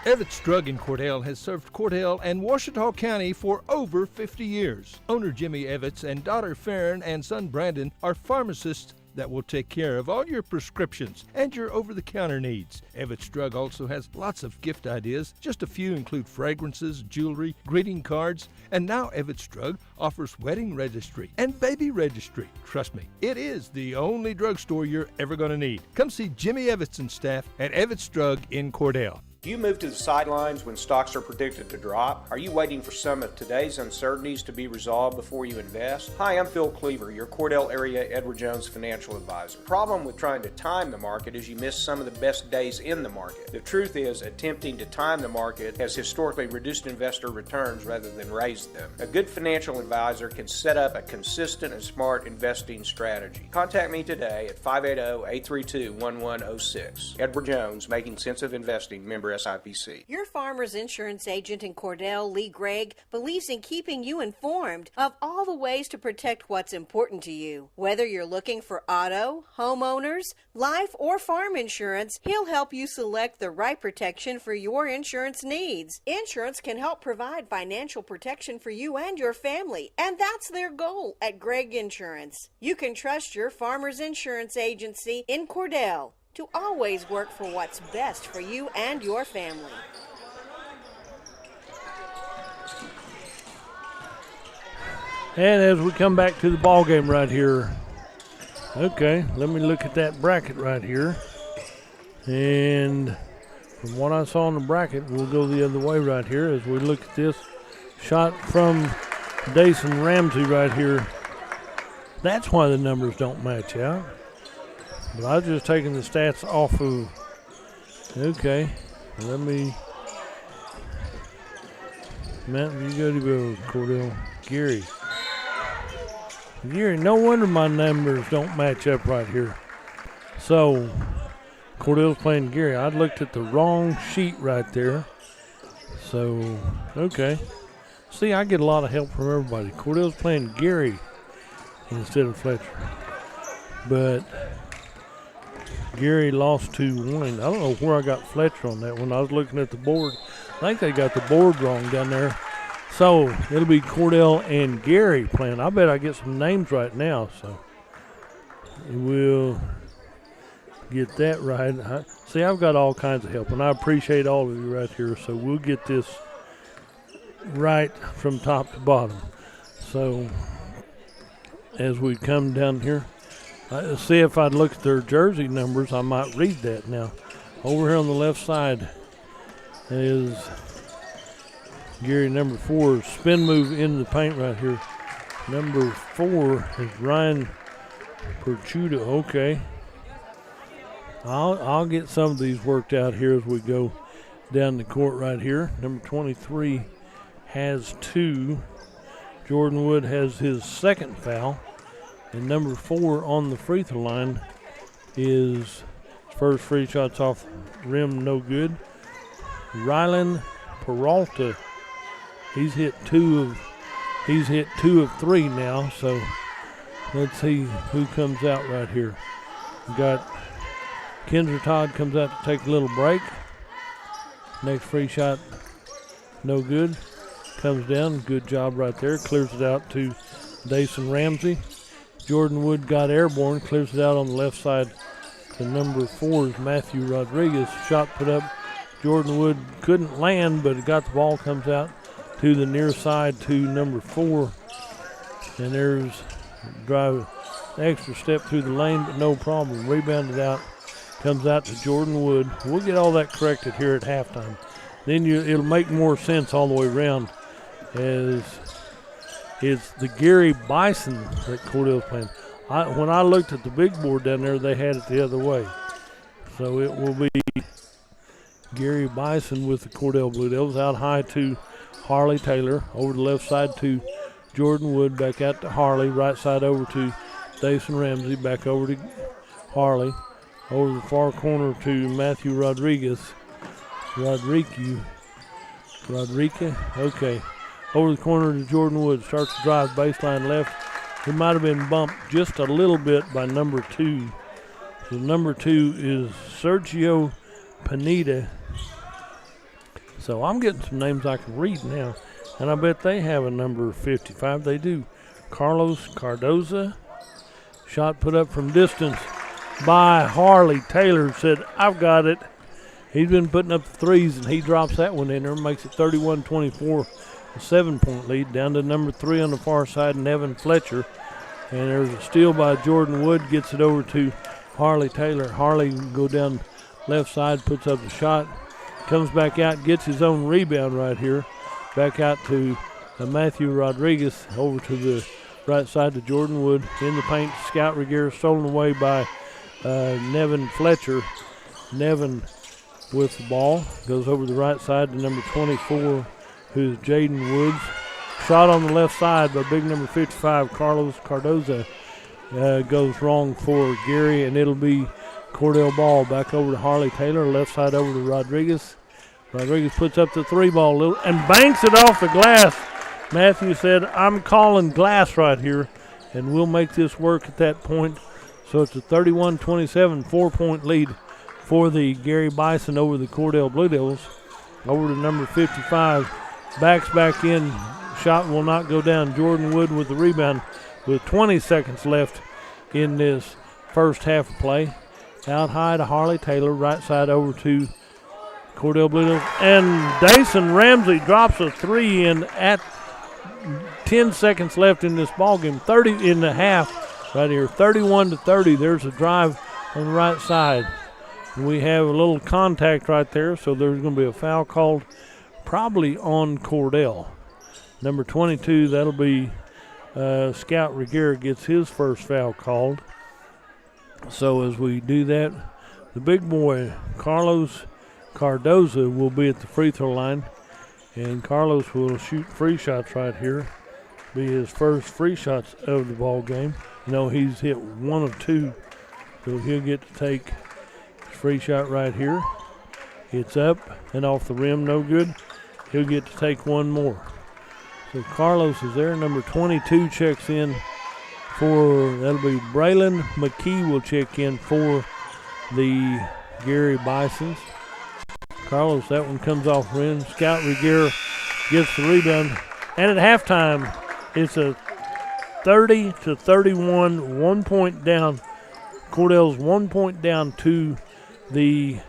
Evetts Drug in Cordell has served Cordell and Washita County for over 50 years. Owner Jimmy Evetts and daughter Farron and son Brandon are pharmacists that will take care of all your prescriptions and your over-the-counter needs. Evetts Drug also has lots of gift ideas. Just a few include fragrances, jewelry, greeting cards, and now Evetts Drug offers wedding registry and baby registry. Trust me, it is the only drugstore you're ever going to need. Come see Jimmy Evetts and staff at Evetts Drug in Cordell. Do you move to the sidelines when stocks are predicted to drop? Are you waiting for some of today's uncertainties to be resolved before you invest? Hi, I'm Phil Cleaver, your Cordell area Edward Jones financial advisor. The problem with trying to time the market is you miss some of the best days in the market. The truth is, attempting to time the market has historically reduced investor returns rather than raised them. A good financial advisor can set up a consistent and smart investing strategy. Contact me today at 580-832-1106. Edward Jones, Making Sense of Investing, member member SIPC. Your Farmers Insurance agent in Cordell, Lee Gregg, believes in keeping you informed of all the ways to protect what's important to you. Whether you're looking for auto, homeowners, life, or farm insurance, he'll help you select the right protection for your insurance needs. Insurance can help provide financial protection for you and your family, and that's their goal at Gregg Insurance. You can trust your Farmers Insurance agency in Cordell to always work for what's best for you and your family. And as we come back to the ball game right here, okay, let me look at that bracket right here. And from what I saw in the bracket, we'll go the other way right here as we look at this shot from Dason Ramsey right here. That's why the numbers don't match out. But I was just taking the stats off of, okay, let me, Mountain View, Goodyboro, Cordell, Geary. Geary, no wonder my numbers don't match up right here. So, Cordell's playing Geary. I looked at the wrong sheet right there. So, okay. See, I get a lot of help from everybody. Cordell's playing Geary instead of Fletcher. But Geary lost 2-1. I don't know where I got Fletcher on that one. I was looking at the board. I think they got the board wrong down there. So it'll be Cordell and Geary playing. I bet I get some names right now. So we'll get that right. See, I've got all kinds of help, and I appreciate all of you right here. So we'll get this right from top to bottom. So as we come down here, see if I'd look at their jersey numbers, I might read that now. Over here on the left side is Geary number 4, spin move in the paint right here. Number 4 is Ryan Perchuda. Okay. I'll get some of these worked out here as we go down the court right here. Number 23 has 2. Jordan Wood has his second foul. And number 4 on the free throw line is first free shots off rim, no good. Rylan Peralta, he's hit 2 of 3 now. So let's see who comes out right here. We got Kendra Todd comes out to take a little break. Next free shot, no good. Comes down, good job right there. Clears it out to Dason Ramsey. Jordan Wood got airborne, clears it out on the left side to number 4 is Matthew Rodriguez. Shot put up. Jordan Wood couldn't land, but it got the ball, comes out to the near side to number 4. And there's drive, extra step through the lane, but no problem. Rebounded out, comes out to Jordan Wood. We'll get all that corrected here at halftime. Then it'll make more sense all the way around as it's the Geary Bison that Cordell's playing. When I looked at the big board down there, they had it the other way. So it will be Geary Bison with the Cordell Blue Devils. Out high to Harley Taylor. Over the left side to Jordan Wood. Back out to Harley. Right side over to Dason Ramsey. Back over to Harley. Over the far corner to Matthew Rodriguez. Rodriguez. Okay. Over the corner to Jordan Wood. Starts to drive baseline left. He might have been bumped just a little bit by number 2. So number 2 is Sergio Pineda. So I'm getting some names I can read now. And I bet they have a number 55. They do. Carlos Cardoza. Shot put up from distance by Harley Taylor. Said, I've got it. He's been putting up the threes, and he drops that one in there. Makes it 31-24. A 7-point lead. Down to number 3 on the far side, Nevin Fletcher. And there's a steal by Jordan Wood. Gets it over to Harley Taylor. Harley go down left side, puts up the shot. Comes back out, gets his own rebound right here. Back out to Matthew Rodriguez. Over to the right side to Jordan Wood. In the paint, Scout Regier stolen away by Nevin Fletcher. Nevin with the ball. Goes over the right side to number 24, who's Jaden Woods. Shot on the left side by big number 55, Carlos Cardoza. Goes wrong for Geary, and it'll be Cordell ball back over to Harley Taylor. Left side over to Rodriguez. Rodriguez puts up the three ball and banks it off the glass. Matthew said, I'm calling glass right here, and we'll make this work at that point. So it's a 31-27 4-point lead for the Geary Bison over the Cordell Blue Devils. Over to number 55. Backs back in. Shot will not go down. Jordan Wood with the rebound with 20 seconds left in this first half of play. Out high to Harley Taylor. Right side over to Cordell Blue Devils. And Dason Ramsey drops a three in at 10 seconds left in this ballgame. 30 in the half right here. 31-30. There's a drive on the right side. We have a little contact right there, so there's going to be a foul called probably on Cordell. Number 22, that'll be Scout Reguera gets his first foul called. So as we do that, the big boy, Carlos Cardoza, will be at the free throw line. And Carlos will shoot free shots right here. Be his first free shots of the ball game. You know, he's hit 1 of 2, so he'll get to take free shot right here. It's up and off the rim, no good. He'll get to take one more. So Carlos is there. Number 22 checks in for, that'll be Braylon McKee will check in for the Geary Bisons. Carlos, that one comes off rim. Scout Reguera gets the rebound. And at halftime, it's a 30-31, 1 point down. Cordell's 1 point down to the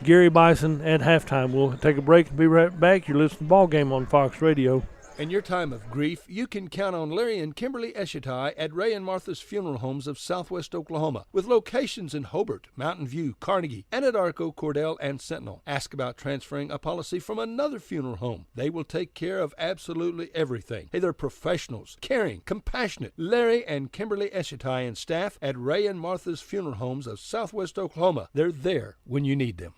Geary Bison at halftime. We'll take a break and be right back. You're listening to Ball Game on Fox Radio. In your time of grief, you can count on Larry and Kimberly Eshitai at Ray and Martha's Funeral Homes of Southwest Oklahoma, with locations in Hobart, Mountain View, Carnegie, Anadarko, Cordell, and Sentinel. Ask about transferring a policy from another funeral home. They will take care of absolutely everything. Hey, they're professionals, caring, compassionate. Larry and Kimberly Eshitai and staff at Ray and Martha's Funeral Homes of Southwest Oklahoma. They're there when you need them.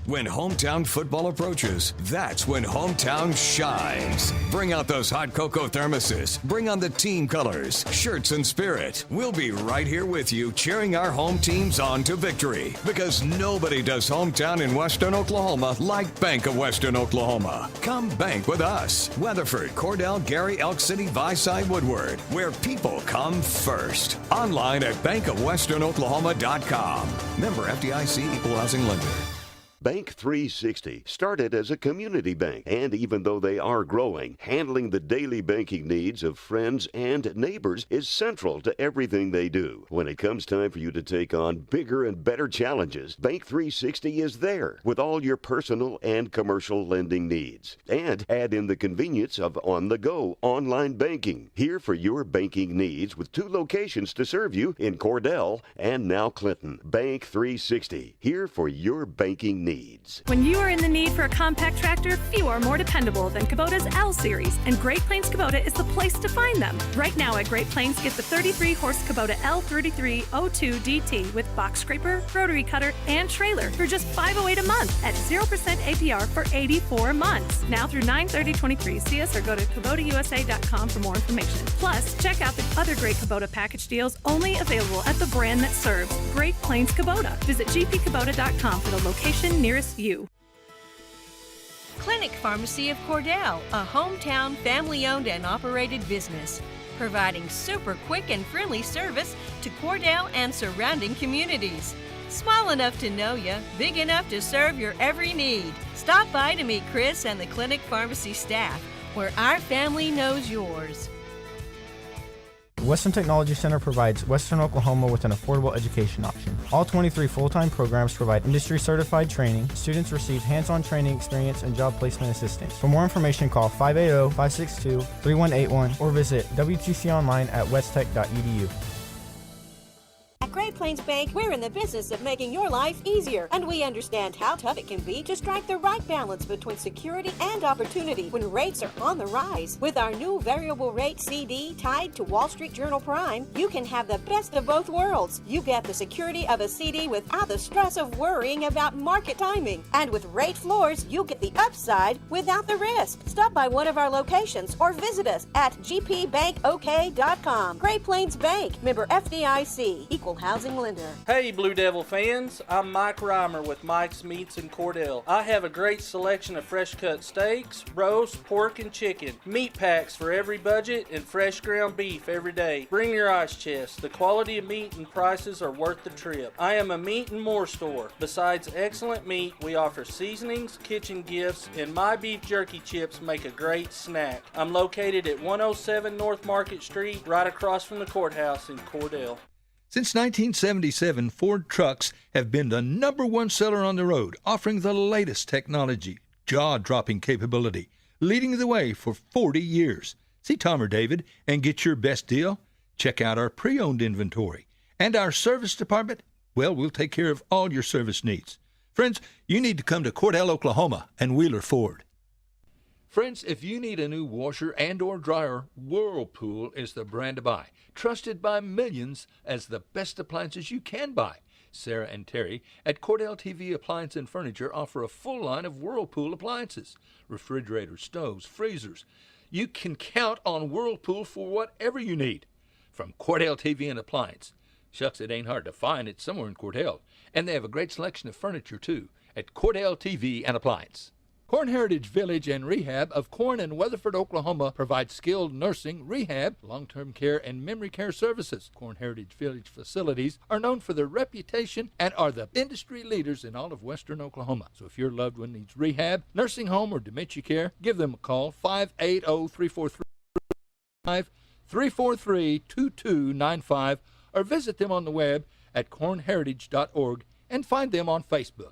When hometown football approaches, that's when hometown shines. Bring out those hot cocoa thermoses. Bring on the team colors, shirts, and spirit. We'll be right here with you, cheering our home teams on to victory. Because nobody does hometown in Western Oklahoma like Bank of Western Oklahoma. Come bank with us. Weatherford, Cordell, Geary, Elk City, Viside, Woodward, where people come first. Online at bankofwesternoklahoma.com. Member FDIC, Equal Housing Lender. Bank 360 started as a community bank, and even though they are growing, handling the daily banking needs of friends and neighbors is central to everything they do. When it comes time for you to take on bigger and better challenges, Bank 360 is there with all your personal and commercial lending needs. And add in the convenience of on-the-go online banking. Here for your banking needs with 2 locations to serve you in Cordell and now Clinton. Bank 360, here for your banking needs. When you are in the need for a compact tractor, few are more dependable than Kubota's L Series, and Great Plains Kubota is the place to find them. Right now at Great Plains, get the 33-horse Kubota L3302 DT with box scraper, rotary cutter, and trailer for just $508 a month at 0% APR for 84 months. Now through 9/30/23, see us or go to KubotaUSA.com for more information. Plus, check out the other great Kubota package deals only available at the brand that serves, Great Plains Kubota. Visit gpkubota.com for the location nearest you. Clinic Pharmacy of Cordell, a hometown family-owned and operated business, providing super quick and friendly service to Cordell and surrounding communities. Small enough to know you, big enough to serve your every need. Stop by to meet Chris and the Clinic Pharmacy staff, where our family knows yours. Western Technology Center provides Western Oklahoma with an affordable education option. All 23 full-time programs provide industry-certified training. Students receive hands-on training experience and job placement assistance. For more information, call 580-562-3181 or visit WTConline at westtech.edu. At Great Plains Bank, we're in the business of making your life easier, and we understand how tough it can be to strike the right balance between security and opportunity when rates are on the rise. With our new variable rate CD tied to Wall Street Journal Prime, you can have the best of both worlds. You get the security of a CD without the stress of worrying about market timing. And with rate floors, you get the upside without the risk. Stop by one of our locations or visit us at gpbankok.com. Great Plains Bank, member FDIC, Equal Housing housing lender. Hey Blue Devil fans, I'm Mike Reimer with Mike's Meats in Cordell. I have a great selection of fresh cut steaks, roast, pork, and chicken. Meat packs for every budget and fresh ground beef every day. Bring your ice chest. The quality of meat and prices are worth the trip. I am a meat and more store. Besides excellent meat, we offer seasonings, kitchen gifts, and my beef jerky chips make a great snack. I'm located at 107 North Market Street, right across from the courthouse in Cordell. Since 1977, Ford trucks have been the #1 seller on the road, offering the latest technology, jaw-dropping capability, leading the way for 40 years. See Tom or David and get your best deal? Check out our pre-owned inventory. And our service department, well, we'll take care of all your service needs. Friends, you need to come to Cordell, Oklahoma and Wheeler Ford. Friends, if you need a new washer and or dryer, Whirlpool is the brand to buy. Trusted by millions as the best appliances you can buy. Sarah and Terry at Cordell TV Appliance and Furniture offer a full line of Whirlpool appliances. Refrigerators, stoves, freezers. You can count on Whirlpool for whatever you need. From Cordell TV and Appliance. Shucks, it ain't hard to find. It's somewhere in Cordell. And they have a great selection of furniture, too, at Cordell TV and Appliance. Corn Heritage Village and Rehab of Corn and Weatherford, Oklahoma provides skilled nursing, rehab, long-term care, and memory care services. Corn Heritage Village facilities are known for their reputation and are the industry leaders in all of western Oklahoma. So if your loved one needs rehab, nursing home, or dementia care, give them a call, 580-343-2295, or visit them on the web at cornheritage.org and find them on Facebook.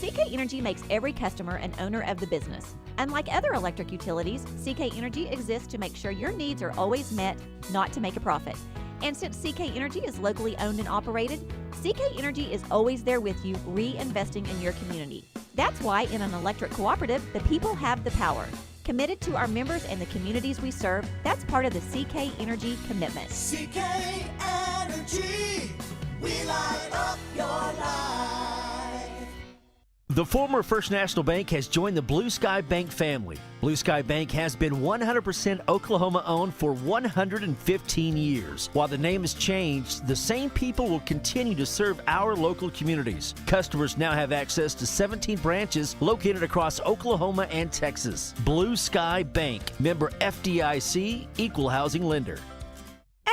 CK Energy makes every customer an owner of the business. Unlike other electric utilities, CK Energy exists to make sure your needs are always met, not to make a profit. And since CK Energy is locally owned and operated, CK Energy is always there with you, reinvesting in your community. That's why in an electric cooperative, the people have the power. Committed to our members and the communities we serve, that's part of the CK Energy commitment. CK Energy, we light up your life. The former First National Bank has joined the Blue Sky Bank family. Blue Sky Bank has been 100% Oklahoma-owned for 115 years. While the name has changed, the same people will continue to serve our local communities. Customers now have access to 17 branches located across Oklahoma and Texas. Blue Sky Bank, member FDIC, equal housing lender.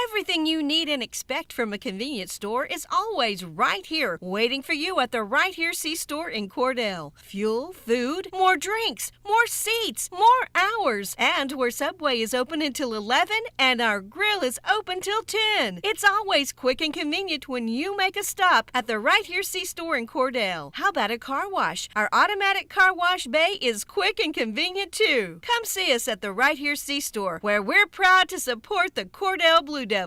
Everything you need and expect from a convenience store is always right here, waiting for you at the Right Here C-Store in Cordell. Fuel, food, more drinks, more seats, more hours, and where Subway is open until 11 and our grill is open till 10. It's always quick and convenient when you make a stop at the Right Here C-Store in Cordell. How about a car wash? Our automatic car wash bay is quick and convenient too. Come see us at the Right Here C-Store, where we're proud to support the Cordell Blue Devils.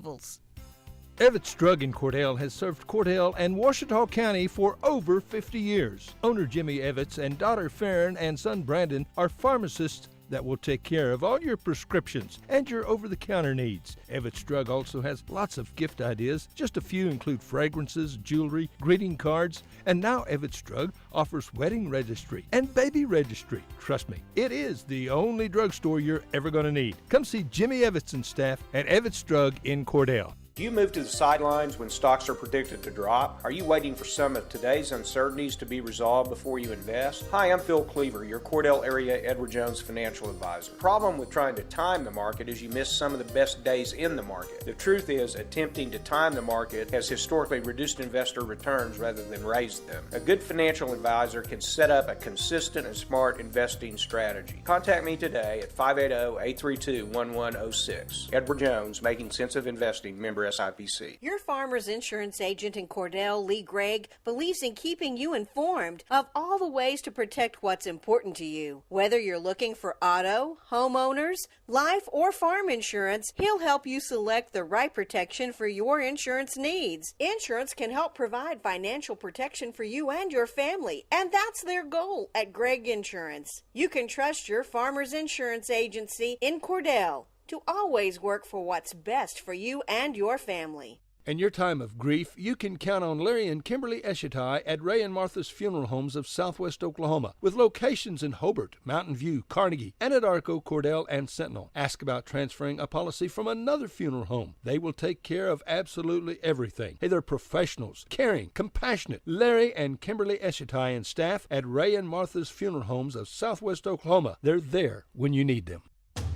Evetts Drug in Cordell has served Cordell and Washita County for over 50 years. Owner Jimmy Evetts and daughter Farron and son Brandon are pharmacists that will take care of all your prescriptions and your over-the-counter needs. Evetts Drug also has lots of gift ideas. Just a few include fragrances, jewelry, greeting cards, and now Evetts Drug offers wedding registry and baby registry. Trust me, it is the only drugstore you're ever going to need. Come see Jimmy Evetts and staff at Evetts Drug in Cordell. Do you move to the sidelines when stocks are predicted to drop? Are you waiting for some of today's uncertainties to be resolved before you invest? Hi, I'm Phil Cleaver, your Cordell area Edward Jones financial advisor. The problem with trying to time the market is you miss some of the best days in the market. The truth is, attempting to time the market has historically reduced investor returns rather than raised them. A good financial advisor can set up a consistent and smart investing strategy. Contact me today at 580-832-1106. Edward Jones, Making Sense of Investing, member SIPC. Your Farmers Insurance agent in Cordell, Lee Gregg, believes in keeping you informed of all the ways to protect what's important to you. Whether you're looking for auto, homeowners, life, or farm insurance, he'll help you select the right protection for your insurance needs. Insurance can help provide financial protection for you and your family, and that's their goal at Gregg Insurance. You can trust your Farmers Insurance agency in Cordell to always work for what's best for you and your family. In your time of grief, you can count on Larry and Kimberly Eshitai at Ray and Martha's Funeral Homes of Southwest Oklahoma, with locations in Hobart, Mountain View, Carnegie, Anadarko, Cordell, and Sentinel. Ask about transferring a policy from another funeral home. They will take care of absolutely everything. Hey, they're professionals, caring, compassionate. Larry and Kimberly Eshitai and staff at Ray and Martha's Funeral Homes of Southwest Oklahoma. They're there when you need them.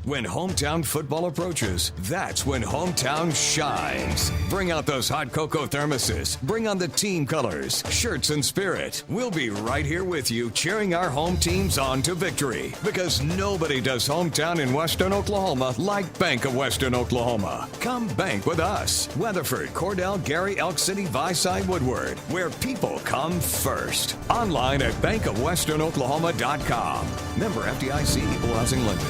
When hometown football approaches, that's when hometown shines. Bring out those hot cocoa thermoses. Bring on the team colors, shirts, and spirit. We'll be right here with you, cheering our home teams on to victory. Because nobody does hometown in Western Oklahoma like Bank of Western Oklahoma. Come bank with us. Weatherford, Cordell, Geary, Elk City, Viside, Woodward, where people come first. Online at bankofwesternoklahoma.com. Member FDIC, Equal Housing Lender.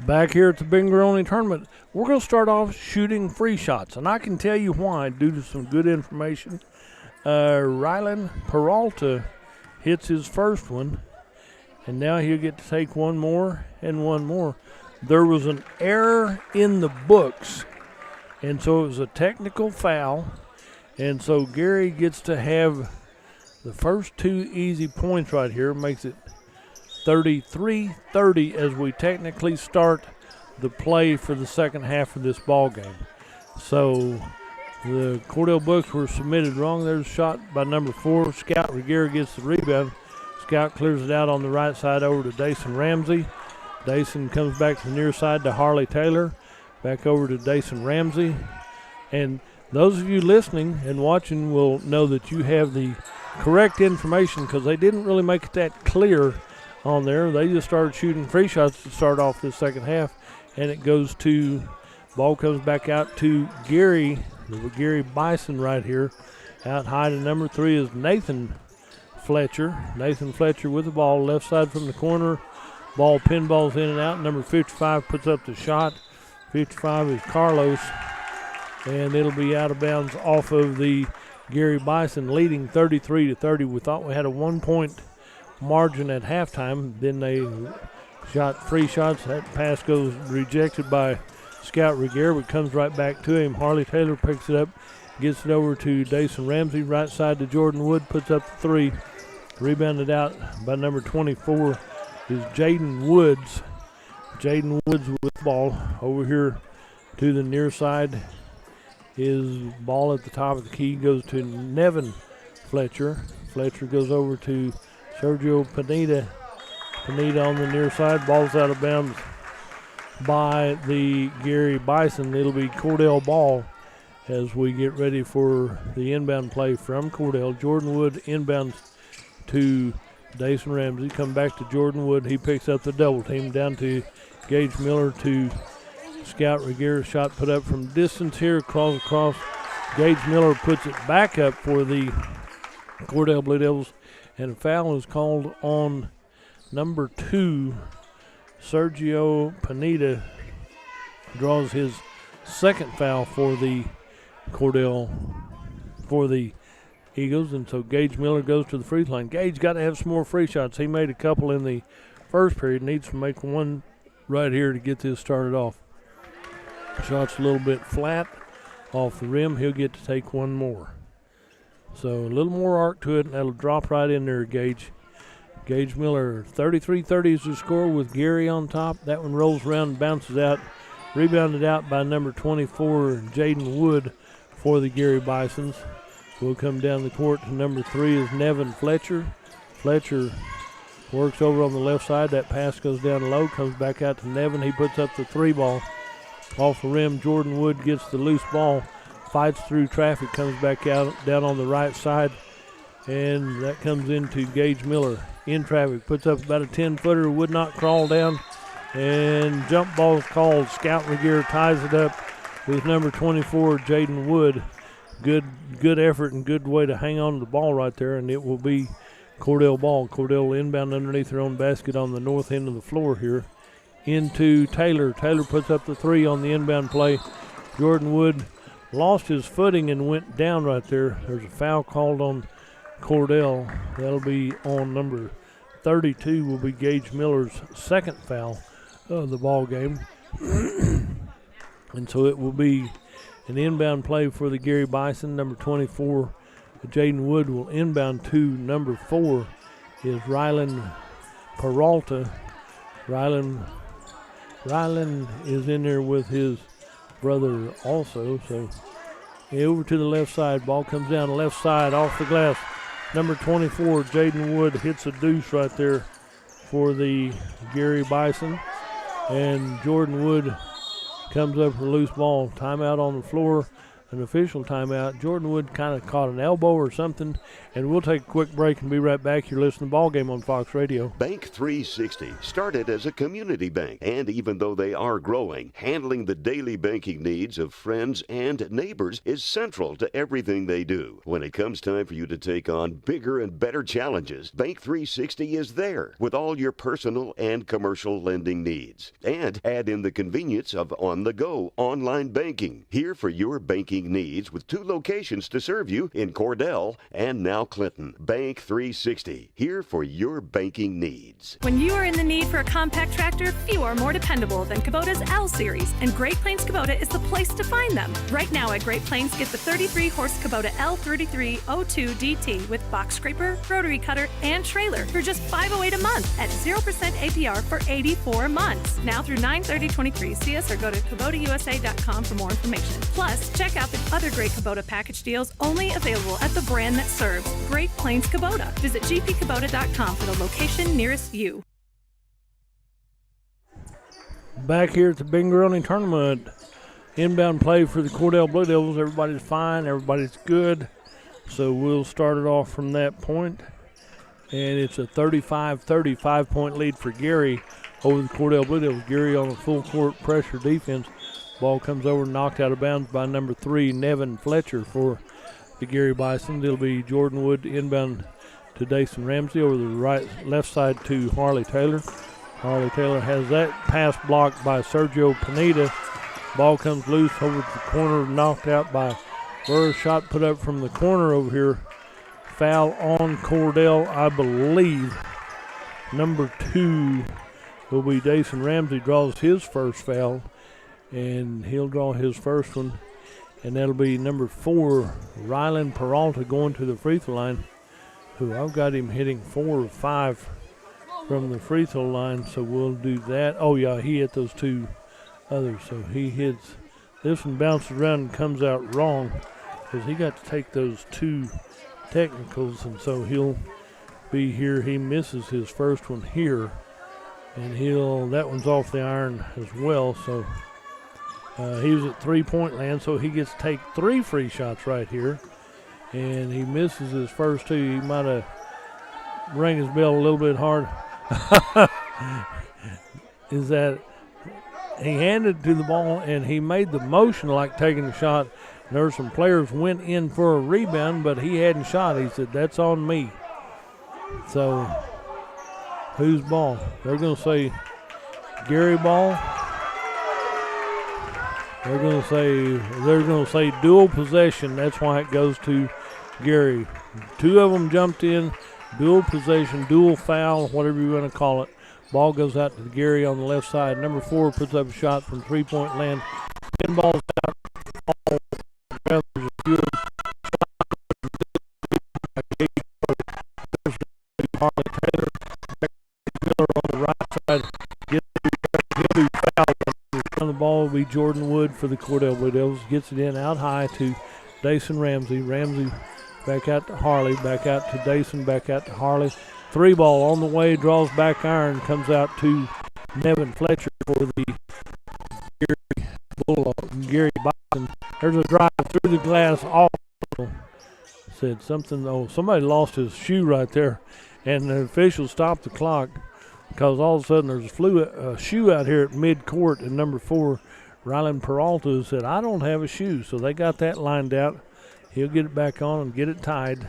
Back here at the Bingo Only Tournament, we're going to start off shooting free shots, and I can tell you why due to some good information. Rylan Peralta hits his first one, and now he'll get to take one more and one more. There was an error in the books, and so it was a technical foul, and so Geary gets to have the first two easy points right here, makes it 33-30 as we technically start the play for the second half of this ball game. So the Cordell books were submitted wrong. There's a shot by number 4. Scout Regier gets the rebound. Scout clears it out on the right side over to Dason Ramsey. Dason comes back to the near side to Harley Taylor. Back over to Dason Ramsey. And those of you listening and watching will know that you have the correct information because they didn't really make it that clear on there. They just started shooting free shots to start off this second half, and it goes to, ball comes back out to Geary, the Geary Bison right here. Out high to number 3 is Nathan Fletcher. Nathan Fletcher with the ball, left side from the corner. Ball pinballs in and out. Number 55 puts up the shot. 55 is Carlos, and it'll be out of bounds off of the Geary Bison, leading 33-30. We thought we had a 1-point margin at halftime. Then they shot free shots. That pass goes rejected by Scout Regier, but comes right back to him. Harley Taylor picks it up, gets it over to Dason Ramsey, right side to Jordan Wood, puts up the 3. Rebounded out by number 24 is Jaden Woods. Jaden Woods with the ball over here to the near side. His ball at the top of the key goes to Nevin Fletcher. Fletcher goes over to Sergio Pineda. Pineda on the near side. Ball's out of bounds by the Geary Bison. It'll be Cordell ball as we get ready for the inbound play from Cordell. Jordan Wood inbounds to Dason Ramsey. Come back to Jordan Wood. He picks up the double team down to Gage Miller to Scout Regier. Shot put up from distance here. Across. Gage Miller puts it back up for the Cordell Blue Devils. And a foul is called on number 2. Sergio Pineda draws his second foul for the Cordell, for the Eagles. And so Gage Miller goes to the free throw line. Gage got to have some more free shots. He made a couple in the first period. Needs to make one right here to get this started off. Shot's a little bit flat off the rim. He'll get to take one more. So a little more arc to it, and that'll drop right in there, Gage. Gage Miller, 33-30 is the score with Geary on top. That one rolls around and bounces out. Rebounded out by number 24, Jaden Wood for the Geary Bisons. We'll come down the court to number 3 is Nevin Fletcher. Fletcher works over on the left side. That pass goes down low, comes back out to Nevin. He puts up the 3 ball. Off the rim, Jordan Wood gets the loose ball. Fights through traffic, comes back out down on the right side, and that comes into Gage Miller in traffic. Puts up about a 10-footer, would not crawl down, and jump ball is called. Scout Regier ties it up with number 24, Jaden Wood. Good effort and good way to hang on to the ball right there, and it will be Cordell ball. Cordell inbound underneath their own basket on the north end of the floor here into Taylor. Taylor puts up the 3 on the inbound play. Jordan Wood lost his footing and went down right there. There's a foul called on Cordell. That'll be on number 32, will be Gage Miller's second foul of the ball game. And so it will be An inbound play for the Geary Bison. Number 24, Jaden Wood, will inbound to number 4 is Rylan Peralta. Rylan is in there with his brother also. So over to the left side. Ball comes down the left side off the glass. Number 24, Jaden Wood, hits a deuce right there for the Geary Bison. And Jordan Wood comes up for a loose ball. Timeout on the floor. An official timeout. Jordan Wood kind of caught an elbow or something, and we'll take a quick break and be right back. You're listening to Ball Game on Fox Radio. Bank 360 started as a community bank, and even though they are growing, handling the daily banking needs of friends and neighbors is central to everything they do. When it comes time for you to take on bigger and better challenges, Bank 360 is there with all your personal and commercial lending needs. And add in the convenience of on-the-go online banking. Here for your banking needs with 2 locations to serve you in Cordell and now Clinton. Bank 360, here for your banking needs. When you are in the need for a compact tractor, few are more dependable than Kubota's L Series, and Great Plains Kubota is the place to find them. Right now at Great Plains, get the 33-horse Kubota L3302 DT with box scraper, rotary cutter, and trailer for just $508 a month at 0% APR for 84 months. Now through 9/30/23. See us or go to KubotaUSA.com for more information. Plus, check out the other great Kubota package deals only available at the brand that serves, Great Plains Kubota. Visit gpkubota.com for the location nearest you. Back here at the Bingaroni tournament, inbound play for the Cordell Blue Devils. Everybody's fine, everybody's good. So we'll start it off from that point. And it's a 35-30 5-point lead for Geary over the Cordell Blue Devils. Geary on a full court pressure defense. Ball comes over and knocked out of bounds by number 3, Nevin Fletcher for the Geary Bison. It'll be Jordan Wood inbound to Dason Ramsey over the left side to Harley Taylor. Harley Taylor has that pass blocked by Sergio Pineda. Ball comes loose over to the corner, knocked out by Burr. Shot put up from the corner over here. Foul on Cordell, I believe. Number 2 will be Dason Ramsey, draws his first foul. And he'll draw his first one. And that'll be number 4, Rylan Peralta, going to the free throw line, who I've got him hitting 4 or 5 from the free throw line. So we'll do that. Oh, yeah, he hit those 2 others. So he hits. This one bounces around and comes out wrong because he got to take those 2 technicals. And so he'll be here. He misses his first one here. And that one's off the iron as well. So he was at 3-point land, so he gets to take 3 free shots right here. And he misses his first 2. He might have rang his bell a little bit hard. Is that he handed to the ball, and he made the motion like taking the shot. There were some players went in for a rebound, but he hadn't shot. He said, "That's on me." So whose ball? They're going to say Geary ball. They're going to say dual possession. That's why it goes to Geary. 2 of them jumped in, dual possession, dual foul, whatever you want to call it. Ball goes out to Geary on the left side. Number 4 puts up a shot from 3-point land. 10 balls out. There's a good shot. Harley Taylor. Miller on the right side. He'll be fouled. On the ball will be Jordan Wood for the Cordell Blue Devils. Gets it in out high to Dason Ramsey. Ramsey back out to Harley. Back out to Dason. Back out to Harley. 3 ball on the way. Draws back iron. Comes out to Nevin Fletcher for the Geary Bison. There's a drive through the glass. Also said something. Oh, somebody lost his shoe right there. And the officials stopped the clock. Because all of a sudden there's a shoe out here at mid-court, and number 4, Rylan Peralta, said, "I don't have a shoe." So they got that lined out. He'll get it back on and get it tied.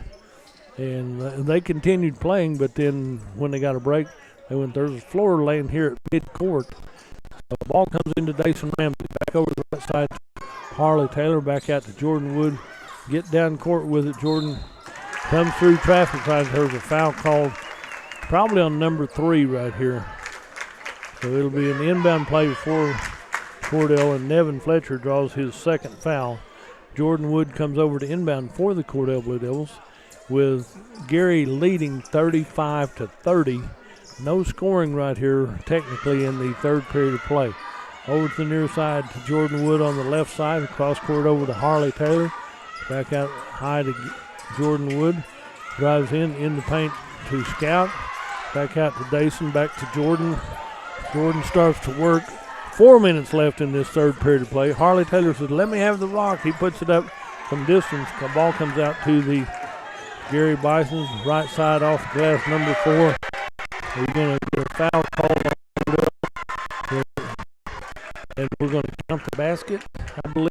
And they continued playing, but then when they got a break, they went, there's a floor laying here at mid-court. So the ball comes into Dason Ramsey. Back over the right side to Harley Taylor. Back out to Jordan Wood. Get down court with it, Jordan. Comes through traffic signs. There's a foul called probably on number 3 right here. So it'll be an inbound play for Cordell, and Nevin Fletcher draws his second foul. Jordan Wood comes over to inbound for the Cordell Blue Devils, with Geary leading 35-30. No scoring right here technically in the third period of play. Over to the near side to Jordan Wood on the left side. Cross court over to Harley Taylor. Back out high to Jordan Wood. Drives in the paint to Scout. Back out to Dason. Back to Jordan. Jordan starts to work. 4 minutes left in this third period of play. Harley Taylor says, let me have the rock. He puts it up from distance. The ball comes out to the Geary Bisons. Right side off the glass, number 4. We're going to get a foul call on and we're going to count the basket, I believe.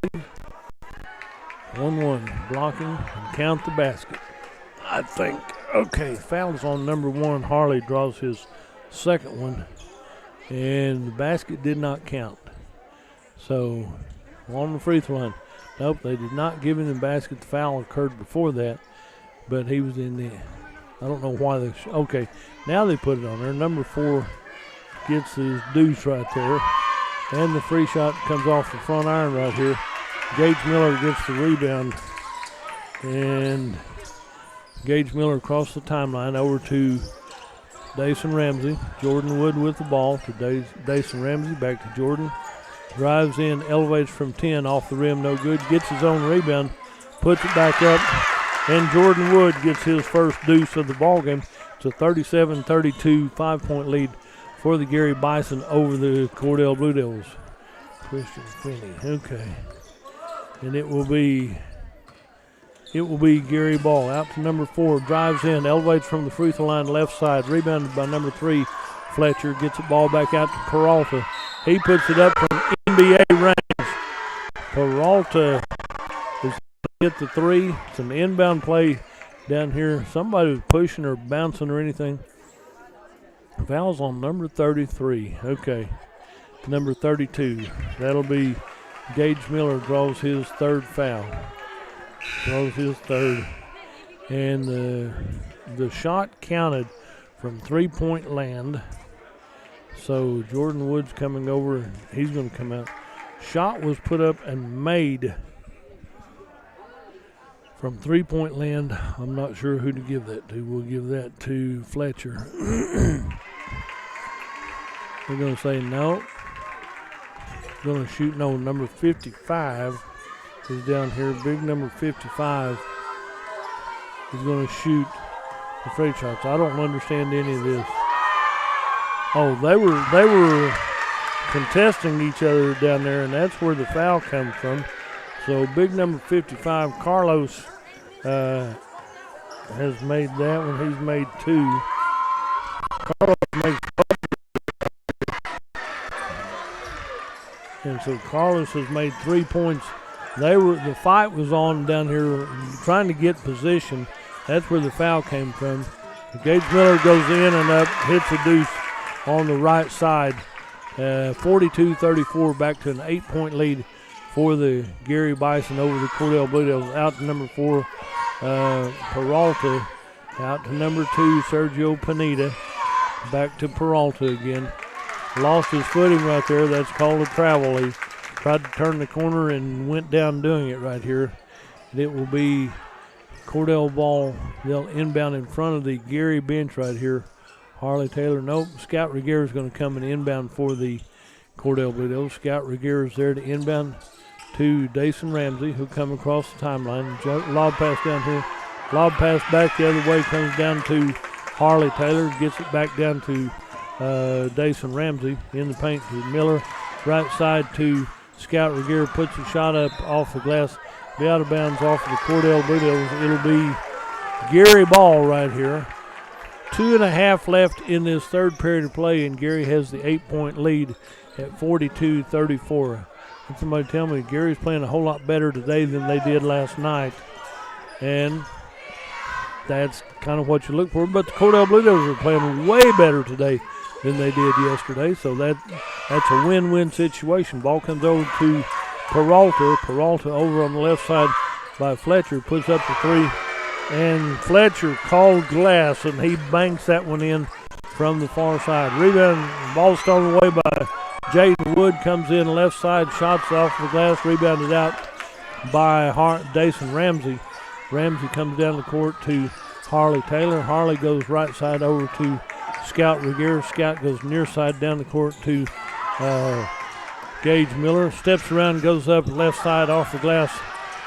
1-1, blocking and count the basket, I think. Okay, foul's on number 1. Harley draws his second one, and the basket did not count. So, on the free throw line. Nope, they did not give him the basket. The foul occurred before that, but he was in the, I don't know why they, okay, now they put it on there. Number 4 gets his deuce right there. And the free shot comes off the front iron right here. Gage Miller gets the rebound. And Gage Miller across the timeline over to Dason Ramsey. Jordan Wood with the ball to Dason Ramsey. Back to Jordan. Drives in, elevates from 10 off the rim, no good. Gets his own rebound, puts it back up. And Jordan Wood gets his first deuce of the ball game. It's a 37-32 5-point lead for the Geary Bison over the Cordell Blue Devils. Christian Finney, okay. And it will be Geary ball out to number 4, drives in, elevates from the free throw line left side, rebounded by number 3, Fletcher, gets the ball back out to Peralta. He puts it up from NBA range. Peralta is hit the 3. It's an inbound play down here. Somebody was pushing or bouncing or anything. Foul's on number 33. Okay. Number 32. That'll be Gage Miller draws his third foul. Draws his third. And the shot counted from 3-point land. So Jordan Wood's coming over. He's going to come out. Shot was put up and made from 3-point land. I'm not sure who to give that to. We'll give that to Fletcher. We're going to say no. Going to shoot no. Number 55 is down here. Big number 55 is going to shoot the free shots. I don't understand any of this. Oh, they were contesting each other down there, and that's where the foul comes from. So big number 55, Carlos, has made that one. He's made 2. Carlos makes and so Carlos has made 3 points. The fight was on down here trying to get position. That's where the foul came from. Gage Miller goes in and up, hits a deuce on the right side. 42-34, back to an 8-point lead for the Geary Bison over the Cordell Blue Devils. Out to number 4, Peralta. Out to number 2, Sergio Pineda. Back to Peralta again. Lost his footing right there. That's called a travel. He tried to turn the corner and went down doing it right here. And it will be Cordell ball. They'll inbound in front of the Geary bench right here. Harley Taylor, nope. Scout Reguera is going to come and inbound for the Cordell Blue Devils. Scout Reguera is there to inbound to Dason Ramsey, who'll come across the timeline. Lob pass down here. Lob pass back the other way, comes down to Harley Taylor, gets it back down to Dason Ramsey in the paint to Miller. Right side to Scout Reguera, puts a shot up off the glass. Be out of bounds off of the Cordell Blue Devils. It'll be Geary ball right here. 2.5 left in this third period of play, and Geary has the 8-point lead at 42-34. And somebody tell me Geary's playing a whole lot better today than they did last night. And that's kind of what you look for. But the Cordell Blue Devils are playing way better today than they did yesterday. So that's a win-win situation. Ball comes over to Peralta. Peralta over on the left side by Fletcher. Puts up the 3. And Fletcher called glass, and he banks that one in from the far side. Rebound, ball stolen away by Jaden Wood. Comes in left side, shots off the glass, rebounded out by Dason Ramsey. Ramsey comes down the court to Harley Taylor. Harley goes right side over to Scout Regier. Scout goes near side down the court to Gage Miller. Steps around, goes up left side off the glass.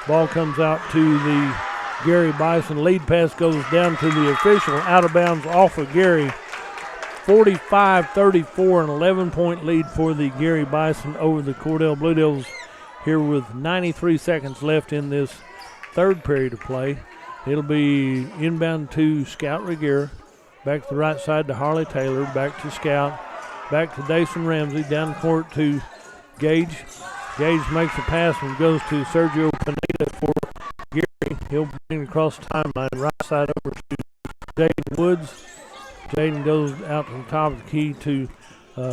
Ball comes out to the Geary Bison. Lead pass goes down to the official. Out of bounds off of Geary. 45-34, an 11-point lead for the Geary Bison over the Cordell Blue Devils here with 93 seconds left in this third period of play. It'll be inbound to Scout Regier. Back to the right side to Harley Taylor. Back to Scout. Back to Dason Ramsey. Down the court to Gage. Gage makes a pass and goes to Sergio Pineda for Geary. He'll bring it across the timeline. Right side over to Jaden Woods. Jaden goes out to the top of the key to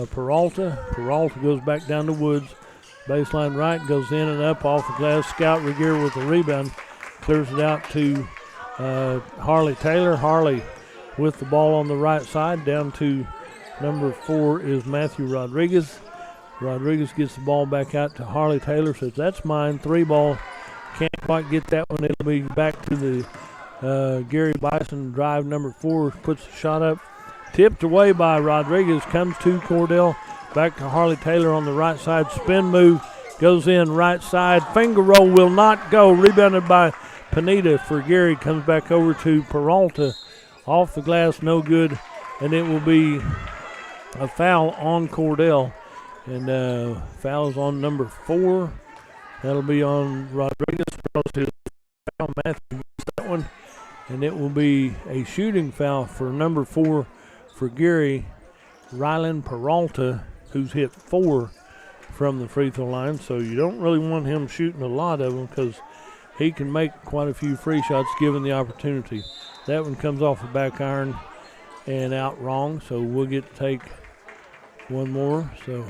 Peralta. Peralta goes back down to Woods. Baseline right, goes in and up off the glass. Scout Regier with the rebound. Clears it out to Harley Taylor. Harley with the ball on the right side. Down to number 4 is Matthew Rodriguez. Rodriguez gets the ball back out to Harley Taylor. Says, that's mine. 3 ball. Can't quite get that one. It'll be back to the Geary Bison. Drive number 4 puts the shot up. Tipped away by Rodriguez. Comes to Cordell. Back to Harley Taylor on the right side. Spin move. Goes in right side. Finger roll will not go. Rebounded by Pineda for Geary. Comes back over to Peralta. Off the glass. No good. And it will be a foul on Cordell. And foul is on number 4. That'll be on Rodriguez. Foul. Matthew gets that one. And it will be a shooting foul for number 4 for Geary, Rylan Peralta, who's hit 4 from the free throw line. So you don't really want him shooting a lot of them because he can make quite a few free shots given the opportunity. That one comes off the back iron and out wrong, so we'll get to take one more. So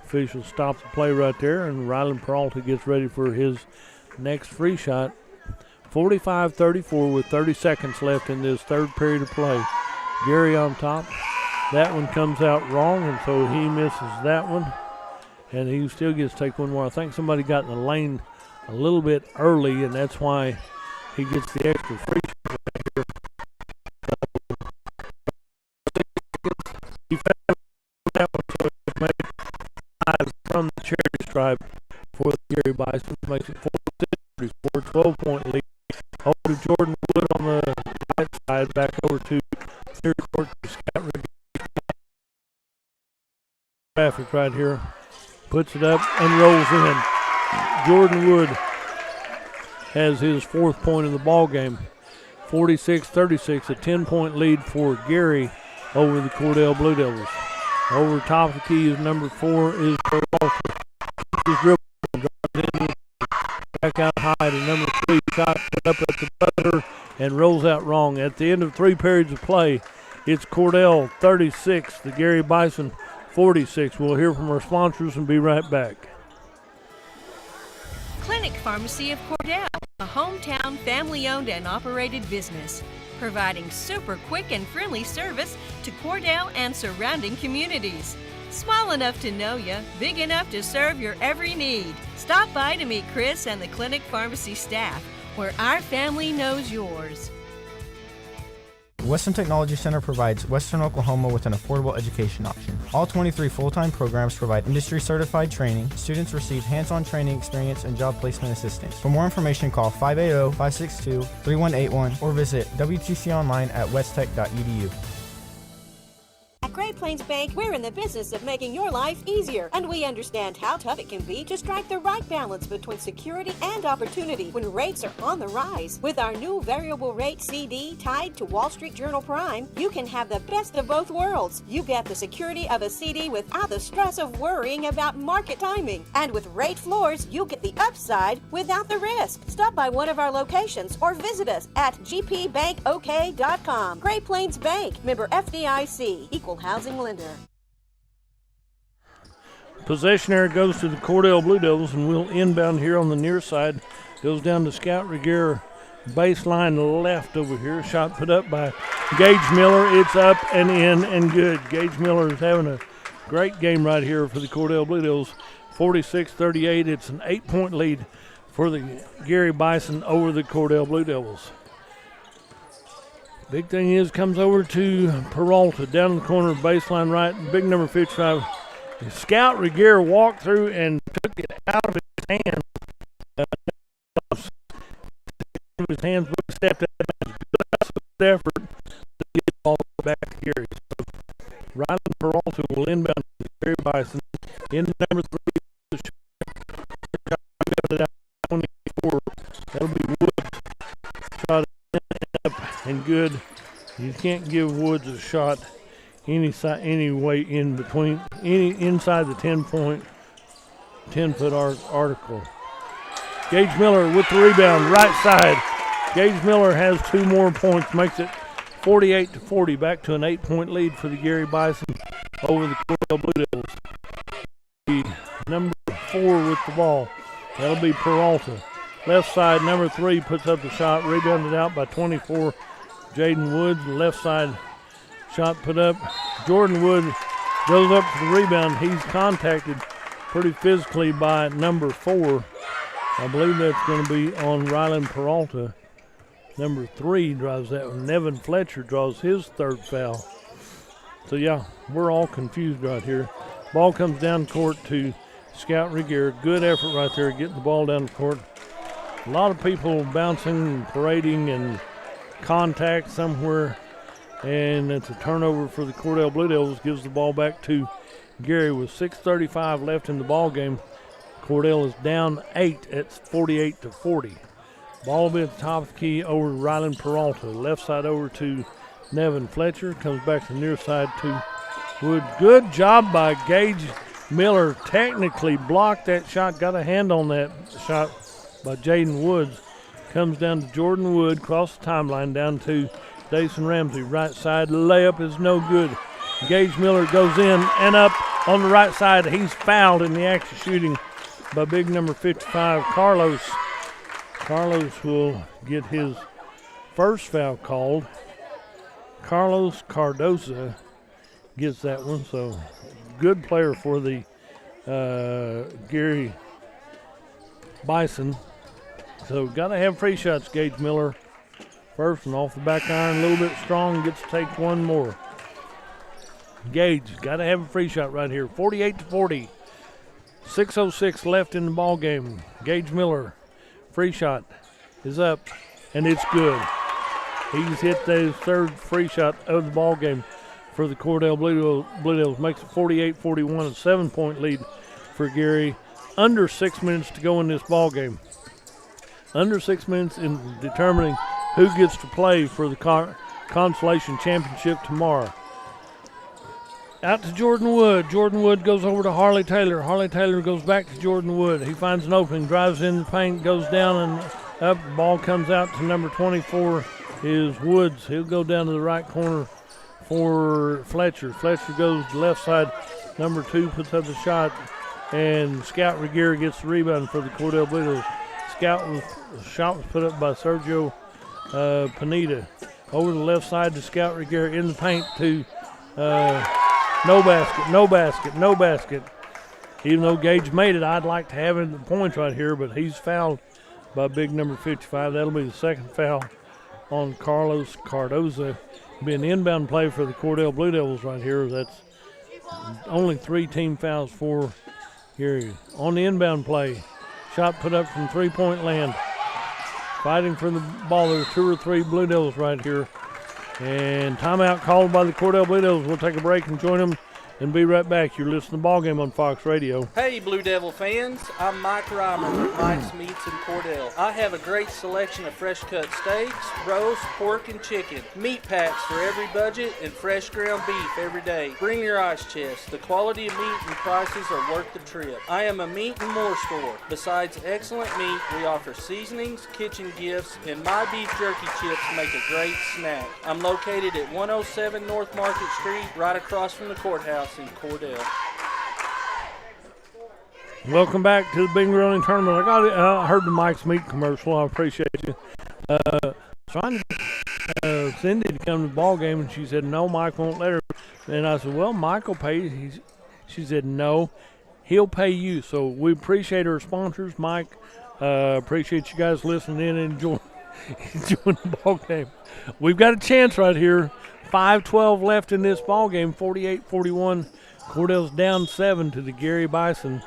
officials stop the play right there, and Rylan Peralta gets ready for his next free shot. 45-34 with 30 seconds left in this third period of play. Geary on top. That one comes out wrong, and so he misses that one. And he still gets to take one more. I think somebody got in the lane a little bit early, and that's why he gets the extra free shot right here. He found that one, so he made 5 from the charity stripe for the Geary Bison. Makes it 4-6, 12-point lead. Over to Jordan Wood on the right side, back over to third court to Scott Regier. Traffic right here. Puts it up and rolls in. Jordan Wood has his 4th point of the ball game. 46-36, a 10-point lead for Geary over the Cordell Blue Devils. Over top of the key is number 4 is Peralta. He's dribbling, back out high to number 3, shot put up at the buzzer and rolls out wrong. At the end of 3 periods of play, it's Cordell 36, the Geary Bison 46. We'll hear from our sponsors and be right back. Clinic Pharmacy of Cordell, a hometown family-owned and operated business, providing super quick and friendly service to Cordell and surrounding communities. Small enough to know you, big enough to serve your every need. Stop by to meet Chris and the Clinic Pharmacy staff, where our family knows yours. Western Technology Center provides Western Oklahoma with an affordable education option. All 23 full-time programs provide industry-certified training. Students receive hands-on training experience and job placement assistance. For more information, call 580-562-3181 or visit WTC online at westtech.edu. At Great Plains Bank, we're in the business of making your life easier, and we understand how tough it can be to strike the right balance between security and opportunity when rates are on the rise. With our new variable rate CD tied to Wall Street Journal Prime, you can have the best of both worlds. You get the security of a CD without the stress of worrying about market timing. And with rate floors, you get the upside without the risk. Stop by one of our locations or visit us at gpbankok.com. Great Plains Bank, member FDIC, equal housing lender. Possession error goes to the Cordell Blue Devils, and we'll inbound here on the near side. Goes down to Scout Regier, baseline left over here. Shot put up by Gage Miller. It's up and in and good. Gage Miller is having a great game right here for the Cordell Blue Devils. 46-38. It's an 8-point lead for the Geary Bison over the Cordell Blue Devils. Big thing is, comes over to Peralta, down in the corner, baseline right, big number 55. Scout Regier walked through and took it out of his hands. His hands, but stepped out. Good effort to get the ball back to Geary. So Ryland Peralta will inbound to Geary Bison. In number 3, 24. That'll be Woods. Shot up and good. You can't give Woods a shot any way in between, inside the 10-foot article. Gage Miller with the rebound, right side. Gage Miller has 2 more points, makes it 48-40, back to an 8-point lead for the Geary Bison over the Cordell Blue Devils. The number 4 with the ball, that'll be Peralta. Left side, number 3 puts up the shot, rebounded out by 24. Jaden Woods, left side shot put up. Jordan Wood goes up for the rebound. He's contacted pretty physically by number 4. I believe that's going to be on Ryland Peralta. Number 3 drives that one. Nevin Fletcher draws his 3rd foul. So, yeah, we're all confused right here. Ball comes down court to Scout Regier. Good effort right there, getting the ball down the court. A lot of people bouncing, parading, and contact somewhere. And it's a turnover for the Cordell Blue Devils. Gives the ball back to Geary with 6:35 left in the ball game. Cordell is down 8 at 48-40. Ball will be at the top of the key over to Ryland Peralta. Left side over to Nevin Fletcher. Comes back to the near side to Wood. Good job by Gage Miller. Technically blocked that shot. Got a hand on that shot by Jaden Woods. Comes down to Jordan Wood. Cross the timeline down to Dason Ramsey. Right side layup is no good. Gage Miller goes in and up on the right side. He's fouled in the act of shooting by big number 55, Carlos. Carlos will get his first foul called. Carlos Cardoza gets that one, so good player for the Geary Bison. So got to have free shots, Gage Miller. First one off the back iron, a little bit strong, gets to take one more. Gage, got to have a free shot right here. 48-40. 6:06 left in the ball game. Gage Miller, free shot is up, and it's good. He's hit the 3rd free shot of the ball game for the Cordell Blue Devils. Makes it 48-41, a 7-point lead for Geary. Under 6 minutes to go in this ball game. Under 6 minutes in determining who gets to play for the Consolation Championship tomorrow. Out to Jordan Wood. Jordan Wood goes over to Harley Taylor. Harley Taylor goes back to Jordan Wood. He finds an opening, drives in the paint, goes down and up. The ball comes out to number 24 is Woods. He'll go down to the right corner for Fletcher. Fletcher goes to the left side. Number 2 puts up the shot, and Scout Regier gets the rebound for the Cordell Blue Devils. The shot was put up by Sergio Pineda. Over the left side to Scout Regier in the paint to no basket. Even though Gage made it, I'd like to have him the points right here, but he's fouled by big number 55. That'll be the 2nd foul on Carlos Cardoza. Be an inbound play for the Cordell Blue Devils right here. That's only 3 team fouls for Geary. On the inbound play, shot put up from 3-point land. Fighting for the ball. There's 2 or 3 Blue Devils right here. And timeout called by the Cordell Blue Devils. We'll take a break and join them and be right back. You're listening to the ball game on Fox Radio. Hey, Blue Devil fans. I'm Mike Reimer with Mike's Meats in Cordell. I have a great selection of fresh-cut steaks, roast, pork, and chicken. Meat packs for every budget and fresh ground beef every day. Bring your ice chest. The quality of meat and prices are worth the trip. I am a meat and more store. Besides excellent meat, we offer seasonings, kitchen gifts, and my beef jerky chips make a great snack. I'm located at 107 North Market Street, right across from the courthouse in Cordell. Welcome back to the Big Running Tournament. I heard the Mike's Meat commercial. I appreciate you. Trying to get Cindy to come to the ball game, and she said, no, Mike won't let her. And I said, well, Mike will pay. She said, no, he'll pay you. So we appreciate our sponsors, Mike Appreciate you guys listening in and enjoying the ball game. We've got a chance right here. 5:12 left in this ball game. 48-41. Cordell's down 7 to the Geary Bison.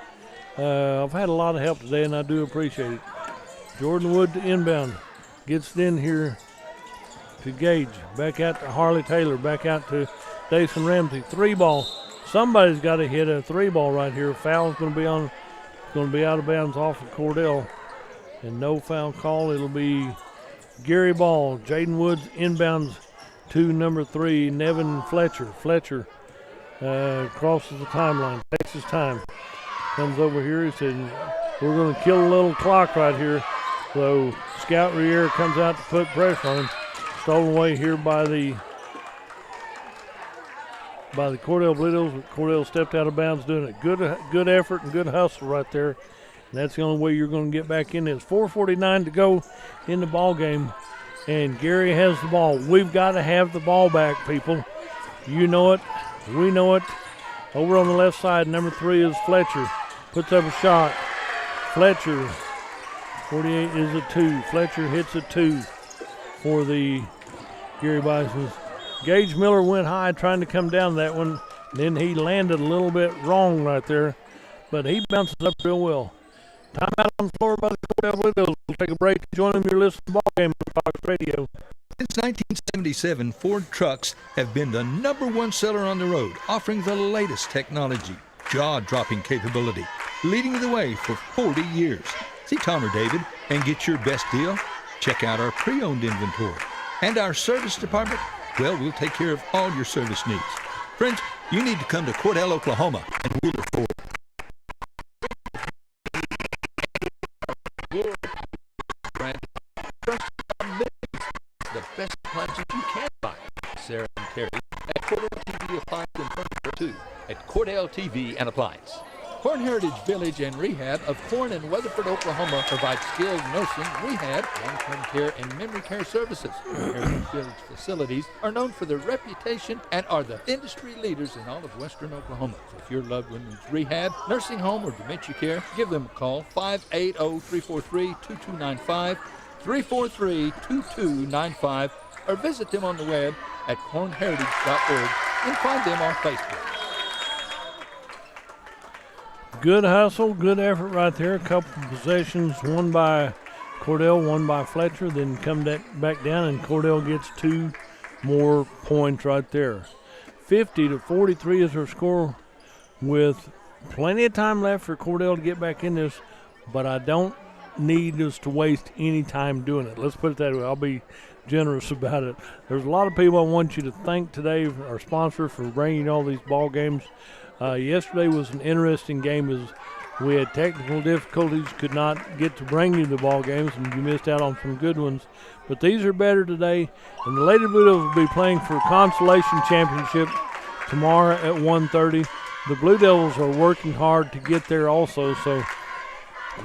I've had a lot of help today, and I do appreciate it. Jordan Wood to inbound. Gets it in here to Gage. Back out to Harley Taylor. Back out to Dason Ramsey. 3-ball. Somebody's got to hit a 3-ball right here. Foul's going to be on. Going to be out of bounds off of Cordell. And no foul call. It'll be Geary ball. Jaden Woods inbounds to number 3, Nevin Fletcher. Fletcher crosses the timeline. Takes his time. Comes over here. He said, we're going to kill a little clock right here. So Scout Riera comes out to put pressure on him. Stolen away here by the Cordell Blue Devils. Cordell stepped out of bounds, doing a good effort and good hustle right there. And that's the only way you're going to get back in. It's 4:49 to go in the ball game, and Geary has the ball. We've got to have the ball back, people. You know it. We know it. Over on the left side, number 3 is Fletcher. Puts up a shot. Fletcher, 48 is a 2. Fletcher hits a 2 for the Geary Bisons. Gage Miller went high trying to come down that one. Then he landed a little bit wrong right there, but he bounces up real well. Timeout on the floor by the Cordell Blue Devils. We'll take a break. Join them. You're listening to the ball game on Fox Radio. Since 1977, Ford trucks have been the #1 seller on the road, offering the latest technology, jaw-dropping capability, leading the way for 40 years. See Tom or David and get your best deal? Check out our pre-owned inventory. And our service department, well, we'll take care of all your service needs. Friends, you need to come to Cordell, Oklahoma, and Wheeler Ford. The best appliances you can buy. Sarah and Terry at Cordell TV Appliance and Furniture, too, at Cordell TV and Appliance. Corn Heritage Village and Rehab of Corn and Weatherford, Oklahoma provides skilled nursing, rehab, long-term care, and memory care services. Heritage Village facilities are known for their reputation and are the industry leaders in all of western Oklahoma. So if your loved one needs rehab, nursing home, or dementia care, give them a call, 580-343-2295, 343-2295, or visit them on the web at cornheritage.org and find them on Facebook. Good hustle, good effort right there. A couple of possessions, one by Cordell, one by Fletcher, then come back down, and Cordell gets 2 more points right there. 50-43 is our score, with plenty of time left for Cordell to get back in this, but I don't need us to waste any time doing it. Let's put it that way. I'll be generous about it. There's a lot of people I want you to thank today, our sponsor, for bringing all these ball games. Yesterday was an interesting game as we had technical difficulties, could not get to bring you the ball games, and you missed out on some good ones. But these are better today, and the Lady Blue Devils will be playing for Consolation Championship tomorrow at 1:30. The Blue Devils are working hard to get there also, so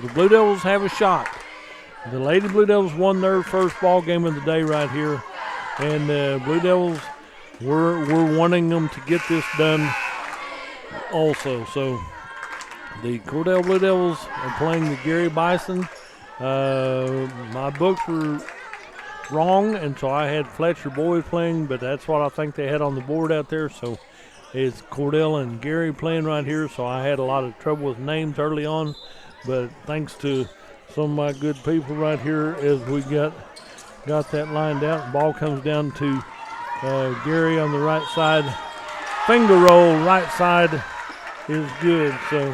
the Blue Devils have a shot. The Lady Blue Devils won their first ball game of the day right here, and the Blue Devils, we're wanting them to get this done also. So the Cordell Blue Devils are playing the Geary Bison. My books were wrong, and so I had Fletcher boys playing, but that's what I think they had on the board out there. So it's Cordell and Geary playing right here, so I had a lot of trouble with names early on, but thanks to some of my good people right here as we got that lined out. Ball comes down to Geary on the right side. Finger roll, right side is good. So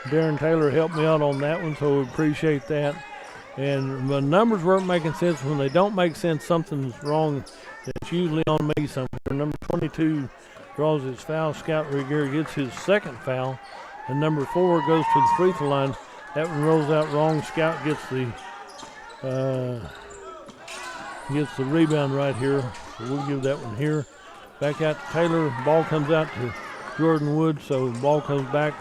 Darren Taylor helped me out on that one, so we appreciate that. And the numbers weren't making sense. When they don't make sense, something's wrong. It's usually on me somewhere. Number 22 draws his foul. Scout Geary gets his second foul. And number 4 goes to the free throw line. That one rolls out wrong. Scout gets the rebound right here. So we'll give that one here. Back out to Taylor. Ball comes out to Jordan Wood. So the ball comes back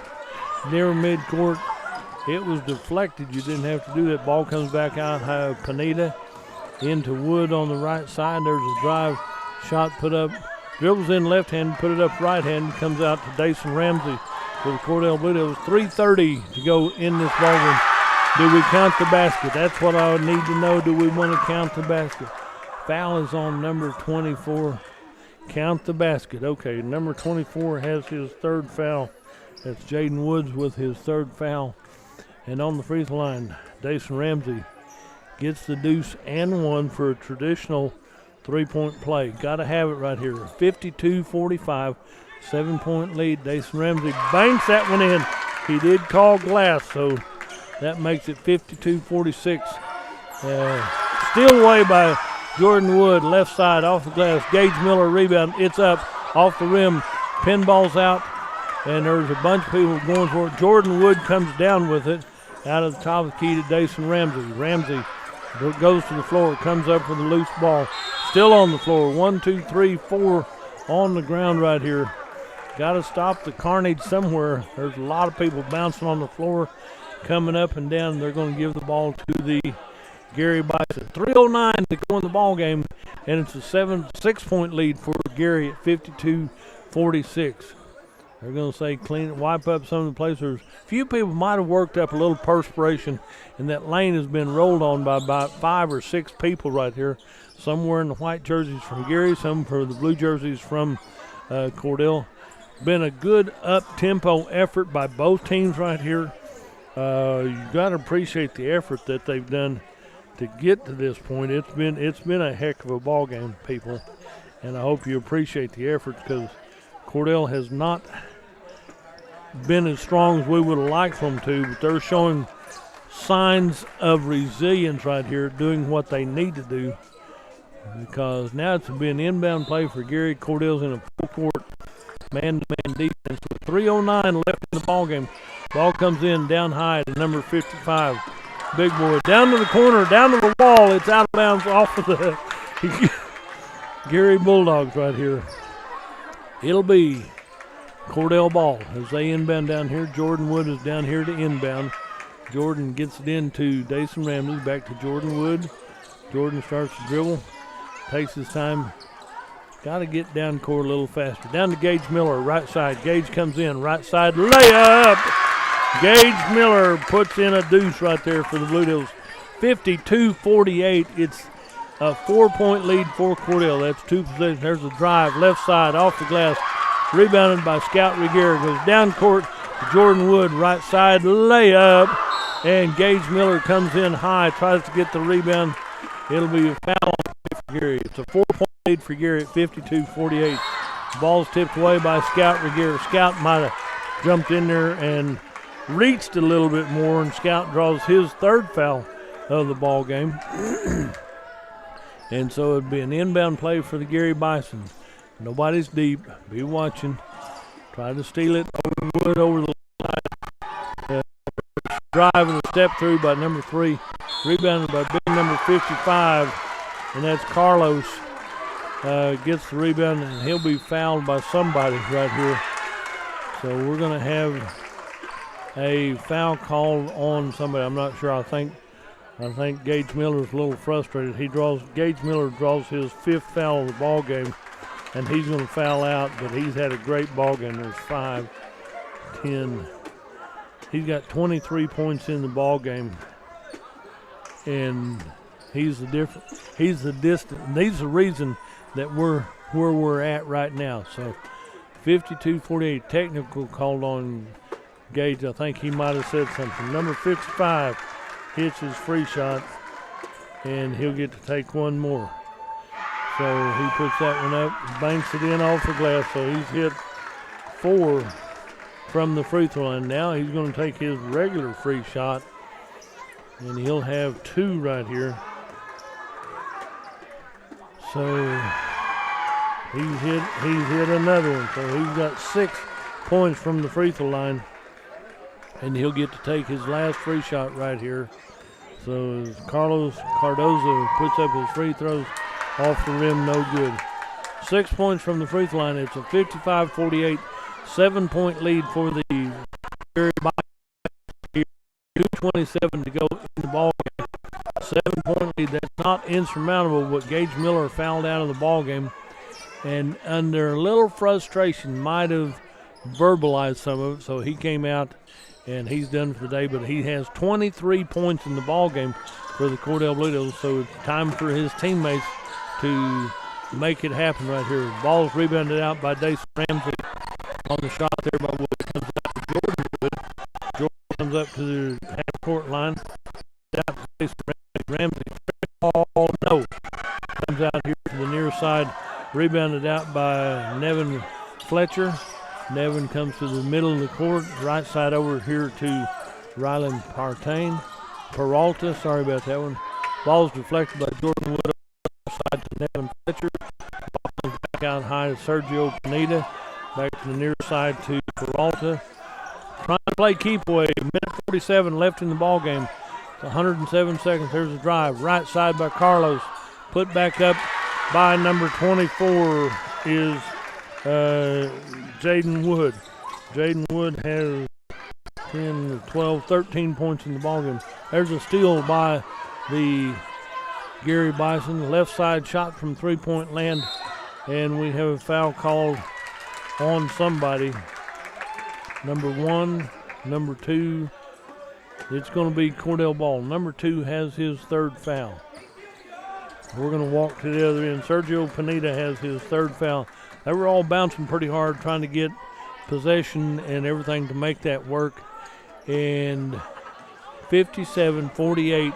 near midcourt. It was deflected. You didn't have to do that. Ball comes back out high. Pineda into Wood on the right side. There's a drive shot put up. Dribbles in left hand, put it up right hand. Comes out to Dason Ramsey. for the Cordell Blue Devils. 3:30 to go in this ballgame. Do we count the basket? That's what I would need to know. Do we want to count the basket? Foul is on number 24. Count the basket. Okay, number 24 has his third foul. That's Jaden Woods with his third foul. And on the free throw line, Dason Ramsey gets the deuce and one for a traditional three-point play. Got to have it right here. 52-45, 7-point lead. Dason Ramsey banks that one in. He did call glass, so that makes it 52-46. Still away by Jordan Wood, left side off the glass. Gage Miller rebound. It's up off the rim. Pinball's out, and there's a bunch of people going for it. Jordan Wood comes down with it out of the top of the key to Dason Ramsey. Ramsey goes to the floor, comes up with a loose ball. Still on the floor. 1, 2, 3, 4 on the ground right here. Got to stop the carnage somewhere. There's a lot of people bouncing on the floor, coming up and down. They're going to give the ball to the Geary Bison. 3:09 to go in the ball game, and it's a 6-point lead for Geary at 52-46. They're going to say wipe up some of the places. A few people might have worked up a little perspiration, and that lane has been rolled on by about 5 or 6 people right here. Some wearing the white jerseys from Geary, some for the blue jerseys from Cordell. Been a good up-tempo effort by both teams right here. You got to appreciate the effort that they've done to get to this point. It's been a heck of a ball game, people, and I hope you appreciate the effort, because Cordell has not been as strong as we would have liked them to, but they're showing signs of resilience right here, doing what they need to do, because now it's been an inbound play for Geary. Cordell's in a full-court man-to-man defense with 3:09 left in the ball game. Ball comes in down high to number 55. Big boy down to the corner, down to the wall. It's out of bounds off of the Geary Bulldogs right here. It'll be Cordell ball as they inbound down here. Jordan Wood is down here to inbound. Jordan gets it into Dason Ramsey. Back to Jordan Wood. Jordan starts to dribble. Takes his time. Got to get down court a little faster. Down to Gage Miller, right side. Gage comes in, right side layup. Gage Miller puts in a deuce right there for the Blue Devils. 52-48. It's a 4-point lead for Cordell. That's 2 possessions. There's a drive, left side, off the glass. Rebounded by Scout Reguera. Goes down court to Jordan Wood, right side layup. And Gage Miller comes in high, tries to get the rebound. It'll be a foul for Geary. It's a 4-point lead for Geary at 52-48. Ball's tipped away by Scout Reguera. Scout might have jumped in there and reached a little bit more, and Scout draws his third foul of the ball game. And so it'd be an inbound play for the Geary Bison. Nobody's deep. Be watching. Try to steal it. Wood over the line. Drive and a step through by number 3. Rebounded by big number 55, and that's Carlos. Gets the rebound, and he'll be fouled by somebody right here. So we're going to have a foul called on somebody. I'm not sure. I think Gage Miller's a little frustrated. Gage Miller draws his 5th foul of the ball game, and he's going to foul out, but he's had a great ball game. There's 5, 10. He's got 23 points in the ball game, and he's the difference. He's the distance. He's the reason that we're where we're at right now. So 52-48, technical called on Gage. I think he might have said something. Number 55 hits his free shot, and he'll get to take one more. So he puts that one up, banks it in off the glass. So he's hit 4 from the free throw line. Now he's going to take his regular free shot, and he'll have 2 right here. So he's hit another one. So he's got 6 points from the free throw line, and he'll get to take his last free shot right here. So as Carlos Cardozo puts up his free throws off the rim, no good. 6 points from the free throw line. It's a 55-48, 7-point lead for the Geary Bison. 2:27 to go in the ball game. 7-point lead. That's not insurmountable, but Gage Miller fouled out of the ball game, and under a little frustration might have verbalize some of it. So he came out and he's done for the day, but he has 23 points in the ball game for the Cordell Blue Devils. So it's time for his teammates to make it happen right here. Ball's rebounded out by Dace Ramsey on the shot there by Wood. Comes out to Jordan Wood. Jordan comes up to the half-court line. Out to Dace Ramsey. Ball, no. Comes out here to the near side. Rebounded out by Nevin Fletcher. Nevin comes to the middle of the court. Right side over here to Ryland Peralta. Sorry about that one. Ball's deflected by Jordan Wood. Side to Nevin Fletcher. Ball comes back out high to Sergio Pineda. Back to the near side to Peralta. Trying to play keep away. Minute 47 left in the ball game. 107 seconds. There's a drive. Right side by Carlos. Put back up by number 24 is Jaden Wood. Jaden Wood has 10, 12, 13 points in the ballgame. There's a steal by the Geary Bison. Left side shot from three-point land, and we have a foul called on somebody. Number 1, number 2. It's going to be Cordell Ball. Number 2 has his third foul. We're going to walk to the other end. Sergio Pineda has his third foul. They were all bouncing pretty hard, trying to get possession and everything to make that work. And 57-48.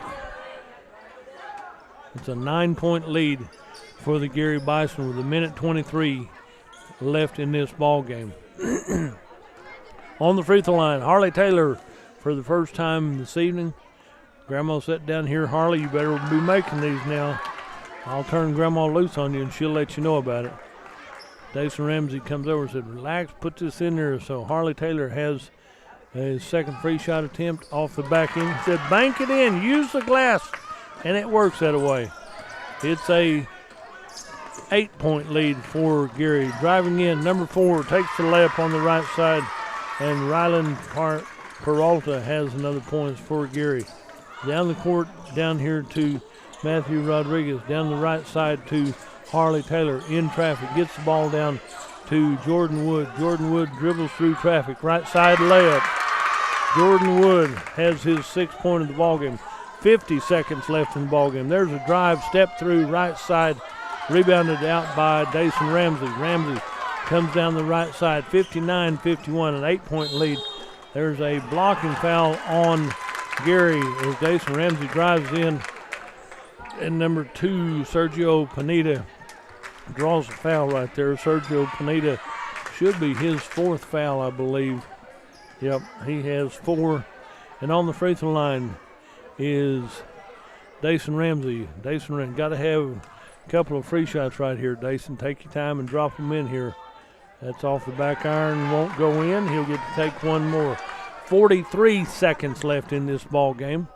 It's a 9-point lead for the Geary Bison with a minute 23 left in this ball game. On the free throw line, Harley Taylor for the first time this evening. Grandma sat down here. Harley, you better be making these now. I'll turn Grandma loose on you and she'll let you know about it. Dason Ramsey comes over and said, relax, put this in there. So Harley Taylor has his second free shot attempt off the back end. He said, bank it in, use the glass. And it works that way. It's a 8-point lead for Geary. Driving in, number 4 takes the layup on the right side. And Ryland Peralta has another point for Geary. Down the court, down here to Matthew Rodriguez. Down the right side to Harley Taylor. In traffic, gets the ball down to Jordan Wood. Jordan Wood dribbles through traffic. Right side layup. Jordan Wood has his 6th point of the ballgame. 50 seconds left in the ballgame. There's a drive, step through, right side. Rebounded out by Dason Ramsey. Ramsey comes down the right side. 59-51, an 8-point lead. There's a blocking foul on Geary as Dason Ramsey drives in. And number 2, Sergio Pineda, draws a foul right there. Sergio Pineda should be his 4th foul, I believe. Yep, he has 4. And on the free throw line is Dason Ramsey. Dason got to have a couple of free shots right here. Dason, take your time and drop them in here. That's off the back iron, won't go in. He'll get to take one more. 43 seconds left in this ball game.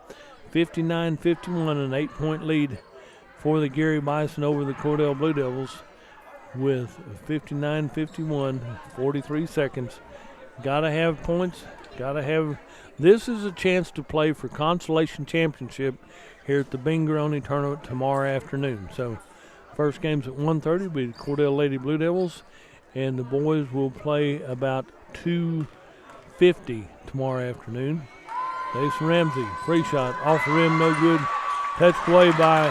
59-51, an 8-point lead for the Geary Bison over the Cordell Blue Devils with 59-51, 43 seconds. Got to have points. Got to have. This is a chance to play for consolation championship here at the Bingaroni tournament tomorrow afternoon. So first game's at 1:30 will be the Cordell Lady Blue Devils, and the boys will play about 2:50 tomorrow afternoon. Dason Ramsey, free shot, off the rim, no good. Touched away by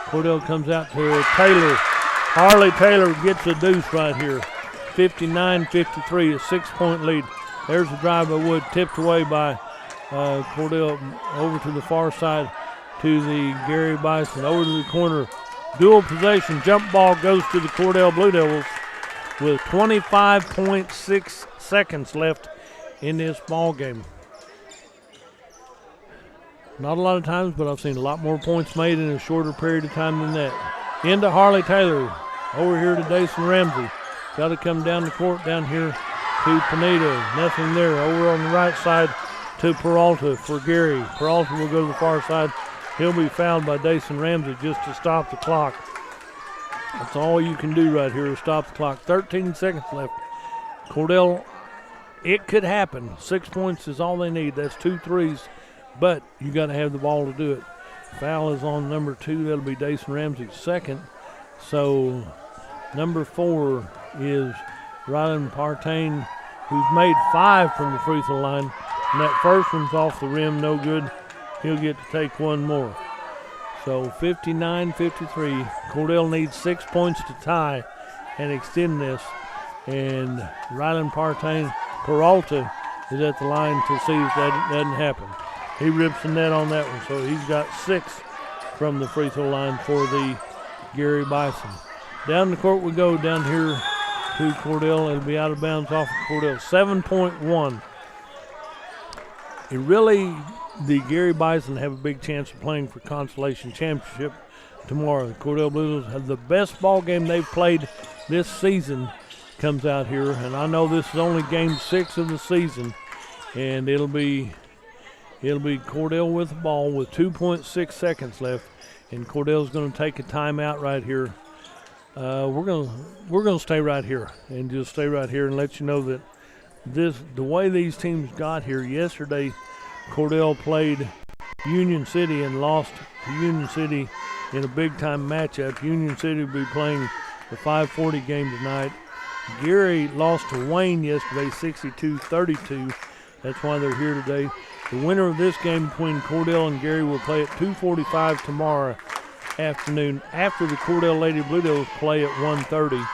Cordell, comes out to Taylor. Harley Taylor gets a deuce right here. 59-53, a 6-point lead. There's a drive by Wood, tipped away by Cordell over to the far side to the Geary Bison. Over to the corner, dual possession, jump ball goes to the Cordell Blue Devils with 25.6 seconds left in this ball game. Not a lot of times, but I've seen a lot more points made in a shorter period of time than that. Into Harley Taylor. Over here to Dason Ramsey. Got to come down the court down here to Pineda. Nothing there. Over on the right side to Peralta for Geary. Peralta will go to the far side. He'll be fouled by Dason Ramsey just to stop the clock. That's all you can do right here is stop the clock. 13 seconds left. Cordell, it could happen. 6 points is all they need. That's 2 threes, but you got to have the ball to do it. Foul is on number 2. That'll be Dason Ramsey's second. So number 4 is Ryland who's made 5 from the free throw line. And that first one's off the rim, no good. He'll get to take one more. So 59-53. Cordell needs 6 points to tie and extend this. And Rylan Peralta is at the line to see if that doesn't happen. He rips the net on that one, so he's got 6 from the free throw line for the Geary Bison. Down the court we go, down here to Cordell. It'll be out of bounds off of Cordell. 7.1. The Geary Bison have a big chance of playing for Consolation Championship tomorrow. The Cordell Blue Devils have the best ball game they've played this season comes out here, and I know this is only game 6 of the season, and it'll be Cordell with the ball with 2.6 seconds left, and Cordell's going to take a timeout right here. We're gonna stay right here and just stay right here and let you know that the way these teams got here yesterday. Cordell played Union City and lost to Union City in a big-time matchup. Union City will be playing the 5:40 game tonight. Geary lost to Wayne yesterday, 62-32. That's why they're here today. The winner of this game between Cordell and Geary will play at 2:45 tomorrow afternoon after the Cordell Lady Blue Devils play at 1:30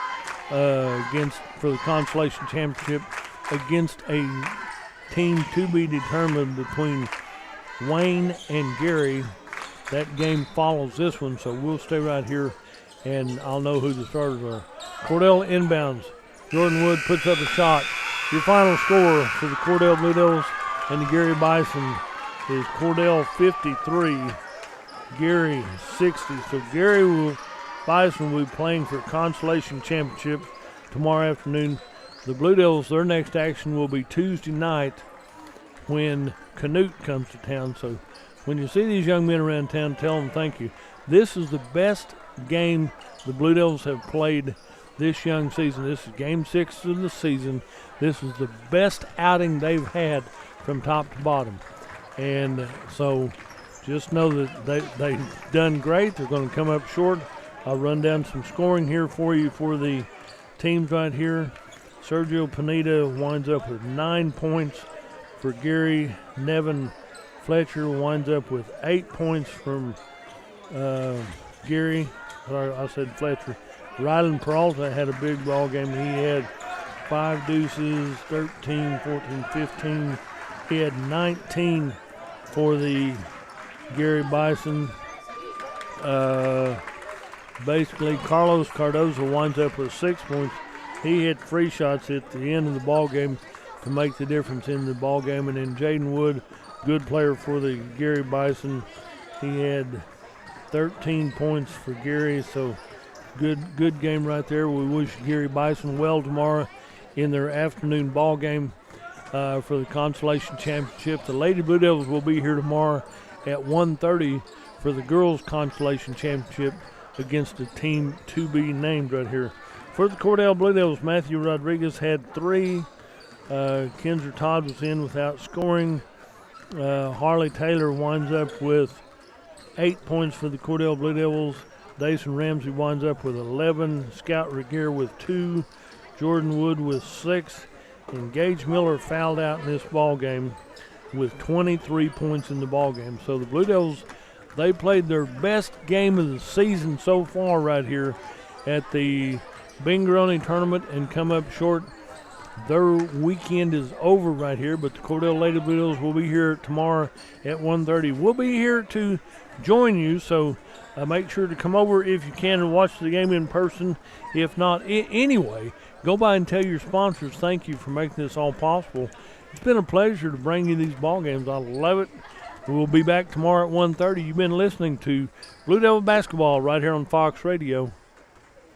for the Consolation Championship against a team to be determined between Wayne and Geary. That game follows this one, so we'll stay right here and I'll know who the starters are. Cordell inbounds. Jordan Wood puts up a shot. Your final score for the Cordell Blue Devils and the Geary Bison is Cordell 53, Geary 60. So Bison will be playing for Consolation Championship tomorrow afternoon. The Blue Devils, their next action will be Tuesday night when Canute comes to town. So when you see these young men around town, tell them thank you. This is the best game the Blue Devils have played this young season. This is game 6 of the season. This is the best outing they've had from top to bottom. And so just know that they've done great. They're going to come up short. I'll run down some scoring here for you for the teams right here. Sergio Pineda winds up with 9 points for Geary. Nevin Fletcher winds up with 8 points from Geary. Sorry, I said Fletcher. Rylan Peralta had a big ball game. He had 5 deuces, 13, 14, 15. He had 19 for the Geary Bison. Basically, Carlos Cardozo winds up with 6 points. He hit free shots at the end of the ball game to make the difference in the ball game. And then Jaden Wood, good player for the Geary Bison. He had 13 points for Geary, so good game right there. We wish Geary Bison well tomorrow in their afternoon ball game for the Consolation Championship. The Lady Blue Devils will be here tomorrow at 1:30 for the Girls Consolation Championship against a team to be named right here. For the Cordell Blue Devils, Matthew Rodriguez had 3. Kinzer Todd was in without scoring. Harley Taylor winds up with 8 points for the Cordell Blue Devils. Dason Ramsey winds up with 11. Scout Regier with 2. Jordan Wood with 6. And Gage Miller fouled out in this ball game with 23 points in the ball game. So the Blue Devils, they played their best game of the season so far right here at the Bingaroni tournament and come up short. Their weekend is over right here, but the Cordell Lady Blue Devils will be here tomorrow at 1:30. We'll be here to join you, so make sure to come over if you can and watch the game in person. If not, anyway, go by and tell your sponsors thank you for making this all possible. It's been a pleasure to bring you these ball games. I love it. We'll be back tomorrow at 1:30. You've been listening to Blue Devil Basketball right here on Fox Radio.